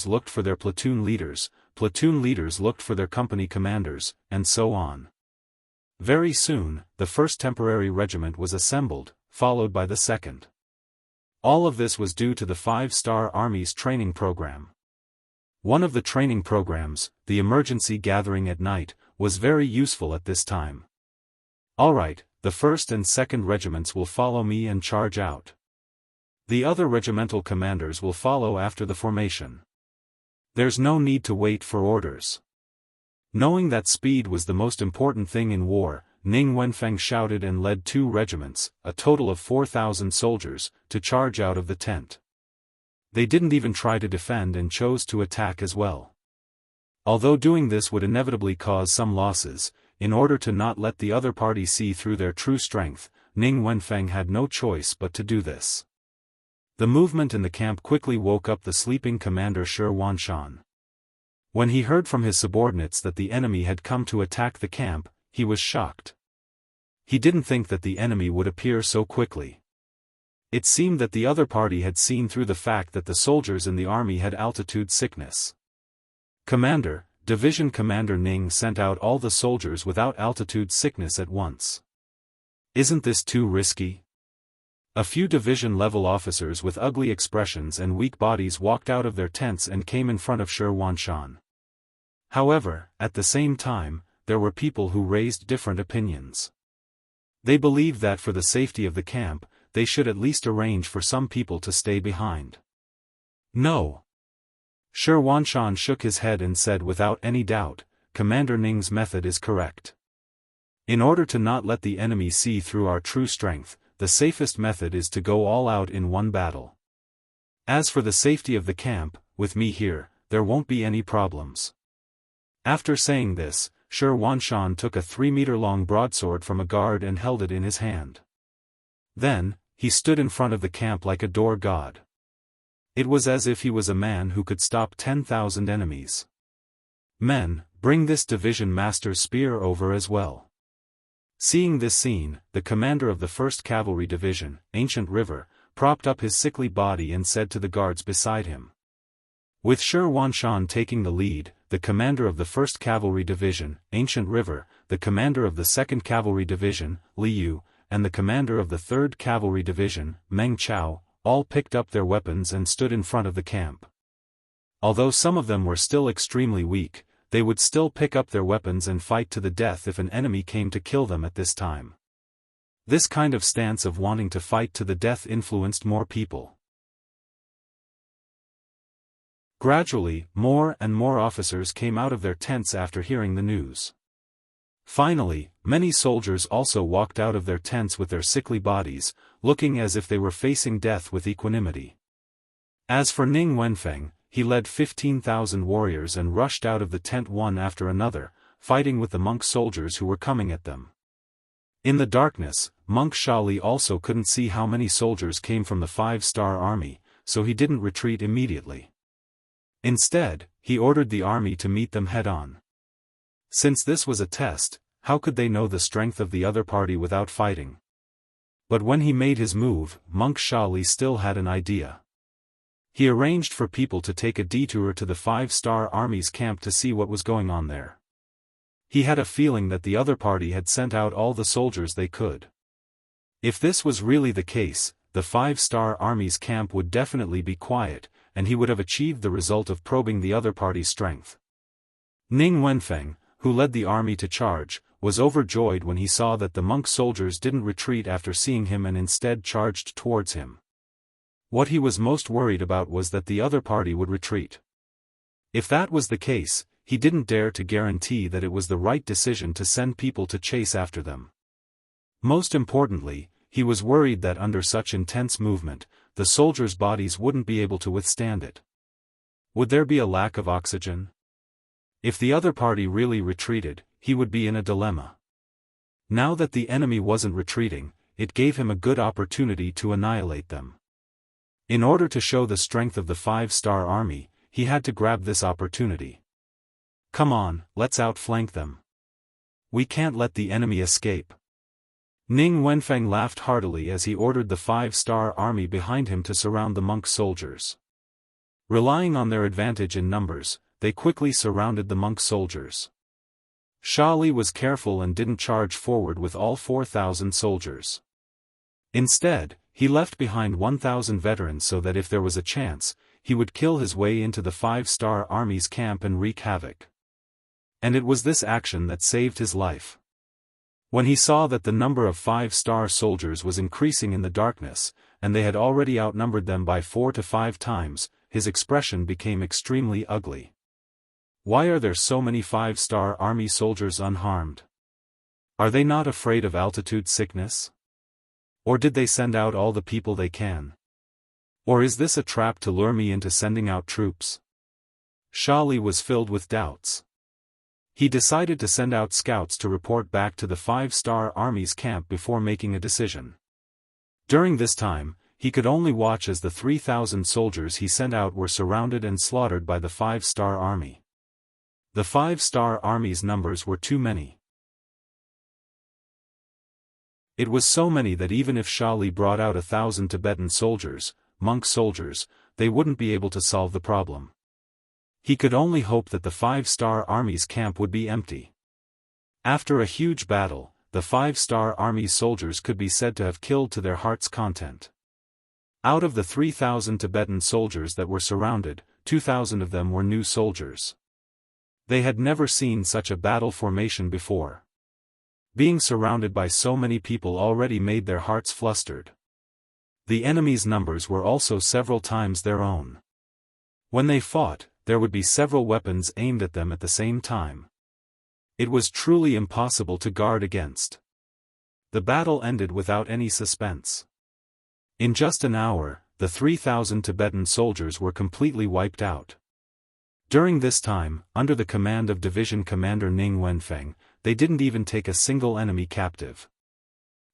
looked for their platoon leaders looked for their company commanders, and so on. Very soon, the first temporary regiment was assembled, followed by the second. All of this was due to the 5-star Army's training program. One of the training programs, the emergency gathering at night, was very useful at this time. "Alright, the 1st and 2nd regiments will follow me and charge out. The other regimental commanders will follow after the formation. There's no need to wait for orders." Knowing that speed was the most important thing in war, Ning Wenfeng shouted and led 2 regiments, a total of 4,000 soldiers, to charge out of the tent. They didn't even try to defend and chose to attack as well. Although doing this would inevitably cause some losses, in order to not let the other party see through their true strength, Ning Wenfeng had no choice but to do this. The movement in the camp quickly woke up the sleeping commander Shi Wanshan. When he heard from his subordinates that the enemy had come to attack the camp, he was shocked. He didn't think that the enemy would appear so quickly. It seemed that the other party had seen through the fact that the soldiers in the army had altitude sickness. "Commander," Division Commander Ning sent out all the soldiers without altitude sickness at once. "Isn't this too risky?" A few division-level officers with ugly expressions and weak bodies walked out of their tents and came in front of Shi Wanshan. However, at the same time, there were people who raised different opinions. They believed that for the safety of the camp, they should at least arrange for some people to stay behind. "No." Shi Wanshan shook his head and said without any doubt, "Commander Ning's method is correct. In order to not let the enemy see through our true strength, the safest method is to go all out in one battle. As for the safety of the camp, with me here, there won't be any problems." After saying this, Shi Wanshan took a 3-meter-long broadsword from a guard and held it in his hand. Then, he stood in front of the camp like a door god. It was as if he was a man who could stop 10,000 enemies. Men, bring this division master's spear over as well. Seeing this scene, the commander of the 1st Cavalry Division, Ancient River, propped up his sickly body and said to the guards beside him. With Shi Wanshan taking the lead, the commander of the 1st Cavalry Division, Ancient River, the commander of the 2nd Cavalry Division, Liu, and the commander of the 3rd Cavalry Division, Meng Chao, all picked up their weapons and stood in front of the camp. Although some of them were still extremely weak, they would still pick up their weapons and fight to the death if an enemy came to kill them at this time. This kind of stance of wanting to fight to the death influenced more people. Gradually, more and more officers came out of their tents after hearing the news. Finally, many soldiers also walked out of their tents with their sickly bodies, looking as if they were facing death with equanimity. As for Ning Wenfeng, he led 15,000 warriors and rushed out of the tent one after another, fighting with the monk soldiers who were coming at them. In the darkness, Monk Shali also couldn't see how many soldiers came from the 5-star army, so he didn't retreat immediately. Instead, he ordered the army to meet them head-on. Since this was a test, how could they know the strength of the other party without fighting? But when he made his move, Monk Shali still had an idea. He arranged for people to take a detour to the 5-star army's camp to see what was going on there. He had a feeling that the other party had sent out all the soldiers they could. If this was really the case, the 5-star army's camp would definitely be quiet, and he would have achieved the result of probing the other party's strength. Ning Wenfeng, who led the army to charge, was overjoyed when he saw that the monk soldiers didn't retreat after seeing him and instead charged towards him. What he was most worried about was that the other party would retreat. If that was the case, he didn't dare to guarantee that it was the right decision to send people to chase after them. Most importantly, he was worried that under such intense movement, the soldiers' bodies wouldn't be able to withstand it. Would there be a lack of oxygen? If the other party really retreated, he would be in a dilemma. Now that the enemy wasn't retreating, it gave him a good opportunity to annihilate them. In order to show the strength of the 5-star army, he had to grab this opportunity. Come on, let's outflank them. We can't let the enemy escape. Ning Wenfeng laughed heartily as he ordered the 5-star army behind him to surround the monk soldiers. Relying on their advantage in numbers, they quickly surrounded the monk soldiers. Shali was careful and didn't charge forward with all 4,000 soldiers. Instead, he left behind 1,000 veterans so that if there was a chance, he would kill his way into the 5-star army's camp and wreak havoc. And it was this action that saved his life. When he saw that the number of 5-star soldiers was increasing in the darkness, and they had already outnumbered them by 4 to 5 times, his expression became extremely ugly. Why are there so many 5-star army soldiers unharmed? Are they not afraid of altitude sickness? Or did they send out all the people they can? Or is this a trap to lure me into sending out troops? Shali was filled with doubts. He decided to send out scouts to report back to the 5-star army's camp before making a decision. During this time, he could only watch as the 3,000 soldiers he sent out were surrounded and slaughtered by the 5-star army. The 5-star army's numbers were too many. It was so many that even if Shali brought out 1,000 Tibetan soldiers, monk soldiers, they wouldn't be able to solve the problem. He could only hope that the 5-star army's camp would be empty. After a huge battle, the 5-star army's soldiers could be said to have killed to their heart's content. Out of the 3,000 Tibetan soldiers that were surrounded, 2,000 of them were new soldiers. They had never seen such a battle formation before. Being surrounded by so many people already made their hearts flustered. The enemy's numbers were also several times their own. When they fought, there would be several weapons aimed at them at the same time. It was truly impossible to guard against. The battle ended without any suspense. In just an hour, the 3,000 Tibetan soldiers were completely wiped out. During this time, under the command of Division Commander Ning Wenfeng, they didn't even take a single enemy captive.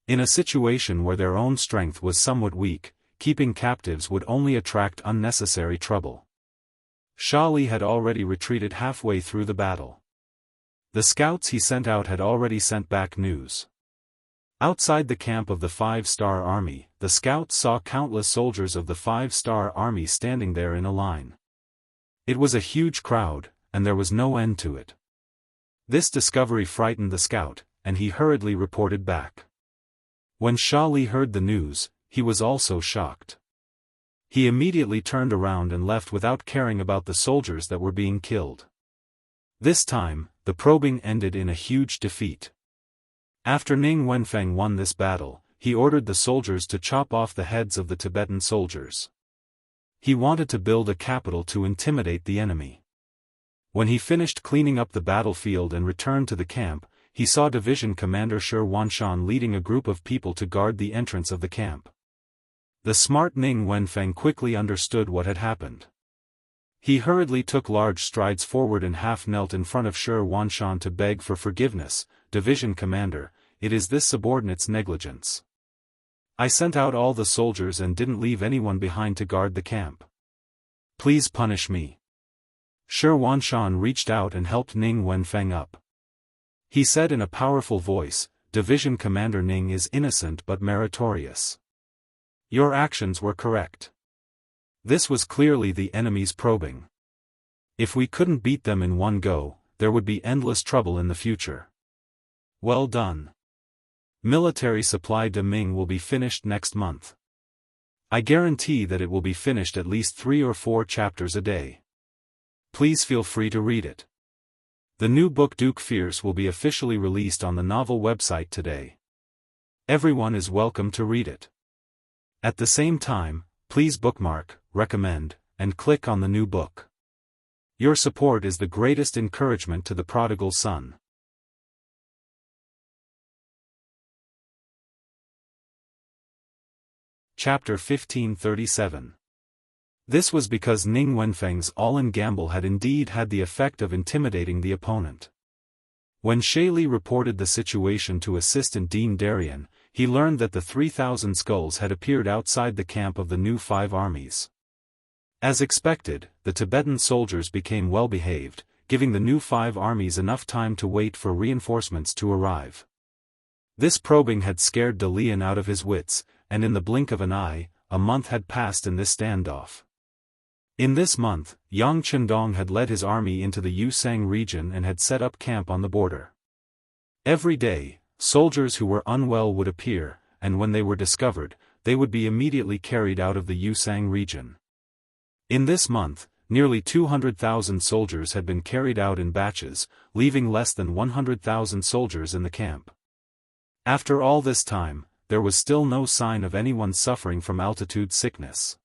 In a situation where their own strength was somewhat weak, keeping captives would only attract unnecessary trouble. Sha Li had already retreated halfway through the battle. The scouts he sent out had already sent back news. Outside the camp of the 5-star army, the scouts saw countless soldiers of the 5-star army standing there in a line. It was a huge crowd, and there was no end to it. This discovery frightened the scout, and he hurriedly reported back. When Sha Li heard the news, he was also shocked. He immediately turned around and left without caring about the soldiers that were being killed. This time, the probing ended in a huge defeat. After Ning Wenfeng won this battle, he ordered the soldiers to chop off the heads of the Tibetan soldiers. He wanted to build a capital to intimidate the enemy. When he finished cleaning up the battlefield and returned to the camp, he saw Division Commander Shi Wanshan leading a group of people to guard the entrance of the camp. The smart Ning Wenfeng quickly understood what had happened. He hurriedly took large strides forward and half knelt in front of Shi Wanshan to beg for forgiveness. Division Commander, it is this subordinate's negligence. I sent out all the soldiers and didn't leave anyone behind to guard the camp. Please punish me. Shi Wanshan reached out and helped Ning Wenfeng up. He said in a powerful voice, Division Commander Ning is innocent but meritorious. Your actions were correct. This was clearly the enemy's probing. If we couldn't beat them in one go, there would be endless trouble in the future. Well done. Military supply de Ming will be finished next month. I guarantee that it will be finished at least 3 or 4 chapters a day. Please feel free to read it. The new book Duke Fierce will be officially released on the novel website today. Everyone is welcome to read it. At the same time, please bookmark, recommend, and click on the new book. Your support is the greatest encouragement to the prodigal son. Chapter 1537. This was because Ning Wenfeng's all-in gamble had indeed had the effect of intimidating the opponent. When Shi Li reported the situation to Assistant Dean Darien, he learned that the 3,000 skulls had appeared outside the camp of the new 5 armies. As expected, the Tibetan soldiers became well-behaved, giving the new 5 armies enough time to wait for reinforcements to arrive. This probing had scared De Lian out of his wits, and in the blink of an eye, a month had passed in this standoff. In this month, Yang Qindong had led his army into the Yusang region and had set up camp on the border. Every day, soldiers who were unwell would appear, and when they were discovered, they would be immediately carried out of the Yusang region. In this month, nearly 200,000 soldiers had been carried out in batches, leaving less than 100,000 soldiers in the camp. After all this time, there was still no sign of anyone suffering from altitude sickness.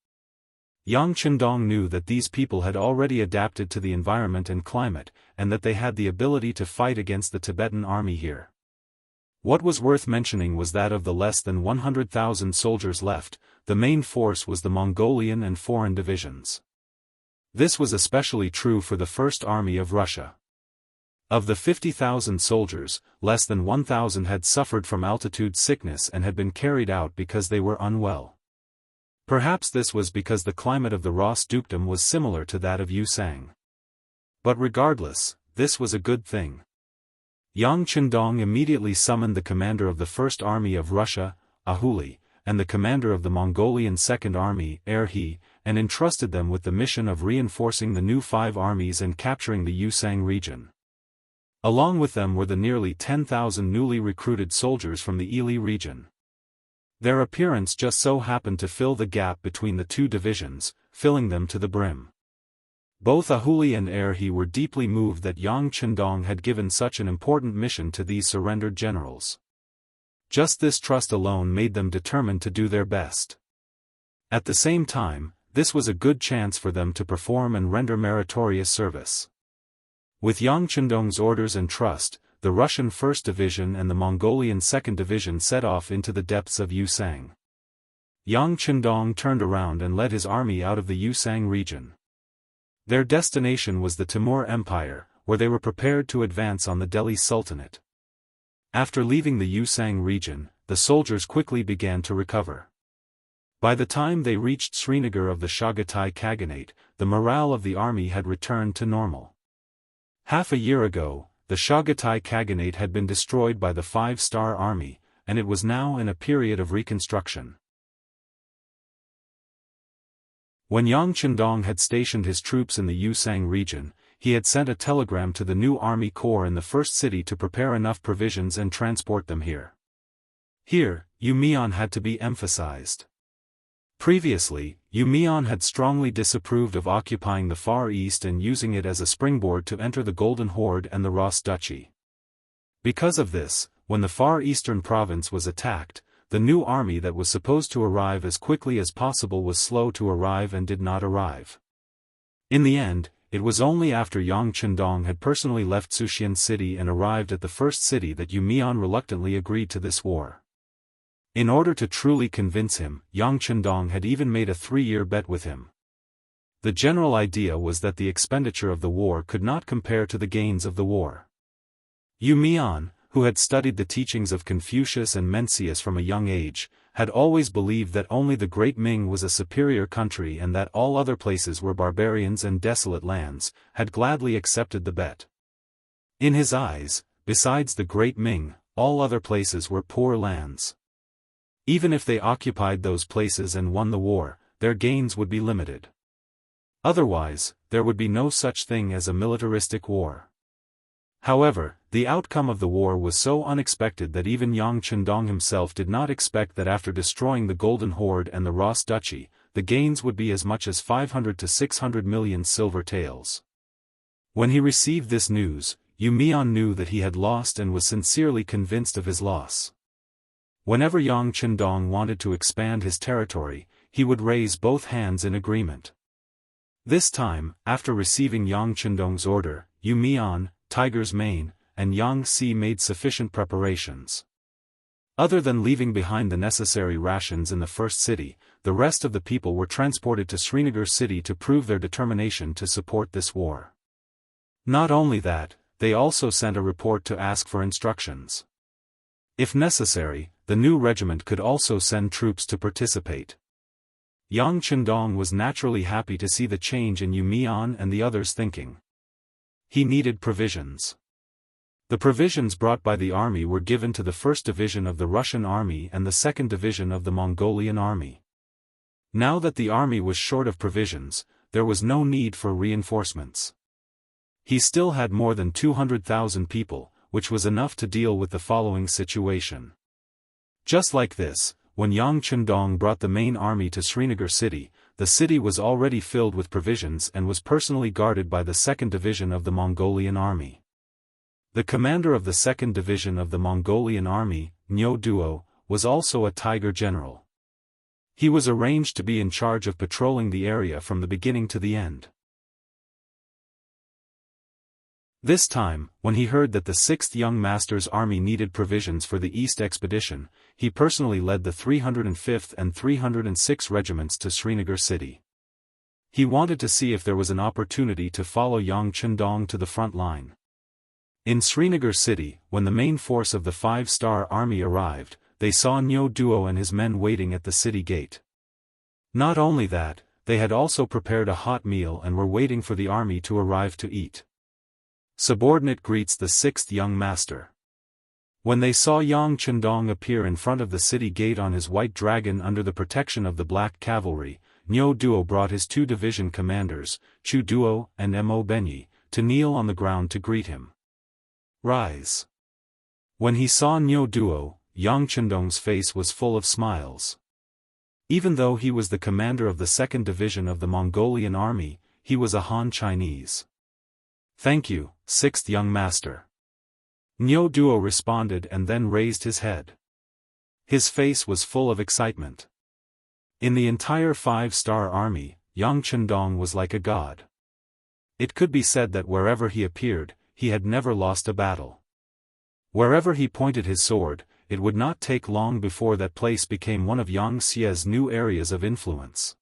Yang Qindong knew that these people had already adapted to the environment and climate, and that they had the ability to fight against the Tibetan army here. What was worth mentioning was that of the less than 100,000 soldiers left, the main force was the Mongolian and foreign divisions. This was especially true for the First Army of Russia. Of the 50,000 soldiers, less than 1,000 had suffered from altitude sickness and had been carried out because they were unwell. Perhaps this was because the climate of the Ross dukedom was similar to that of Yusang. But regardless, this was a good thing. Yang Qindong immediately summoned the commander of the First Army of Russia, Ahuli, and the commander of the Mongolian Second Army, Erhe, and entrusted them with the mission of reinforcing the new 5 armies and capturing the Yusang region. Along with them were the nearly 10,000 newly recruited soldiers from the Ili region. Their appearance just so happened to fill the gap between the 2 divisions, filling them to the brim. Both Ahuli and Erhe were deeply moved that Yang Qindong had given such an important mission to these surrendered generals. Just this trust alone made them determined to do their best. At the same time, this was a good chance for them to perform and render meritorious service. With Yang Qindong's orders and trust, the Russian 1st Division and the Mongolian 2nd Division set off into the depths of Yusang. Yang Qindong turned around and led his army out of the Yusang region. Their destination was the Timur Empire, where they were prepared to advance on the Delhi Sultanate. After leaving the Yusang region, the soldiers quickly began to recover. By the time they reached Srinagar of the Chagatai Khaganate, the morale of the army had returned to normal. Half a year ago, the Chagatai Khaganate had been destroyed by the Five-Star Army, and it was now in a period of reconstruction. When Yang Chendong had stationed his troops in the Yusang region, he had sent a telegram to the new army corps in the first city to prepare enough provisions and transport them here. Here, Yuan had to be emphasized. Previously, Yuan had strongly disapproved of occupying the Far East and using it as a springboard to enter the Golden Horde and the Ros Duchy. Because of this, when the Far Eastern province was attacked, the new army that was supposed to arrive as quickly as possible was slow to arrive and did not arrive. In the end, it was only after Yang Chendong had personally left Suxian City and arrived at the first city that Yuan reluctantly agreed to this war. In order to truly convince him, Yang Chendong had even made a 3-year bet with him. The general idea was that the expenditure of the war could not compare to the gains of the war. Yuan, who had studied the teachings of Confucius and Mencius from a young age, had always believed that only the Great Ming was a superior country and that all other places were barbarians and desolate lands, had gladly accepted the bet. In his eyes, besides the Great Ming, all other places were poor lands. Even if they occupied those places and won the war, their gains would be limited. Otherwise, there would be no such thing as a militaristic war. However, the outcome of the war was so unexpected that even Yang Chendong himself did not expect that after destroying the Golden Horde and the Ros Duchy, the gains would be as much as 500 to 600 million silver taels. When he received this news, Yuan knew that he had lost and was sincerely convinced of his loss. Whenever Yang Chendong wanted to expand his territory, he would raise both hands in agreement. This time, after receiving Yang Chendong's order, Yuan, Tiger's Mane, and Yang Si made sufficient preparations. Other than leaving behind the necessary rations in the first city, the rest of the people were transported to Srinagar city to prove their determination to support this war. Not only that, they also sent a report to ask for instructions. If necessary, the new regiment could also send troops to participate. Yang Chendong was naturally happy to see the change in Yuan and the others' thinking. He needed provisions. The provisions brought by the army were given to the 1st Division of the Russian Army and the 2nd Division of the Mongolian Army. Now that the army was short of provisions, there was no need for reinforcements. He still had more than 200,000 people, which was enough to deal with the following situation. Just like this, when Yang Chendong brought the main army to Srinagar city, the city was already filled with provisions and was personally guarded by the 2nd Division of the Mongolian Army. The commander of the 2nd Division of the Mongolian Army, Nyo Duo, was also a Tiger general. He was arranged to be in charge of patrolling the area from the beginning to the end. This time, when he heard that the 6th Young Master's army needed provisions for the East expedition, he personally led the 305th and 306th regiments to Srinagar city. He wanted to see if there was an opportunity to follow Yang Chendong to the front line. In Srinagar city, when the main force of the 5-star army arrived, they saw Nyo Duo and his men waiting at the city gate. Not only that, they had also prepared a hot meal and were waiting for the army to arrive to eat. Subordinate greets the 6th Young Master. When they saw Yang Chendong appear in front of the city gate on his white dragon under the protection of the Black Cavalry, Nyo Duo brought his 2 division commanders, Chu Duo and Mo Benyi, to kneel on the ground to greet him. Rise. When he saw Nyo Duo, Yang Chendong's face was full of smiles. Even though he was the commander of the 2nd Division of the Mongolian Army, he was a Han Chinese. Thank you, 6th Young Master. Nyo Duo responded and then raised his head. His face was full of excitement. In the entire 5-star army, Yang Chendong was like a god. It could be said that wherever he appeared, he had never lost a battle. Wherever he pointed his sword, it would not take long before that place became one of Yang Xie's new areas of influence.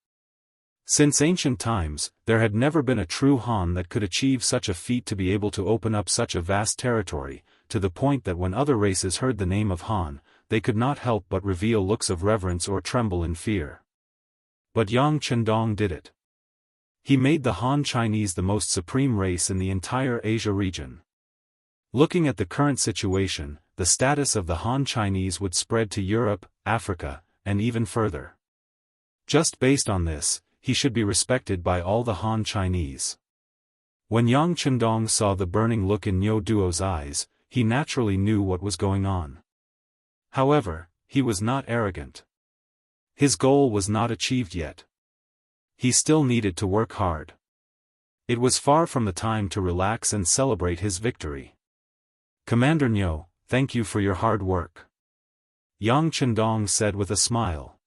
Since ancient times, there had never been a true Han that could achieve such a feat to be able to open up such a vast territory, to the point that when other races heard the name of Han, they could not help but reveal looks of reverence or tremble in fear. But Yang Chendong did it. He made the Han Chinese the most supreme race in the entire Asia region. Looking at the current situation, the status of the Han Chinese would spread to Europe, Africa, and even further. Just based on this, he should be respected by all the Han Chinese. When Yang Chendong saw the burning look in Niu Duo's eyes, he naturally knew what was going on. However, he was not arrogant. His goal was not achieved yet. He still needed to work hard. It was far from the time to relax and celebrate his victory. Commander Niu, thank you for your hard work. Yang Chendong said with a smile.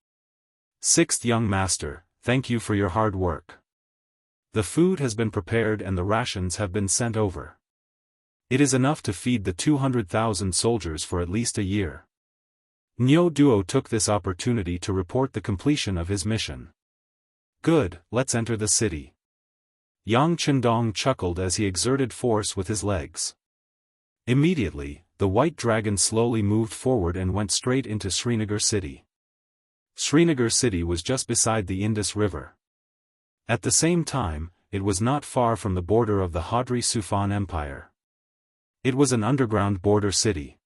Sixth young master, thank you for your hard work. The food has been prepared and the rations have been sent over. It is enough to feed the 200,000 soldiers for at least a year. Niu Duo took this opportunity to report the completion of his mission. Good, let's enter the city. Yang Chendong chuckled as he exerted force with his legs. Immediately, the white dragon slowly moved forward and went straight into Srinagar city. Srinagar city was just beside the Indus River. At the same time, it was not far from the border of the Hadri Sufan Empire. It was an underground border city.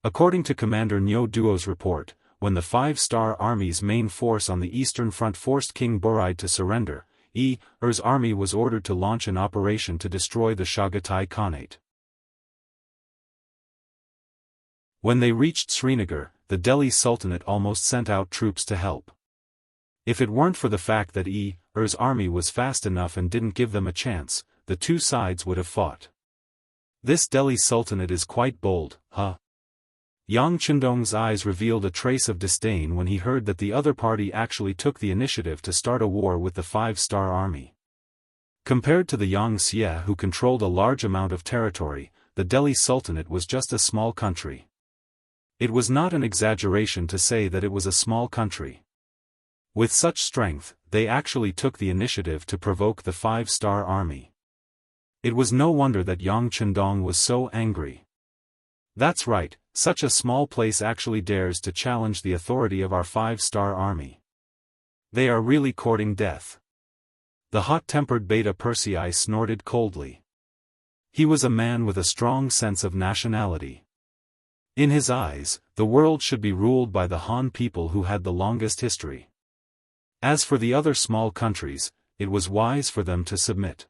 According to Commander Niu Duo's report, when the Five-Star Army's main force on the Eastern Front forced King Burid to surrender, Er's army was ordered to launch an operation to destroy the Chagatai Khanate. When they reached Srinagar, the Delhi Sultanate almost sent out troops to help. If it weren't for the fact that Er's army was fast enough and didn't give them a chance, the two sides would have fought. This Delhi Sultanate is quite bold, huh? Yang Chendong's eyes revealed a trace of disdain when he heard that the other party actually took the initiative to start a war with the Five-Star Army. Compared to the Yangtze who controlled a large amount of territory, the Delhi Sultanate was just a small country. It was not an exaggeration to say that it was a small country. With such strength, they actually took the initiative to provoke the Five-Star Army. It was no wonder that Yang Chendong was so angry. That's right, such a small place actually dares to challenge the authority of our Five-Star Army. They are really courting death. The hot-tempered Beta Persei snorted coldly. He was a man with a strong sense of nationality. In his eyes, the world should be ruled by the Han people who had the longest history. As for the other small countries, it was wise for them to submit.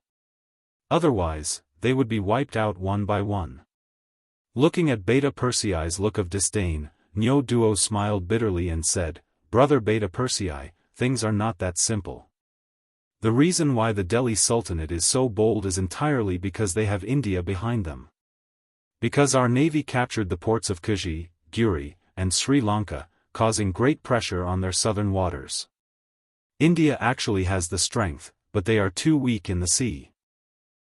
Otherwise, they would be wiped out one by one. Looking at Beta Persei's look of disdain, Niu Duo smiled bitterly and said, Brother Beta Persei, things are not that simple. The reason why the Delhi Sultanate is so bold is entirely because they have India behind them. Because our navy captured the ports of Kuji, Guri, and Sri Lanka, causing great pressure on their southern waters. India actually has the strength, but they are too weak in the sea.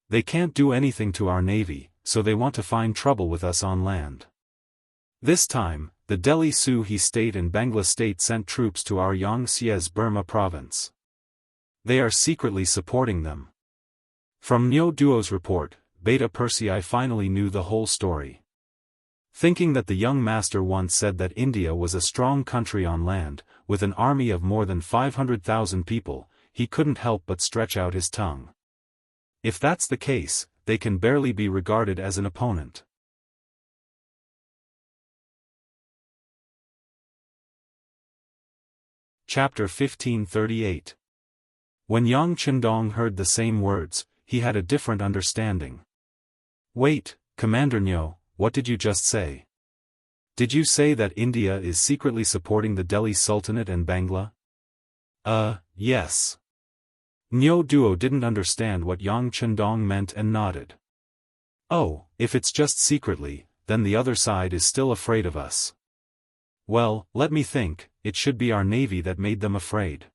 They can't do anything to our navy, so they want to find trouble with us on land. This time, the Delhi Suhi state and Bangla state sent troops to our Yangtze's Burma province. They are secretly supporting them. From Niu Duo's report, Beta Persei finally knew the whole story. Thinking that the young master once said that India was a strong country on land, with an army of more than 500,000 people, he couldn't help but stretch out his tongue. If that's the case, they can barely be regarded as an opponent. Chapter 1538. When Yang Chendong heard the same words, he had a different understanding. Wait, Commander Niu, what did you just say? Did you say that India is secretly supporting the Delhi Sultanate and Bangla? Yes. Niu Duo didn't understand what Yang Chendong meant and nodded. Oh, if it's just secretly, then the other side is still afraid of us. Well, let me think, it should be our navy that made them afraid.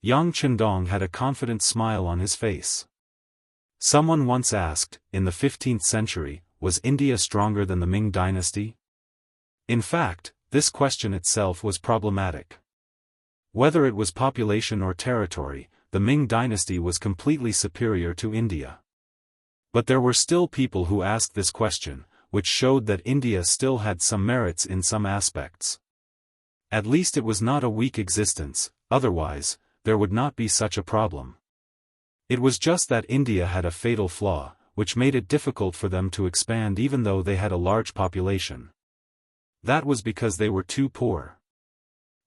Yang Chendong had a confident smile on his face. Someone once asked, in the 15th century, was India stronger than the Ming Dynasty? In fact, this question itself was problematic. Whether it was population or territory, the Ming Dynasty was completely superior to India. But there were still people who asked this question, which showed that India still had some merits in some aspects. At least it was not a weak existence, otherwise, there would not be such a problem. It was just that India had a fatal flaw, which made it difficult for them to expand even though they had a large population. That was because they were too poor.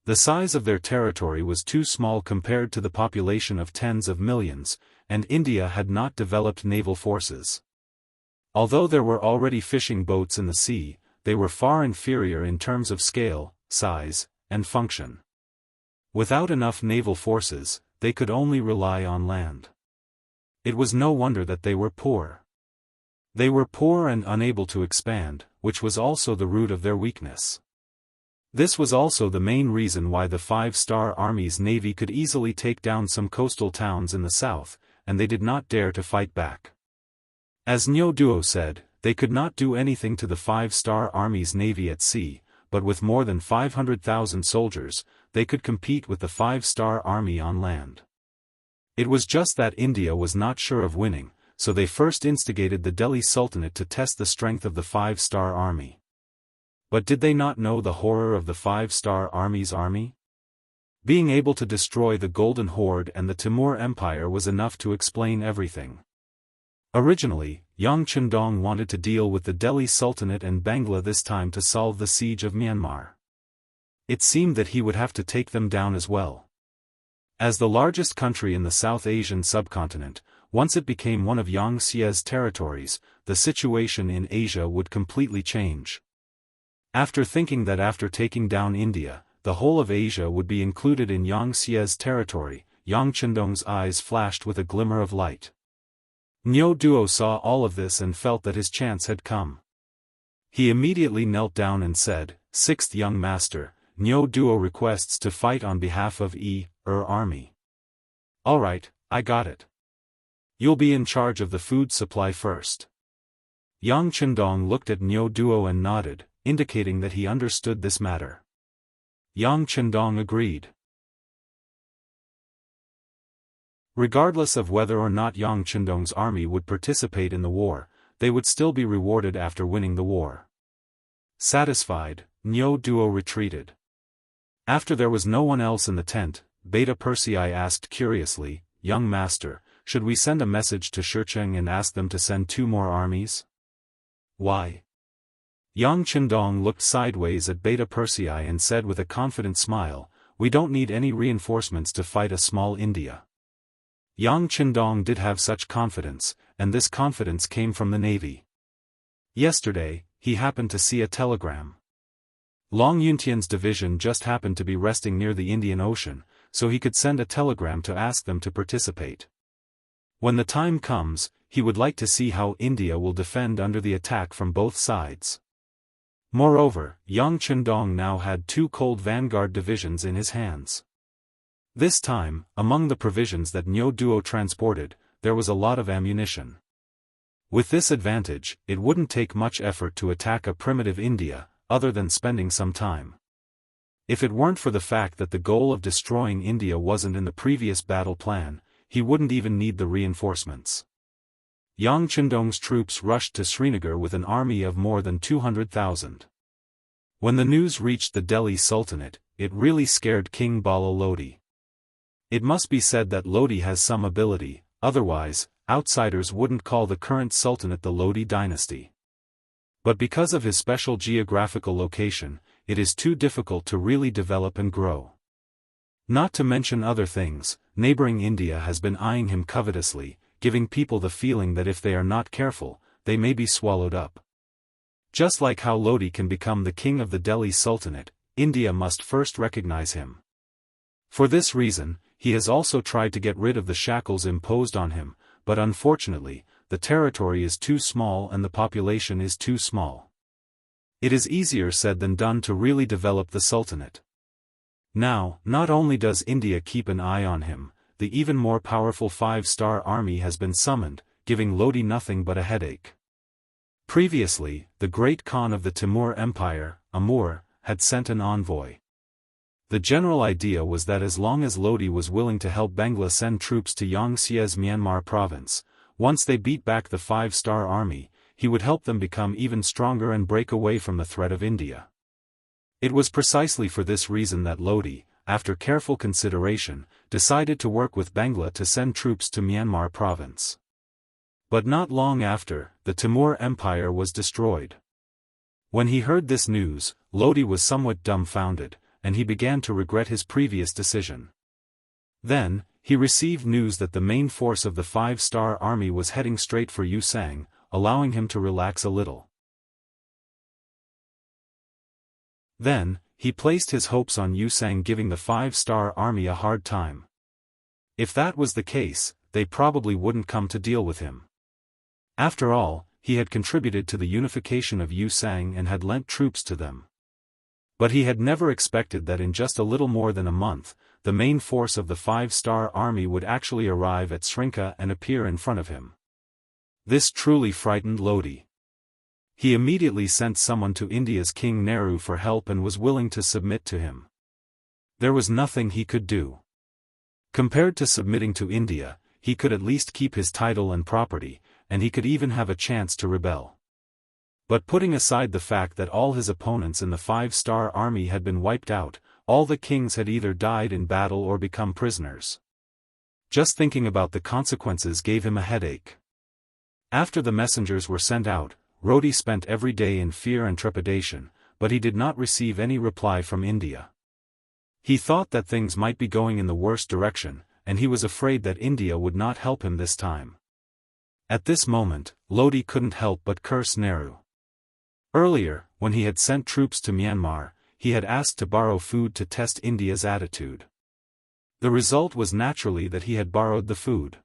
The size of their territory was too small compared to the population of tens of millions, and India had not developed naval forces. Although there were already fishing boats in the sea, they were far inferior in terms of scale, size, and function. Without enough naval forces, they could only rely on land. It was no wonder that they were poor. They were poor and unable to expand, which was also the root of their weakness. This was also the main reason why the Five-Star Army's navy could easily take down some coastal towns in the south, and they did not dare to fight back. As Niu Duo said, they could not do anything to the Five-Star Army's navy at sea, but with more than 500,000 soldiers, they could compete with the Five-Star Army on land. It was just that India was not sure of winning, so they first instigated the Delhi Sultanate to test the strength of the Five-Star Army. But did they not know the horror of the Five-Star Army's army? Being able to destroy the Golden Horde and the Timur Empire was enough to explain everything. Originally, Yang Chendong wanted to deal with the Delhi Sultanate and Bangla this time to solve the siege of Myanmar. It seemed that he would have to take them down as well. As the largest country in the South Asian subcontinent, once it became one of Yang Xie's territories, the situation in Asia would completely change. After thinking that after taking down India, the whole of Asia would be included in Yang Xie's territory, Yang Chendong's eyes flashed with a glimmer of light. Niu Duo saw all of this and felt that his chance had come. He immediately knelt down and said, "Sixth young master, Niu Duo requests to fight on behalf of army." "Alright, I got it. You'll be in charge of the food supply first." Yang Chendong looked at Niu Duo and nodded, indicating that he understood this matter. Yang Chendong agreed. Regardless of whether or not Yang Chendong's army would participate in the war, they would still be rewarded after winning the war. Satisfied, Niu Duo retreated. After there was no one else in the tent, Beta Persei asked curiously, "Young master, should we send a message to Shicheng and ask them to send 2 more armies?" "Why?" Yang Chendong looked sideways at Beta Persei and said with a confident smile, "We don't need any reinforcements to fight a small India." Yang Chendong did have such confidence, and this confidence came from the navy. Yesterday, he happened to see a telegram. Long Yuntian's division just happened to be resting near the Indian Ocean, so he could send a telegram to ask them to participate. When the time comes, he would like to see how India will defend under the attack from both sides. Moreover, Yang Chendong now had 2 cold vanguard divisions in his hands. This time, among the provisions that Niu Duo transported, there was a lot of ammunition. With this advantage, it wouldn't take much effort to attack a primitive India, other than spending some time. If it weren't for the fact that the goal of destroying India wasn't in the previous battle plan, he wouldn't even need the reinforcements. Yang Chendong's troops rushed to Srinagar with an army of more than 200,000. When the news reached the Delhi Sultanate, it really scared King Bala Lodi. It must be said that Lodi has some ability, otherwise, outsiders wouldn't call the current Sultanate the Lodi dynasty. But because of his special geographical location, it is too difficult to really develop and grow. Not to mention other things, neighboring India has been eyeing him covetously, giving people the feeling that if they are not careful, they may be swallowed up. Just like how Lodi can become the king of the Delhi Sultanate, India must first recognize him. For this reason, he has also tried to get rid of the shackles imposed on him, but unfortunately, the territory is too small and the population is too small. It is easier said than done to really develop the Sultanate. Now, not only does India keep an eye on him, the even more powerful Five-Star Army has been summoned, giving Lodi nothing but a headache. Previously, the great Khan of the Timur Empire, Amur, had sent an envoy. The general idea was that as long as Lodi was willing to help Bangla send troops to Yang Xie's Myanmar province, once they beat back the Five-Star Army, he would help them become even stronger and break away from the threat of India. It was precisely for this reason that Lodi, after careful consideration, decided to work with Bangla to send troops to Myanmar province. But not long after, the Timur Empire was destroyed. When he heard this news, Lodi was somewhat dumbfounded, and he began to regret his previous decision. Then, he received news that the main force of the five-star army was heading straight for Yusang, allowing him to relax a little. Then, he placed his hopes on Yusang giving the five-star army a hard time. If that was the case, they probably wouldn't come to deal with him. After all, he had contributed to the unification of Yusang and had lent troops to them. But he had never expected that in just a little more than a month, the main force of the five-star army would actually arrive at Srinka and appear in front of him. This truly frightened Lodi. He immediately sent someone to India's King Nehru for help and was willing to submit to him. There was nothing he could do. Compared to submitting to India, he could at least keep his title and property, and he could even have a chance to rebel. But putting aside the fact that all his opponents in the five-star army had been wiped out, all the kings had either died in battle or become prisoners. Just thinking about the consequences gave him a headache. After the messengers were sent out, Lodi spent every day in fear and trepidation, but he did not receive any reply from India. He thought that things might be going in the worst direction, and he was afraid that India would not help him this time. At this moment, Lodi couldn't help but curse Nehru. Earlier, when he had sent troops to Myanmar, he had asked to borrow food to test India's attitude. The result was naturally that he had borrowed the food.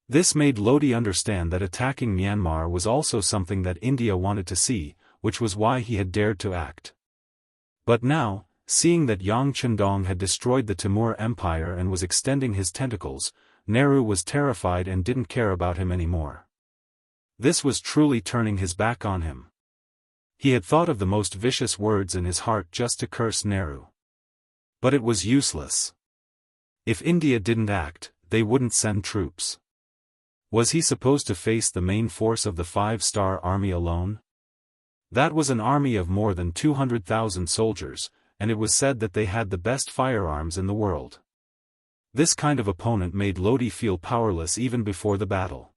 This made Lodi understand that attacking Myanmar was also something that India wanted to see, which was why he had dared to act. But now, seeing that Yang Chendong had destroyed the Timur Empire and was extending his tentacles, Nehru was terrified and didn't care about him anymore. This was truly turning his back on him. He had thought of the most vicious words in his heart just to curse Nehru. But it was useless. If India didn't act, they wouldn't send troops. Was he supposed to face the main force of the five-star army alone? That was an army of more than 200,000 soldiers, and it was said that they had the best firearms in the world. This kind of opponent made Lodi feel powerless even before the battle.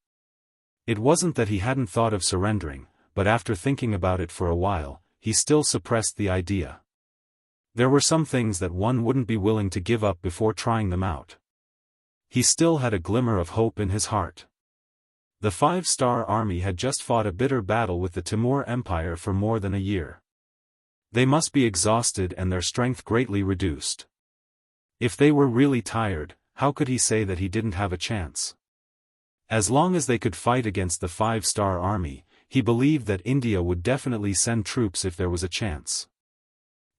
It wasn't that he hadn't thought of surrendering, but after thinking about it for a while, he still suppressed the idea. There were some things that one wouldn't be willing to give up before trying them out. He still had a glimmer of hope in his heart. The five-star army had just fought a bitter battle with the Timur Empire for more than a year. They must be exhausted and their strength greatly reduced. If they were really tired, how could he say that he didn't have a chance? As long as they could fight against the five-star army, he believed that India would definitely send troops if there was a chance.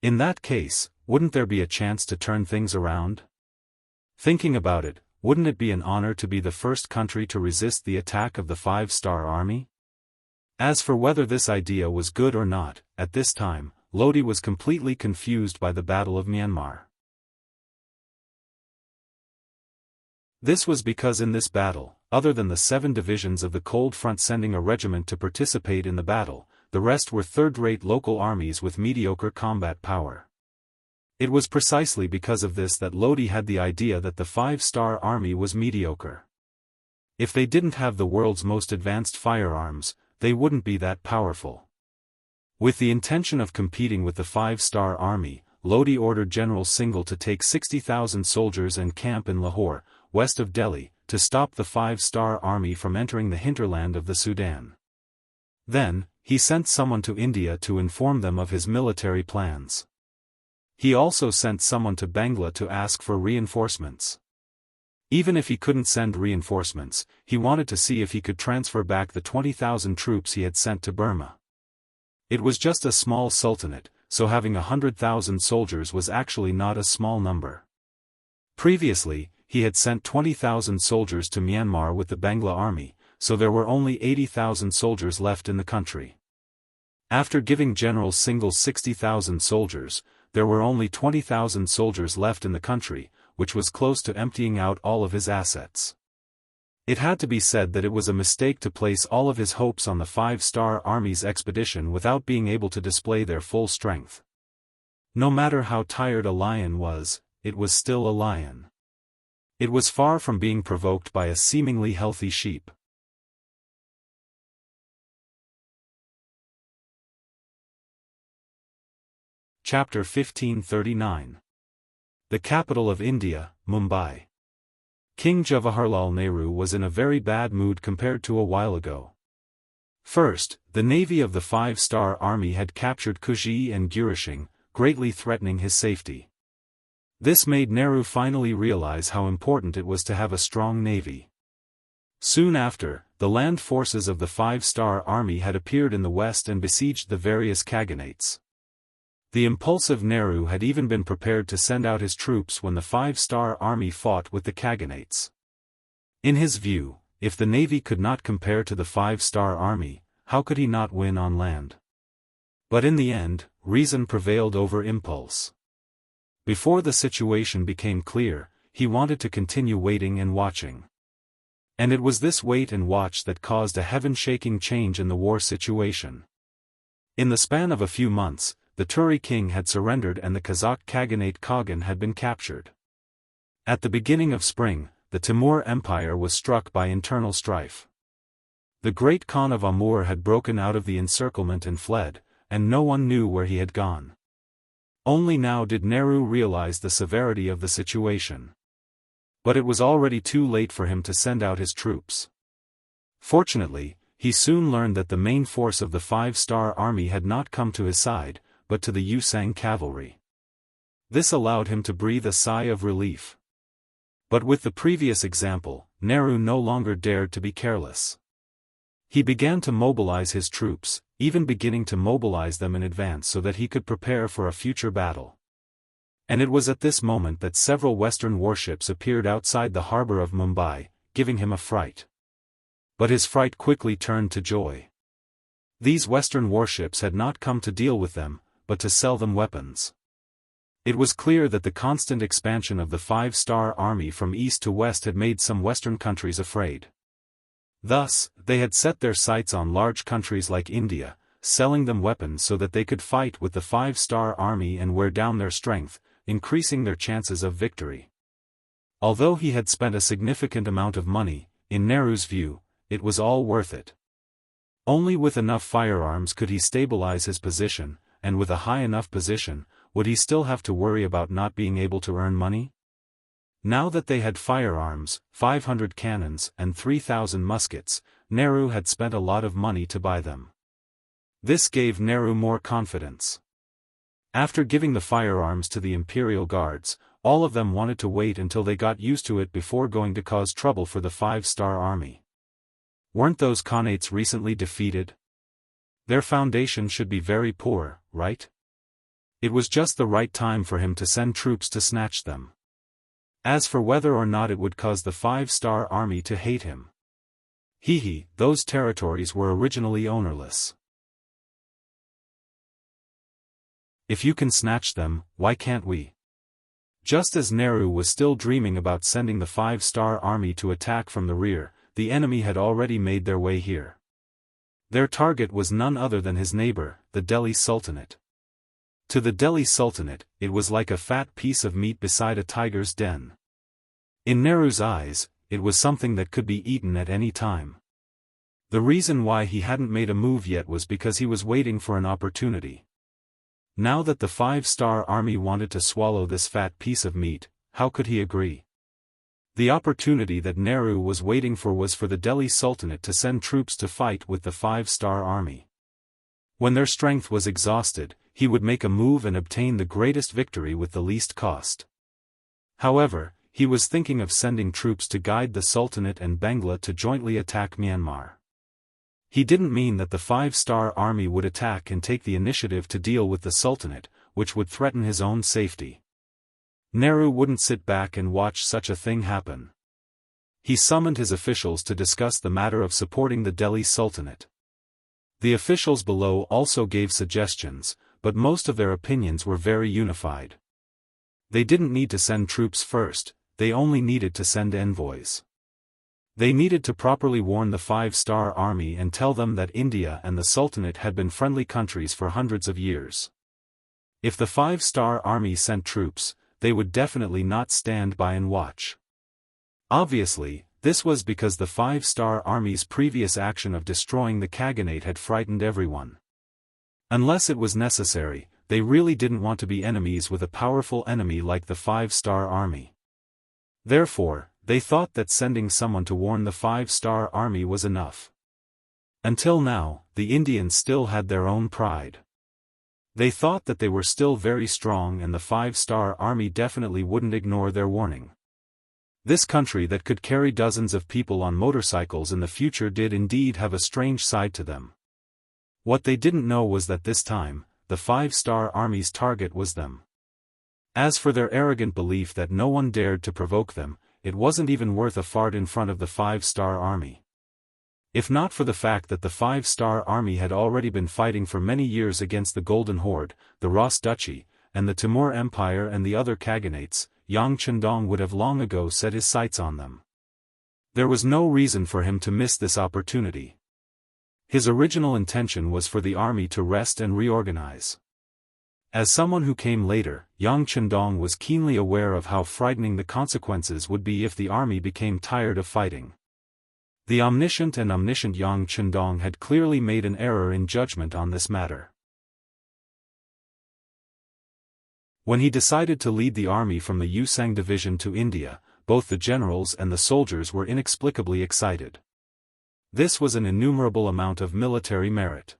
In that case, wouldn't there be a chance to turn things around? Thinking about it, wouldn't it be an honor to be the first country to resist the attack of the five-star army? As for whether this idea was good or not, at this time, Lodi was completely confused by the Battle of Myanmar. This was because in this battle, other than the 7 divisions of the Cold Front sending a regiment to participate in the battle, the rest were third-rate local armies with mediocre combat power. It was precisely because of this that Lodi had the idea that the five-star army was mediocre. If they didn't have the world's most advanced firearms, they wouldn't be that powerful. With the intention of competing with the five-star army, Lodi ordered General Singhal to take 60,000 soldiers and camp in Lahore, west of Delhi, to stop the five-star army from entering the hinterland of the Sudan. Then, he sent someone to India to inform them of his military plans. He also sent someone to Bangla to ask for reinforcements. Even if he couldn't send reinforcements, he wanted to see if he could transfer back the 20,000 troops he had sent to Burma. It was just a small sultanate, so having 100,000 soldiers was actually not a small number. Previously, he had sent 20,000 soldiers to Myanmar with the Bangla army, so there were only 80,000 soldiers left in the country. After giving General Singhal 60,000 soldiers, there were only 20,000 soldiers left in the country, which was close to emptying out all of his assets. It had to be said that it was a mistake to place all of his hopes on the five-star army's expedition without being able to display their full strength. No matter how tired a lion was, it was still a lion. It was far from being provoked by a seemingly healthy sheep. Chapter 1539. The capital of India, Mumbai. King Jawaharlal Nehru was in a very bad mood compared to a while ago. First, the navy of the Five-Star Army had captured Kuji and Gurishing, greatly threatening his safety. This made Nehru finally realize how important it was to have a strong navy. Soon after, the land forces of the Five-Star Army had appeared in the west and besieged the various Khaganates. The impulsive Nehru had even been prepared to send out his troops when the Five-Star Army fought with the Khaganates. In his view, if the navy could not compare to the Five-Star Army, how could he not win on land? But in the end, reason prevailed over impulse. Before the situation became clear, he wanted to continue waiting and watching. And it was this wait and watch that caused a heaven-shaking change in the war situation. In the span of a few months, the Turi king had surrendered and the Kazakh Khaganate Khagan had been captured. At the beginning of spring, the Timur Empire was struck by internal strife. The great Khan of Amur had broken out of the encirclement and fled, and no one knew where he had gone. Only now did Nehru realize the severity of the situation. But it was already too late for him to send out his troops. Fortunately, he soon learned that the main force of the Five-Star Army had not come to his side, but to the Yusang cavalry. This allowed him to breathe a sigh of relief. But with the previous example, Nehru no longer dared to be careless. He began to mobilize his troops, even beginning to mobilize them in advance so that he could prepare for a future battle. And it was at this moment that several Western warships appeared outside the harbor of Mumbai, giving him a fright. But his fright quickly turned to joy. These Western warships had not come to deal with them, but to sell them weapons. It was clear that the constant expansion of the Five-Star Army from east to west had made some Western countries afraid. Thus, they had set their sights on large countries like India, selling them weapons so that they could fight with the Five-Star Army and wear down their strength, increasing their chances of victory. Although he had spent a significant amount of money, in Nehru's view, it was all worth it. Only with enough firearms could he stabilize his position, and with a high enough position, would he still have to worry about not being able to earn money? Now that they had firearms, 500 cannons and 3,000 muskets, Nehru had spent a lot of money to buy them. This gave Nehru more confidence. After giving the firearms to the imperial guards, all of them wanted to wait until they got used to it before going to cause trouble for the Five-Star Army. Weren't those Khanates recently defeated? Their foundation should be very poor, right? It was just the right time for him to send troops to snatch them. As for whether or not it would cause the Five-Star Army to hate him. Those territories were originally ownerless. If you can snatch them, why can't we? Just as Nehru was still dreaming about sending the Five-Star Army to attack from the rear, the enemy had already made their way here. Their target was none other than his neighbor, the Delhi Sultanate. To the Delhi Sultanate, it was like a fat piece of meat beside a tiger's den. In Nehru's eyes, it was something that could be eaten at any time. The reason why he hadn't made a move yet was because he was waiting for an opportunity. Now that the Five-Star Army wanted to swallow this fat piece of meat, how could he agree? The opportunity that Nehru was waiting for was for the Delhi Sultanate to send troops to fight with the Five-Star Army. When their strength was exhausted, he would make a move and obtain the greatest victory with the least cost. However, he was thinking of sending troops to guide the Sultanate and Bangla to jointly attack Myanmar. He didn't mean that the Five-Star Army would attack and take the initiative to deal with the Sultanate, which would threaten his own safety. Nehru wouldn't sit back and watch such a thing happen. He summoned his officials to discuss the matter of supporting the Delhi Sultanate. The officials below also gave suggestions, but most of their opinions were very unified. They didn't need to send troops first, they only needed to send envoys. They needed to properly warn the Five-Star Army and tell them that India and the Sultanate had been friendly countries for hundreds of years. If the Five-Star Army sent troops, they would definitely not stand by and watch. Obviously, this was because the five-star army's previous action of destroying the Khaganate had frightened everyone. Unless it was necessary, they really didn't want to be enemies with a powerful enemy like the five-star army. Therefore, they thought that sending someone to warn the five-star army was enough. Until now, the Indians still had their own pride. They thought that they were still very strong and the five-star army definitely wouldn't ignore their warning. This country that could carry dozens of people on motorcycles in the future did indeed have a strange side to them. What they didn't know was that this time, the five-star army's target was them. As for their arrogant belief that no one dared to provoke them, it wasn't even worth a fart in front of the five-star army. If not for the fact that the five-star army had already been fighting for many years against the Golden Horde, the Ras Duchy, and the Timur Empire and the other Khaganates, Yang Chendong would have long ago set his sights on them. There was no reason for him to miss this opportunity. His original intention was for the army to rest and reorganize. As someone who came later, Yang Chendong was keenly aware of how frightening the consequences would be if the army became tired of fighting. The omniscient and omniscient Yang Chendong had clearly made an error in judgment on this matter. When he decided to lead the army from the Yusang division to India, both the generals and the soldiers were inexplicably excited. This was an innumerable amount of military merit.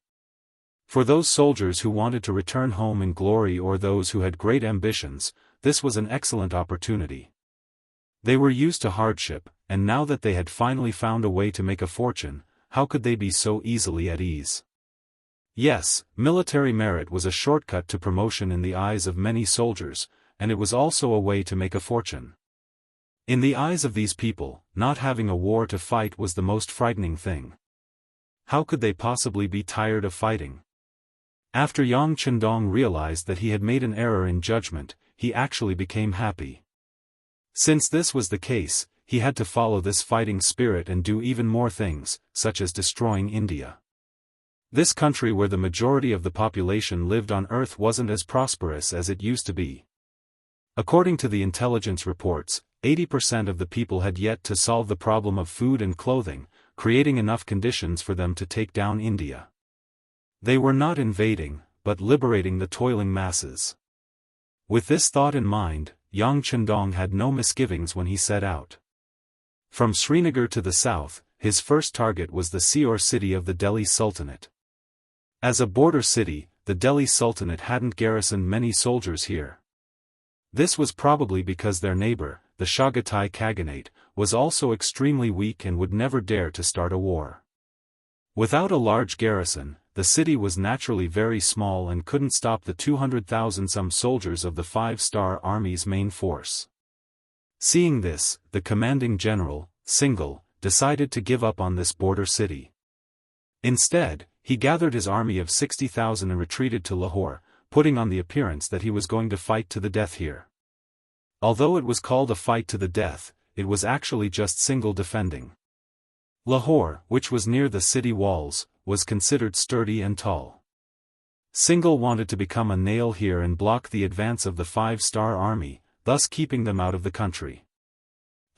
For those soldiers who wanted to return home in glory or those who had great ambitions, this was an excellent opportunity. They were used to hardship, and now that they had finally found a way to make a fortune, how could they be so easily at ease? Yes, military merit was a shortcut to promotion in the eyes of many soldiers, and it was also a way to make a fortune. In the eyes of these people, not having a war to fight was the most frightening thing. How could they possibly be tired of fighting? After Yang Chendong realized that he had made an error in judgment, he actually became happy. Since this was the case, he had to follow this fighting spirit and do even more things, such as destroying India. This country where the majority of the population lived on Earth wasn't as prosperous as it used to be. According to the intelligence reports, 80% of the people had yet to solve the problem of food and clothing, creating enough conditions for them to take down India. They were not invading, but liberating the toiling masses. With this thought in mind, Yang Chendong had no misgivings when he set out. From Srinagar to the south, his first target was the Seor city of the Delhi Sultanate. As a border city, the Delhi Sultanate hadn't garrisoned many soldiers here. This was probably because their neighbor, the Chagatai Khaganate, was also extremely weak and would never dare to start a war. Without a large garrison, the city was naturally very small and couldn't stop the 200,000-some soldiers of the five-star army's main force. Seeing this, the commanding general, Singhal, decided to give up on this border city. Instead, he gathered his army of 60,000 and retreated to Lahore, putting on the appearance that he was going to fight to the death here. Although it was called a fight to the death, it was actually just Singhal defending. Lahore, which was near the city walls, was considered sturdy and tall. Singhal wanted to become a nail here and block the advance of the five-star army, thus keeping them out of the country.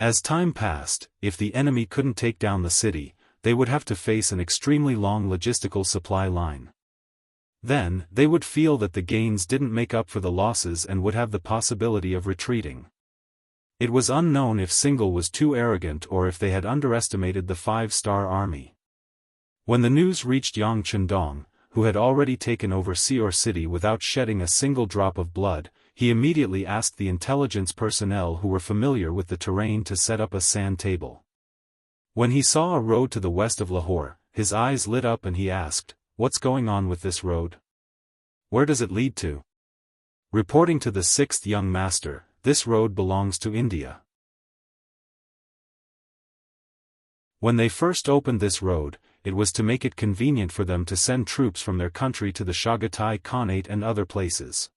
As time passed, if the enemy couldn't take down the city, they would have to face an extremely long logistical supply line. Then, they would feel that the gains didn't make up for the losses and would have the possibility of retreating. It was unknown if Singhal was too arrogant or if they had underestimated the five-star army. When the news reached Yang Chendong, who had already taken over Seor city without shedding a single drop of blood, he immediately asked the intelligence personnel who were familiar with the terrain to set up a sand table. When he saw a road to the west of Lahore, his eyes lit up and he asked, "What's going on with this road? Where does it lead to?" Reporting to the sixth young master, "This road belongs to India." When they first opened this road, it was to make it convenient for them to send troops from their country to the Chagatai Khanate and other places.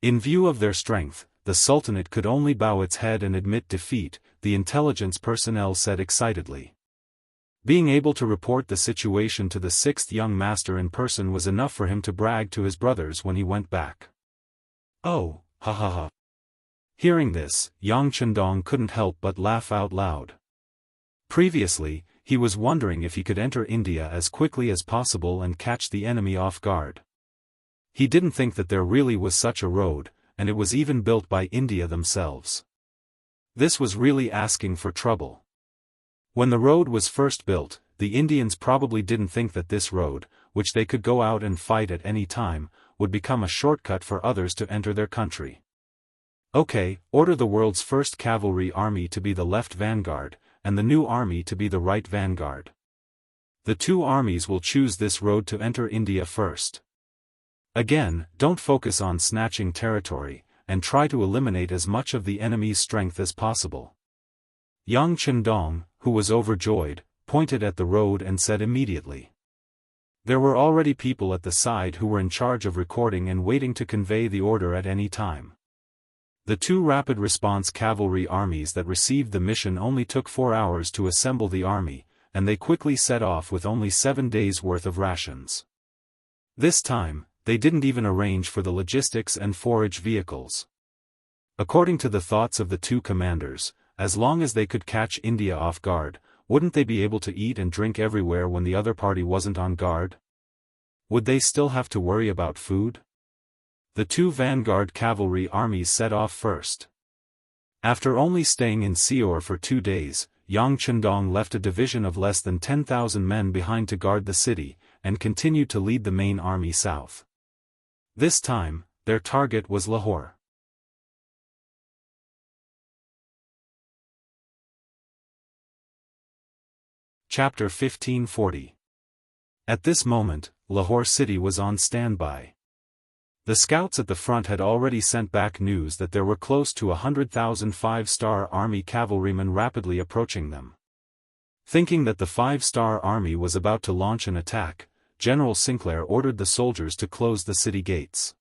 In view of their strength, the Sultanate could only bow its head and admit defeat, the intelligence personnel said excitedly. Being able to report the situation to the sixth young master in person was enough for him to brag to his brothers when he went back. "Oh, ha ha ha. Hearing this, Yang Chendong couldn't help but laugh out loud. Previously, he was wondering if he could enter India as quickly as possible and catch the enemy off guard. He didn't think that there really was such a road, and it was even built by India themselves. This was really asking for trouble. When the road was first built, the Indians probably didn't think that this road, which they could go out and fight at any time, would become a shortcut for others to enter their country. Okay, order the world's first cavalry army to be the left vanguard, and the new army to be the right vanguard. The two armies will choose this road to enter India first. Again, don't focus on snatching territory, and try to eliminate as much of the enemy's strength as possible. Yang Chendong, who was overjoyed, pointed at the road and said immediately. There were already people at the side who were in charge of recording and waiting to convey the order at any time. The two rapid response cavalry armies that received the mission only took 4 hours to assemble the army, and they quickly set off with only 7 days' worth of rations. This time, they didn't even arrange for the logistics and forage vehicles. According to the thoughts of the two commanders, as long as they could catch India off guard, wouldn't they be able to eat and drink everywhere when the other party wasn't on guard? Would they still have to worry about food? The two vanguard cavalry armies set off first. After only staying in Seor for 2 days, Yang Chendong left a division of less than 10,000 men behind to guard the city, and continued to lead the main army south. This time, their target was Lahore. Chapter 1540. At this moment, Lahore city was on standby. The scouts at the front had already sent back news that there were close to 100,000 5-star army cavalrymen rapidly approaching them. Thinking that the 5-star army was about to launch an attack, General Sinclair ordered the soldiers to close the city gates.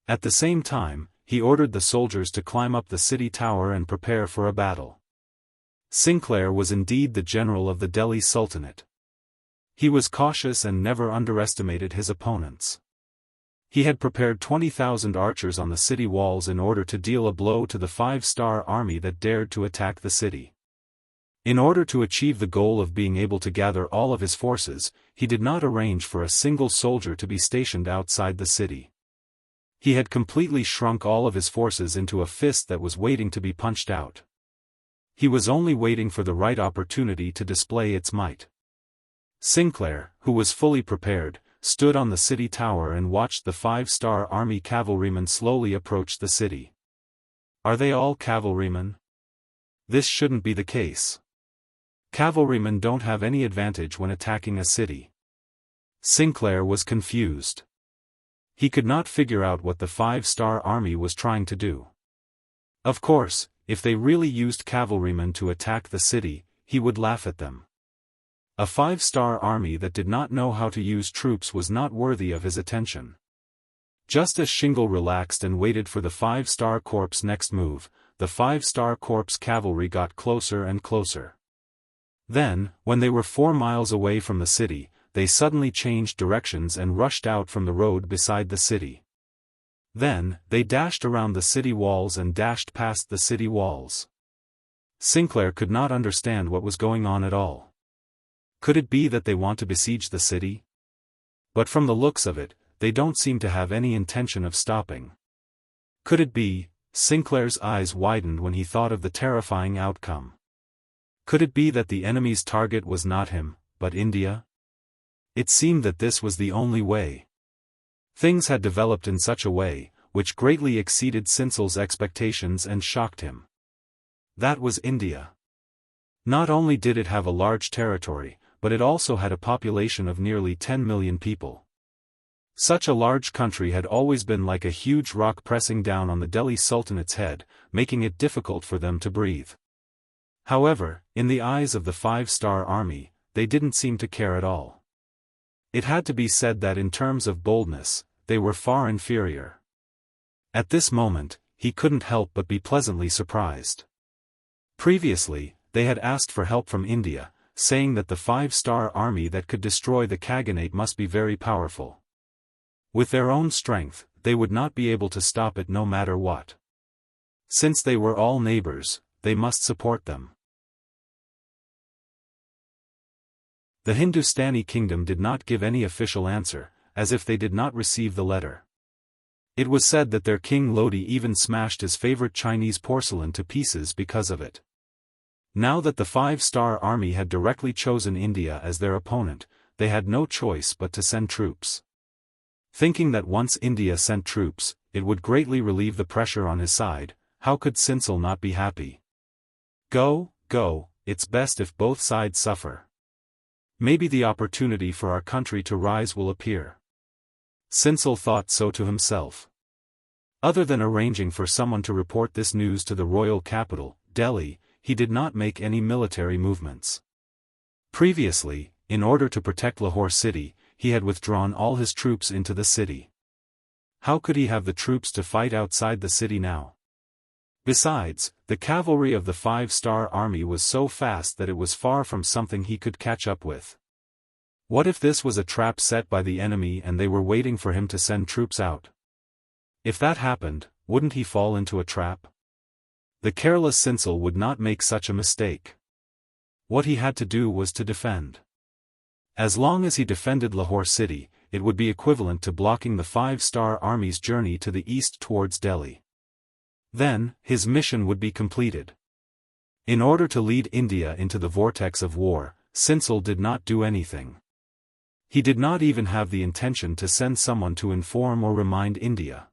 At the same time, he ordered the soldiers to climb up the city tower and prepare for a battle. Sinclair was indeed the general of the Delhi Sultanate. He was cautious and never underestimated his opponents. He had prepared 20,000 archers on the city walls in order to deal a blow to the 5-star army that dared to attack the city. In order to achieve the goal of being able to gather all of his forces, he did not arrange for a single soldier to be stationed outside the city. He had completely shrunk all of his forces into a fist that was waiting to be punched out. He was only waiting for the right opportunity to display its might. Sinclair, who was fully prepared, stood on the city tower and watched the 5-star army cavalrymen slowly approach the city. Are they all cavalrymen? This shouldn't be the case. Cavalrymen don't have any advantage when attacking a city. Sinclair was confused. He could not figure out what the 5-star army was trying to do. Of course, if they really used cavalrymen to attack the city, he would laugh at them. A 5-star army that did not know how to use troops was not worthy of his attention. Just as Shingle relaxed and waited for the 5-star corps' next move, the 5-star corps cavalry got closer and closer. Then, when they were 4 miles away from the city, they suddenly changed directions and rushed out from the road beside the city. Then, they dashed around the city walls and dashed past the city walls. Sinclair could not understand what was going on at all. Could it be that they want to besiege the city? But from the looks of it, they don't seem to have any intention of stopping. Could it be? Sinclair's eyes widened when he thought of the terrifying outcome. Could it be that the enemy's target was not him, but India? It seemed that this was the only way. Things had developed in such a way, which greatly exceeded Sinsel's expectations and shocked him. That was India. Not only did it have a large territory, but it also had a population of nearly 10 million people. Such a large country had always been like a huge rock pressing down on the Delhi Sultanate's head, making it difficult for them to breathe. However, in the eyes of the 5-star army, they didn't seem to care at all. It had to be said that in terms of boldness, they were far inferior. At this moment, he couldn't help but be pleasantly surprised. Previously, they had asked for help from India, saying that the 5-star army that could destroy the Khaganate must be very powerful. With their own strength, they would not be able to stop it no matter what. Since they were all neighbors, they must support them. The Hindustani kingdom did not give any official answer, as if they did not receive the letter. It was said that their king Lodi even smashed his favorite Chinese porcelain to pieces because of it. Now that the five-star army had directly chosen India as their opponent, they had no choice but to send troops. Thinking that once India sent troops, it would greatly relieve the pressure on his side, how could Sinsel not be happy? Go, it's best if both sides suffer. Maybe the opportunity for our country to rise will appear. Sinsel thought so to himself. Other than arranging for someone to report this news to the royal capital, Delhi, he did not make any military movements. Previously, in order to protect Lahore city, he had withdrawn all his troops into the city. How could he have the troops to fight outside the city now? Besides, the cavalry of the five-star army was so fast that it was far from something he could catch up with. What if this was a trap set by the enemy and they were waiting for him to send troops out? If that happened, wouldn't he fall into a trap? The careless Sinsel would not make such a mistake. What he had to do was to defend. As long as he defended Lahore city, it would be equivalent to blocking the five-star army's journey to the east towards Delhi. Then, his mission would be completed. In order to lead India into the vortex of war, Sinsel did not do anything. He did not even have the intention to send someone to inform or remind India.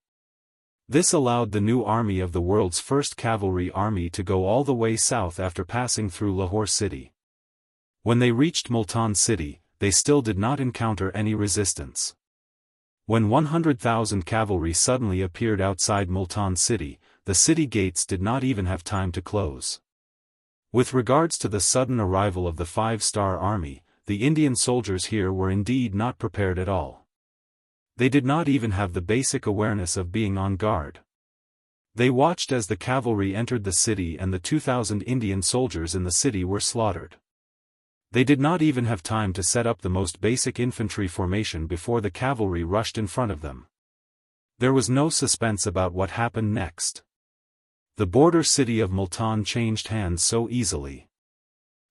This allowed the new army of the world's first cavalry army to go all the way south after passing through Lahore city. When they reached Multan city, they still did not encounter any resistance. When 100,000 cavalry suddenly appeared outside Multan city, the city gates did not even have time to close. With regards to the sudden arrival of the five-star army, the Indian soldiers here were indeed not prepared at all. They did not even have the basic awareness of being on guard. They watched as the cavalry entered the city and the 2,000 Indian soldiers in the city were slaughtered. They did not even have time to set up the most basic infantry formation before the cavalry rushed in front of them. There was no suspense about what happened next. The border city of Multan changed hands so easily.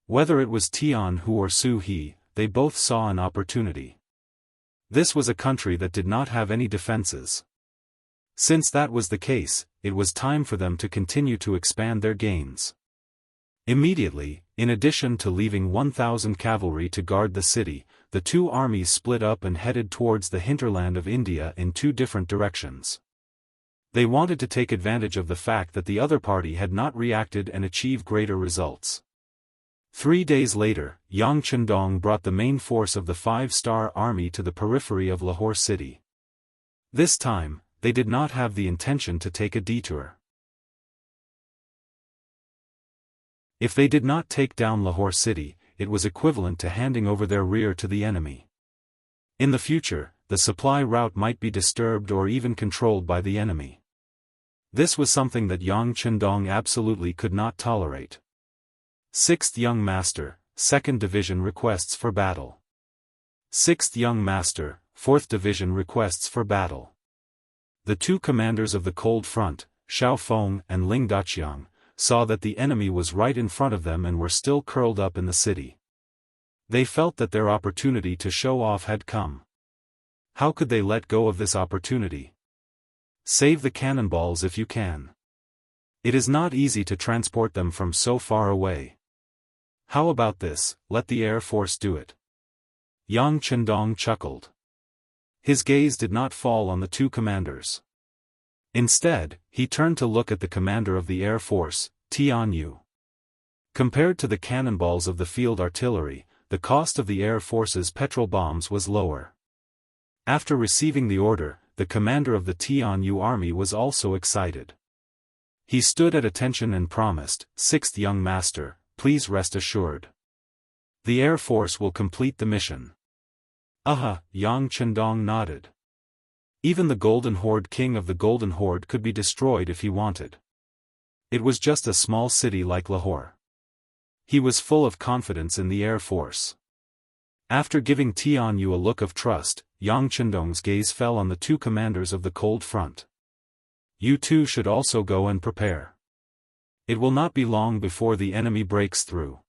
Whether it was Tianhu or Suhi, they both saw an opportunity. This was a country that did not have any defenses. Since that was the case, it was time for them to continue to expand their gains. Immediately, in addition to leaving 1,000 cavalry to guard the city, the two armies split up and headed towards the hinterland of India in two different directions. They wanted to take advantage of the fact that the other party had not reacted and achieve greater results. 3 days later, Yang Chendong brought the main force of the five-star army to the periphery of Lahore city. This time, they did not have the intention to take a detour. If they did not take down Lahore city, it was equivalent to handing over their rear to the enemy. In the future, the supply route might be disturbed or even controlled by the enemy. This was something that Yang Chendong absolutely could not tolerate. 6th Young Master, 2nd Division requests for battle. 6th Young Master, 4th Division requests for battle. The two commanders of the Cold Front, Xiao Feng and Ling Daqiang, saw that the enemy was right in front of them and were still curled up in the city. They felt that their opportunity to show off had come. How could they let go of this opportunity? Save the cannonballs if you can. It is not easy to transport them from so far away. How about this, let the Air Force do it? Yang Chendong chuckled. His gaze did not fall on the two commanders. Instead, he turned to look at the commander of the Air Force, Tianyu. Compared to the cannonballs of the field artillery, the cost of the Air Force's petrol bombs was lower. After receiving the order, the commander of the Tianyu army was also excited. He stood at attention and promised, 6th Young Master, please rest assured. The Air Force will complete the mission. Yang Chendong nodded. Even the Golden Horde king of the Golden Horde could be destroyed if he wanted. It was just a small city like Lahore. He was full of confidence in the Air Force. After giving Tianyu a look of trust, Yang Chendong's gaze fell on the two commanders of the Cold Front. You too should also go and prepare. It will not be long before the enemy breaks through.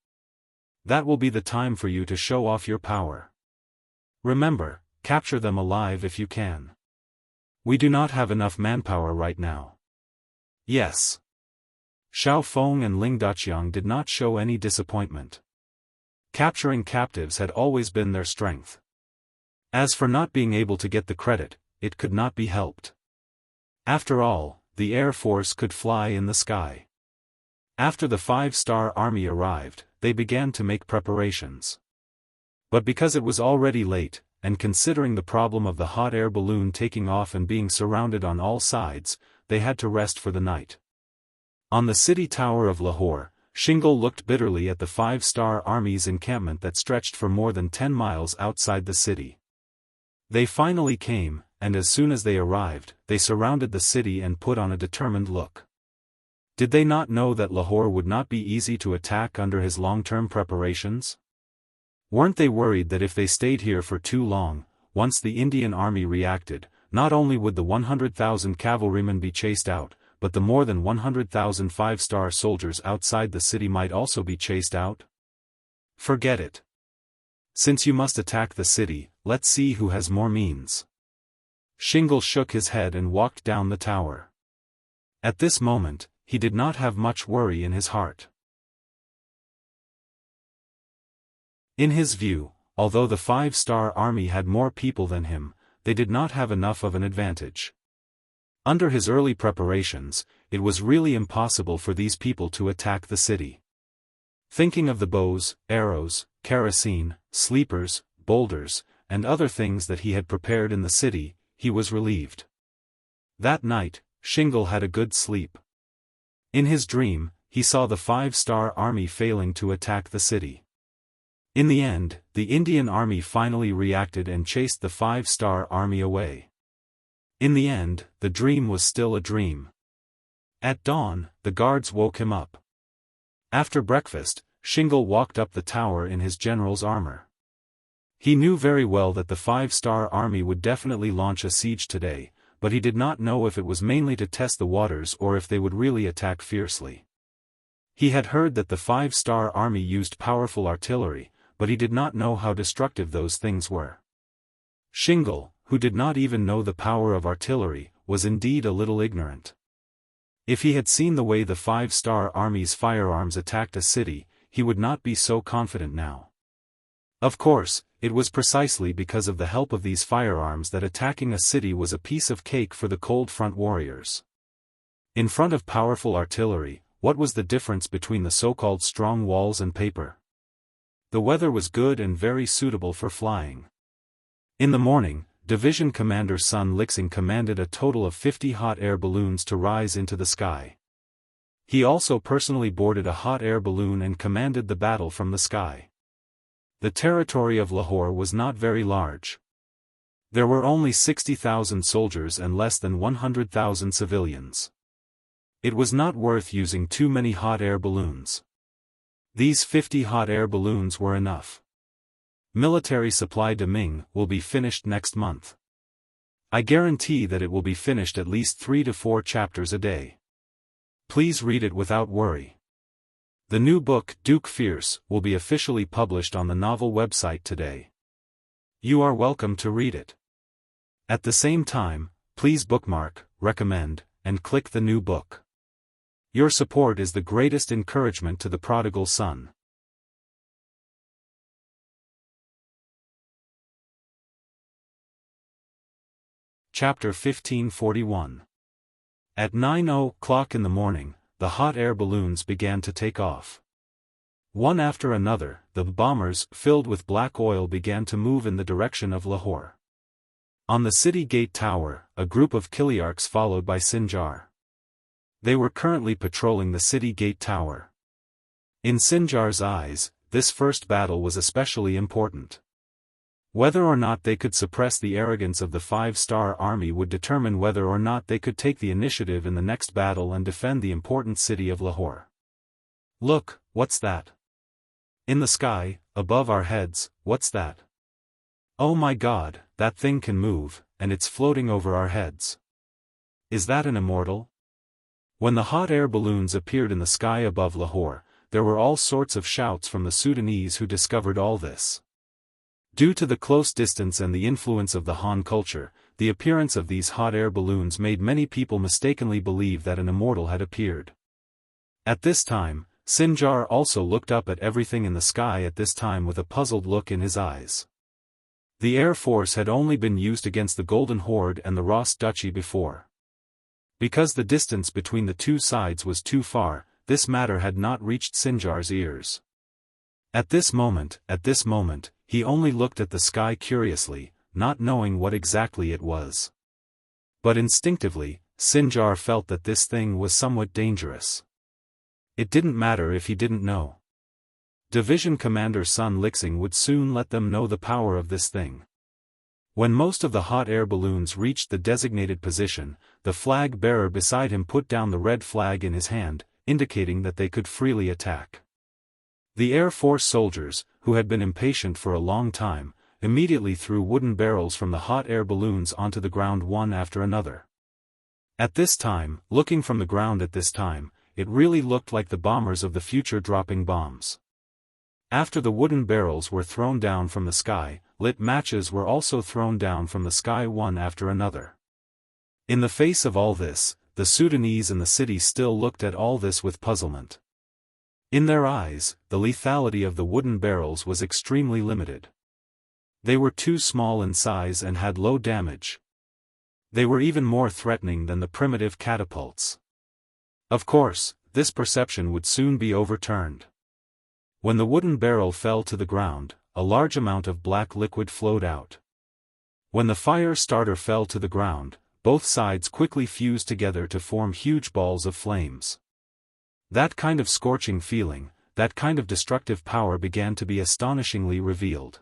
That will be the time for you to show off your power. Remember, capture them alive if you can. We do not have enough manpower right now. Yes. Xiao Feng and Ling Daqiang did not show any disappointment. Capturing captives had always been their strength. As for not being able to get the credit, it could not be helped. After all, the Air Force could fly in the sky. After the 5-star army arrived, they began to make preparations. But because it was already late, and considering the problem of the hot air balloon taking off and being surrounded on all sides, they had to rest for the night. On the city tower of Lahore, Shingle looked bitterly at the 5-star army's encampment that stretched for more than 10 miles outside the city. They finally came, and as soon as they arrived, they surrounded the city and put on a determined look. Did they not know that Lahore would not be easy to attack under his long-term preparations? Weren't they worried that if they stayed here for too long, once the Indian army reacted, not only would the 100,000 cavalrymen be chased out, but the more than 100,000 5-star soldiers outside the city might also be chased out? Forget it. Since you must attack the city, let's see who has more means. Shingle shook his head and walked down the tower. At this moment, he did not have much worry in his heart. In his view, although the 5-star army had more people than him, they did not have enough of an advantage. Under his early preparations, it was really impossible for these people to attack the city. Thinking of the bows, arrows, kerosene, sleepers, boulders, and other things that he had prepared in the city, he was relieved. That night, Shingle had a good sleep. In his dream, he saw the 5-star army failing to attack the city. In the end, the Indian army finally reacted and chased the 5-star army away. In the end, the dream was still a dream. At dawn, the guards woke him up. After breakfast, Shingle walked up the tower in his general's armor. He knew very well that the 5-star army would definitely launch a siege today, but he did not know if it was mainly to test the waters or if they would really attack fiercely. He had heard that the 5-star army used powerful artillery, but he did not know how destructive those things were. Shingle, who did not even know the power of artillery, was indeed a little ignorant. If he had seen the way the 5-star army's firearms attacked a city, he would not be so confident now. Of course, it was precisely because of the help of these firearms that attacking a city was a piece of cake for the cold front warriors. In front of powerful artillery, what was the difference between the so-called strong walls and paper? The weather was good and very suitable for flying. In the morning, Division Commander Sun Lixing commanded a total of 50 hot air balloons to rise into the sky. He also personally boarded a hot air balloon and commanded the battle from the sky. The territory of Lahore was not very large. There were only 60,000 soldiers and less than 100,000 civilians. It was not worth using too many hot air balloons. These 50 hot air balloons were enough. Military supply de Ming will be finished next month. I guarantee that it will be finished at least 3 to 4 chapters a day. Please read it without worry. The new book, Duke Fierce, will be officially published on the novel website today. You are welcome to read it. At the same time, please bookmark, recommend, and click the new book. Your support is the greatest encouragement to the prodigal son. Chapter 1541. At 9 o'clock in the morning, the hot air balloons began to take off. One after another, the bombers, filled with black oil, began to move in the direction of Lahore. On the city gate tower, a group of Kiliarchs followed by Sinjar. They were currently patrolling the city gate tower. In Sinjar's eyes, this first battle was especially important. Whether or not they could suppress the arrogance of the 5-star army would determine whether or not they could take the initiative in the next battle and defend the important city of Lahore. Look, what's that? In the sky, above our heads, what's that? Oh my God, that thing can move, and it's floating over our heads. Is that an immortal? When the hot air balloons appeared in the sky above Lahore, there were all sorts of shouts from the Sudanese who discovered all this. Due to the close distance and the influence of the Han culture, the appearance of these hot air balloons made many people mistakenly believe that an immortal had appeared. At this time, Sinjar also looked up at everything in the sky at this time with a puzzled look in his eyes. The Air Force had only been used against the Golden Horde and the Ross Duchy before. Because the distance between the two sides was too far, this matter had not reached Sinjar's ears. At this moment, he only looked at the sky curiously, not knowing what exactly it was. But instinctively, Sinjar felt that this thing was somewhat dangerous. It didn't matter if he didn't know. Division Commander Sun Lixing would soon let them know the power of this thing. When most of the hot air balloons reached the designated position, the flag bearer beside him put down the red flag in his hand, indicating that they could freely attack. The Air Force soldiers, who had been impatient for a long time, immediately threw wooden barrels from the hot air balloons onto the ground one after another. At this time, looking from the ground at this time, it really looked like the bombers of the future dropping bombs. After the wooden barrels were thrown down from the sky, lit matches were also thrown down from the sky one after another. In the face of all this, the Sudanese in the city still looked at all this with puzzlement. In their eyes, the lethality of the wooden barrels was extremely limited. They were too small in size and had low damage. They were even more threatening than the primitive catapults. Of course, this perception would soon be overturned. When the wooden barrel fell to the ground, a large amount of black liquid flowed out. When the fire starter fell to the ground, both sides quickly fused together to form huge balls of flames. That kind of scorching feeling, that kind of destructive power began to be astonishingly revealed.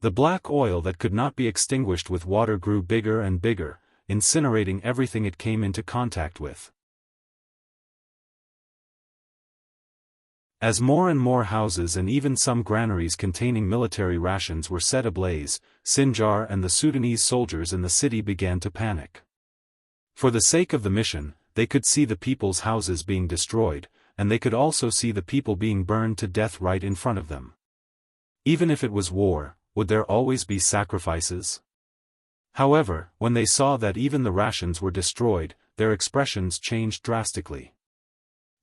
The black oil that could not be extinguished with water grew bigger and bigger, incinerating everything it came into contact with. As more and more houses and even some granaries containing military rations were set ablaze, Sinjar and the Sudanese soldiers in the city began to panic. For the sake of the mission, they could see the people's houses being destroyed, and they could also see the people being burned to death right in front of them. Even if it was war, would there always be sacrifices? However, when they saw that even the rations were destroyed, their expressions changed drastically.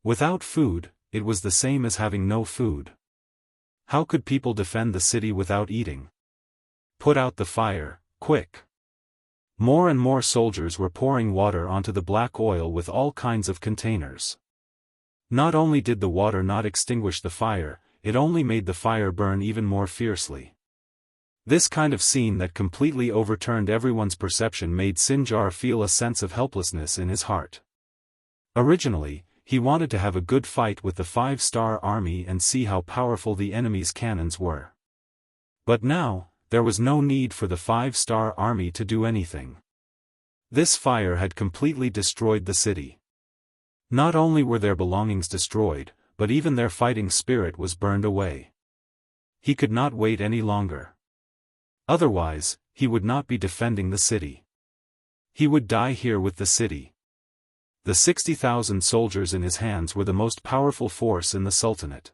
Without food, it was the same as having no food. How could people defend the city without eating? Put out the fire, quick! More and more soldiers were pouring water onto the black oil with all kinds of containers. Not only did the water not extinguish the fire, it only made the fire burn even more fiercely. This kind of scene that completely overturned everyone's perception made Sinjar feel a sense of helplessness in his heart. Originally, he wanted to have a good fight with the 5-star army and see how powerful the enemy's cannons were. But now, there was no need for the 5-star army to do anything. This fire had completely destroyed the city. Not only were their belongings destroyed, but even their fighting spirit was burned away. He could not wait any longer. Otherwise, he would not be defending the city. He would die here with the city. The 60,000 soldiers in his hands were the most powerful force in the Sultanate.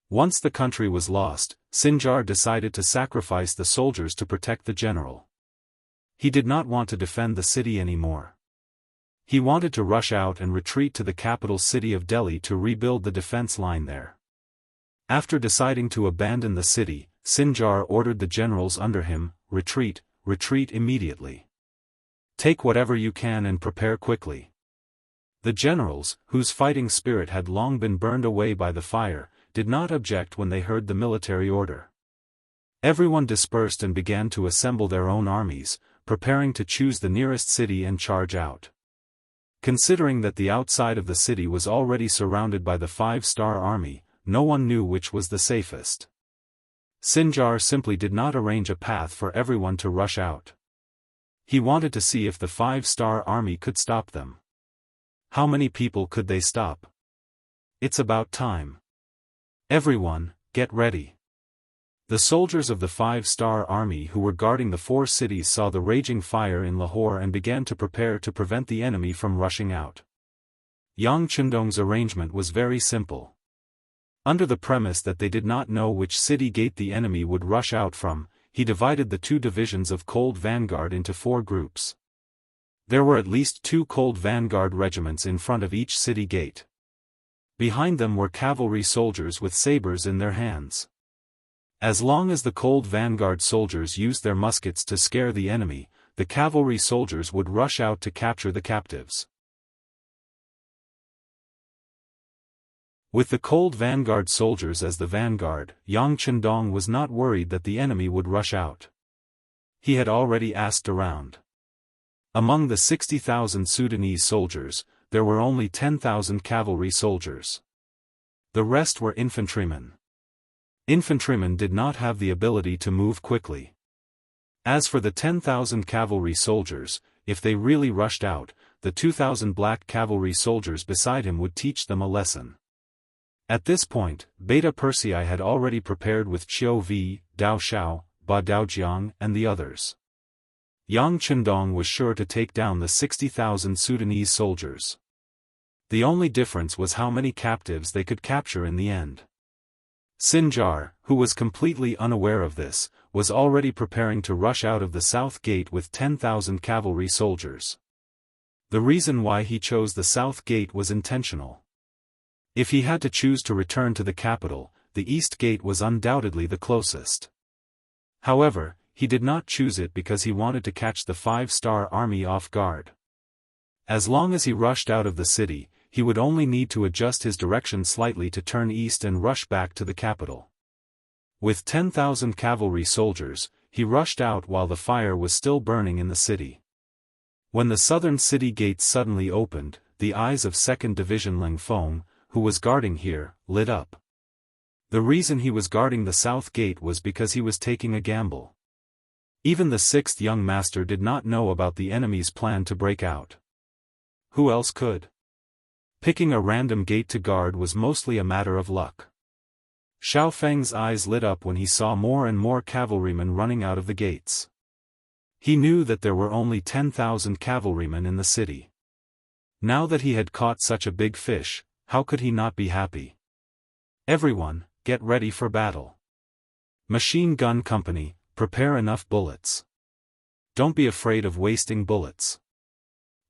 Once the country was lost, Sinjar decided to sacrifice the soldiers to protect the general. He did not want to defend the city anymore. He wanted to rush out and retreat to the capital city of Delhi to rebuild the defense line there. After deciding to abandon the city, Sinjar ordered the generals under him, retreat, retreat immediately. Take whatever you can and prepare quickly. The generals, whose fighting spirit had long been burned away by the fire, did not object when they heard the military order. Everyone dispersed and began to assemble their own armies, preparing to choose the nearest city and charge out. Considering that the outside of the city was already surrounded by the 5-star army, no one knew which was the safest. Sinjar simply did not arrange a path for everyone to rush out. He wanted to see if the 5-star army could stop them. How many people could they stop? It's about time. Everyone, get ready. The soldiers of the 5-star army who were guarding the 4 cities saw the raging fire in Lahore and began to prepare to prevent the enemy from rushing out. Yang Chendong's arrangement was very simple. Under the premise that they did not know which city gate the enemy would rush out from, he divided the 2 divisions of Cold Vanguard into 4 groups. There were at least 2 Cold Vanguard regiments in front of each city gate. Behind them were cavalry soldiers with sabers in their hands. As long as the Cold Vanguard soldiers used their muskets to scare the enemy, the cavalry soldiers would rush out to capture the captives. With the Cold Vanguard soldiers as the vanguard, Yang Chendong was not worried that the enemy would rush out. He had already asked around. Among the 60,000 Sudanese soldiers, there were only 10,000 cavalry soldiers. The rest were infantrymen. Infantrymen did not have the ability to move quickly. As for the 10,000 cavalry soldiers, if they really rushed out, the 2,000 black cavalry soldiers beside him would teach them a lesson. At this point, Beta Persei had already prepared with Qiu Vi, Dao Shao, Ba Daojiang and the others. Yang Chendong was sure to take down the 60,000 Sudanese soldiers. The only difference was how many captives they could capture in the end. Sinjar, who was completely unaware of this, was already preparing to rush out of the south gate with 10,000 cavalry soldiers. The reason why he chose the south gate was intentional. If he had to choose to return to the capital, the east gate was undoubtedly the closest. However, he did not choose it because he wanted to catch the 5-star army off guard. As long as he rushed out of the city, he would only need to adjust his direction slightly to turn east and rush back to the capital. With 10,000 cavalry soldiers, he rushed out while the fire was still burning in the city. When the southern city gates suddenly opened, the eyes of 2nd Division Ling Feng, who was guarding here, lit up. The reason he was guarding the south gate was because he was taking a gamble. Even the 6th young master did not know about the enemy's plan to break out. Who else could? Picking a random gate to guard was mostly a matter of luck. Xiao Feng's eyes lit up when he saw more and more cavalrymen running out of the gates. He knew that there were only 10,000 cavalrymen in the city. Now that he had caught such a big fish, how could he not be happy? Everyone, get ready for battle. Machine Gun Company, prepare enough bullets. Don't be afraid of wasting bullets.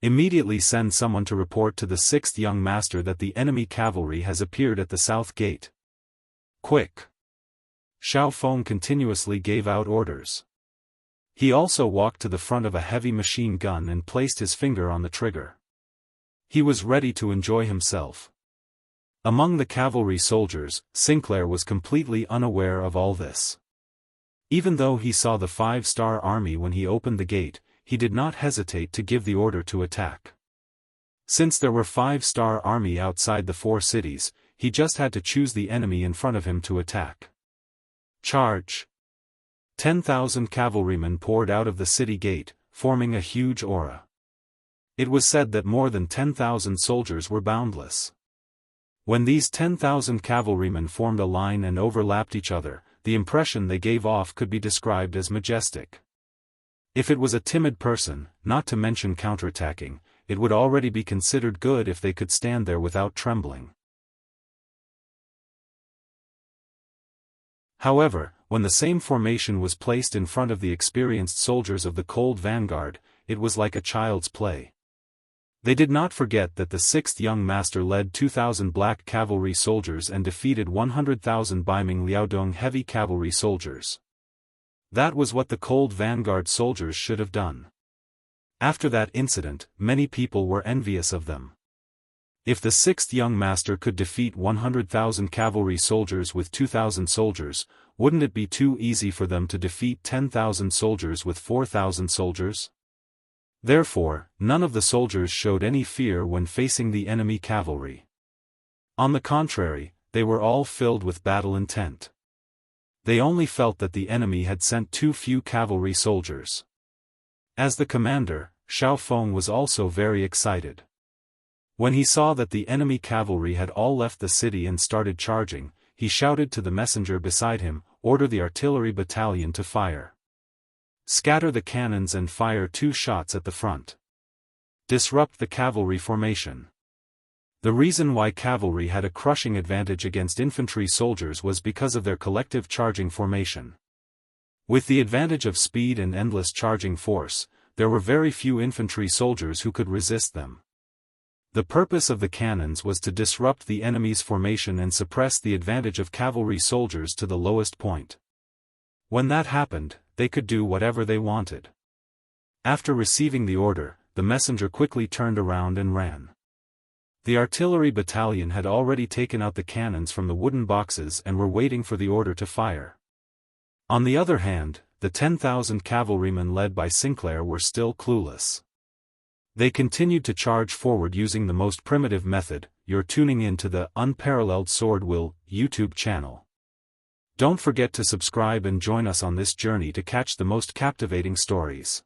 Immediately send someone to report to the 6th young master that the enemy cavalry has appeared at the south gate. Quick! Xiao Feng continuously gave out orders. He also walked to the front of a heavy machine gun and placed his finger on the trigger. He was ready to enjoy himself. Among the cavalry soldiers, Sinclair was completely unaware of all this. Even though he saw the 5-star army when he opened the gate, he did not hesitate to give the order to attack. Since there were 5-star army outside the 4 cities, he just had to choose the enemy in front of him to attack. Charge! 10,000 cavalrymen poured out of the city gate, forming a huge aura. It was said that more than 10,000 soldiers were boundless. When these 10,000 cavalrymen formed a line and overlapped each other, the impression they gave off could be described as majestic. If it was a timid person, not to mention counterattacking, it would already be considered good if they could stand there without trembling. However, when the same formation was placed in front of the experienced soldiers of the Cold Vanguard, it was like a child's play. They did not forget that the 6th young master led 2,000 black cavalry soldiers and defeated 100,000 Baiming Liaodong heavy cavalry soldiers. That was what the Cold Vanguard soldiers should have done. After that incident, many people were envious of them. If the 6th young master could defeat 100,000 cavalry soldiers with 2,000 soldiers, wouldn't it be too easy for them to defeat 10,000 soldiers with 4,000 soldiers? Therefore, none of the soldiers showed any fear when facing the enemy cavalry. On the contrary, they were all filled with battle intent. They only felt that the enemy had sent too few cavalry soldiers. As the commander, Xiao Feng was also very excited. When he saw that the enemy cavalry had all left the city and started charging, he shouted to the messenger beside him, order the artillery battalion to fire. Scatter the cannons and fire 2 shots at the front. Disrupt the cavalry formation. The reason why cavalry had a crushing advantage against infantry soldiers was because of their collective charging formation. With the advantage of speed and endless charging force, there were very few infantry soldiers who could resist them. The purpose of the cannons was to disrupt the enemy's formation and suppress the advantage of cavalry soldiers to the lowest point. When that happened, they could do whatever they wanted. After receiving the order, the messenger quickly turned around and ran. The artillery battalion had already taken out the cannons from the wooden boxes and were waiting for the order to fire. On the other hand, the 10,000 cavalrymen led by Sinclair were still clueless. They continued to charge forward using the most primitive method. You're tuning in to the UnparalleledSwordWill YouTube channel. Don't forget to subscribe and join us on this journey to catch the most captivating stories.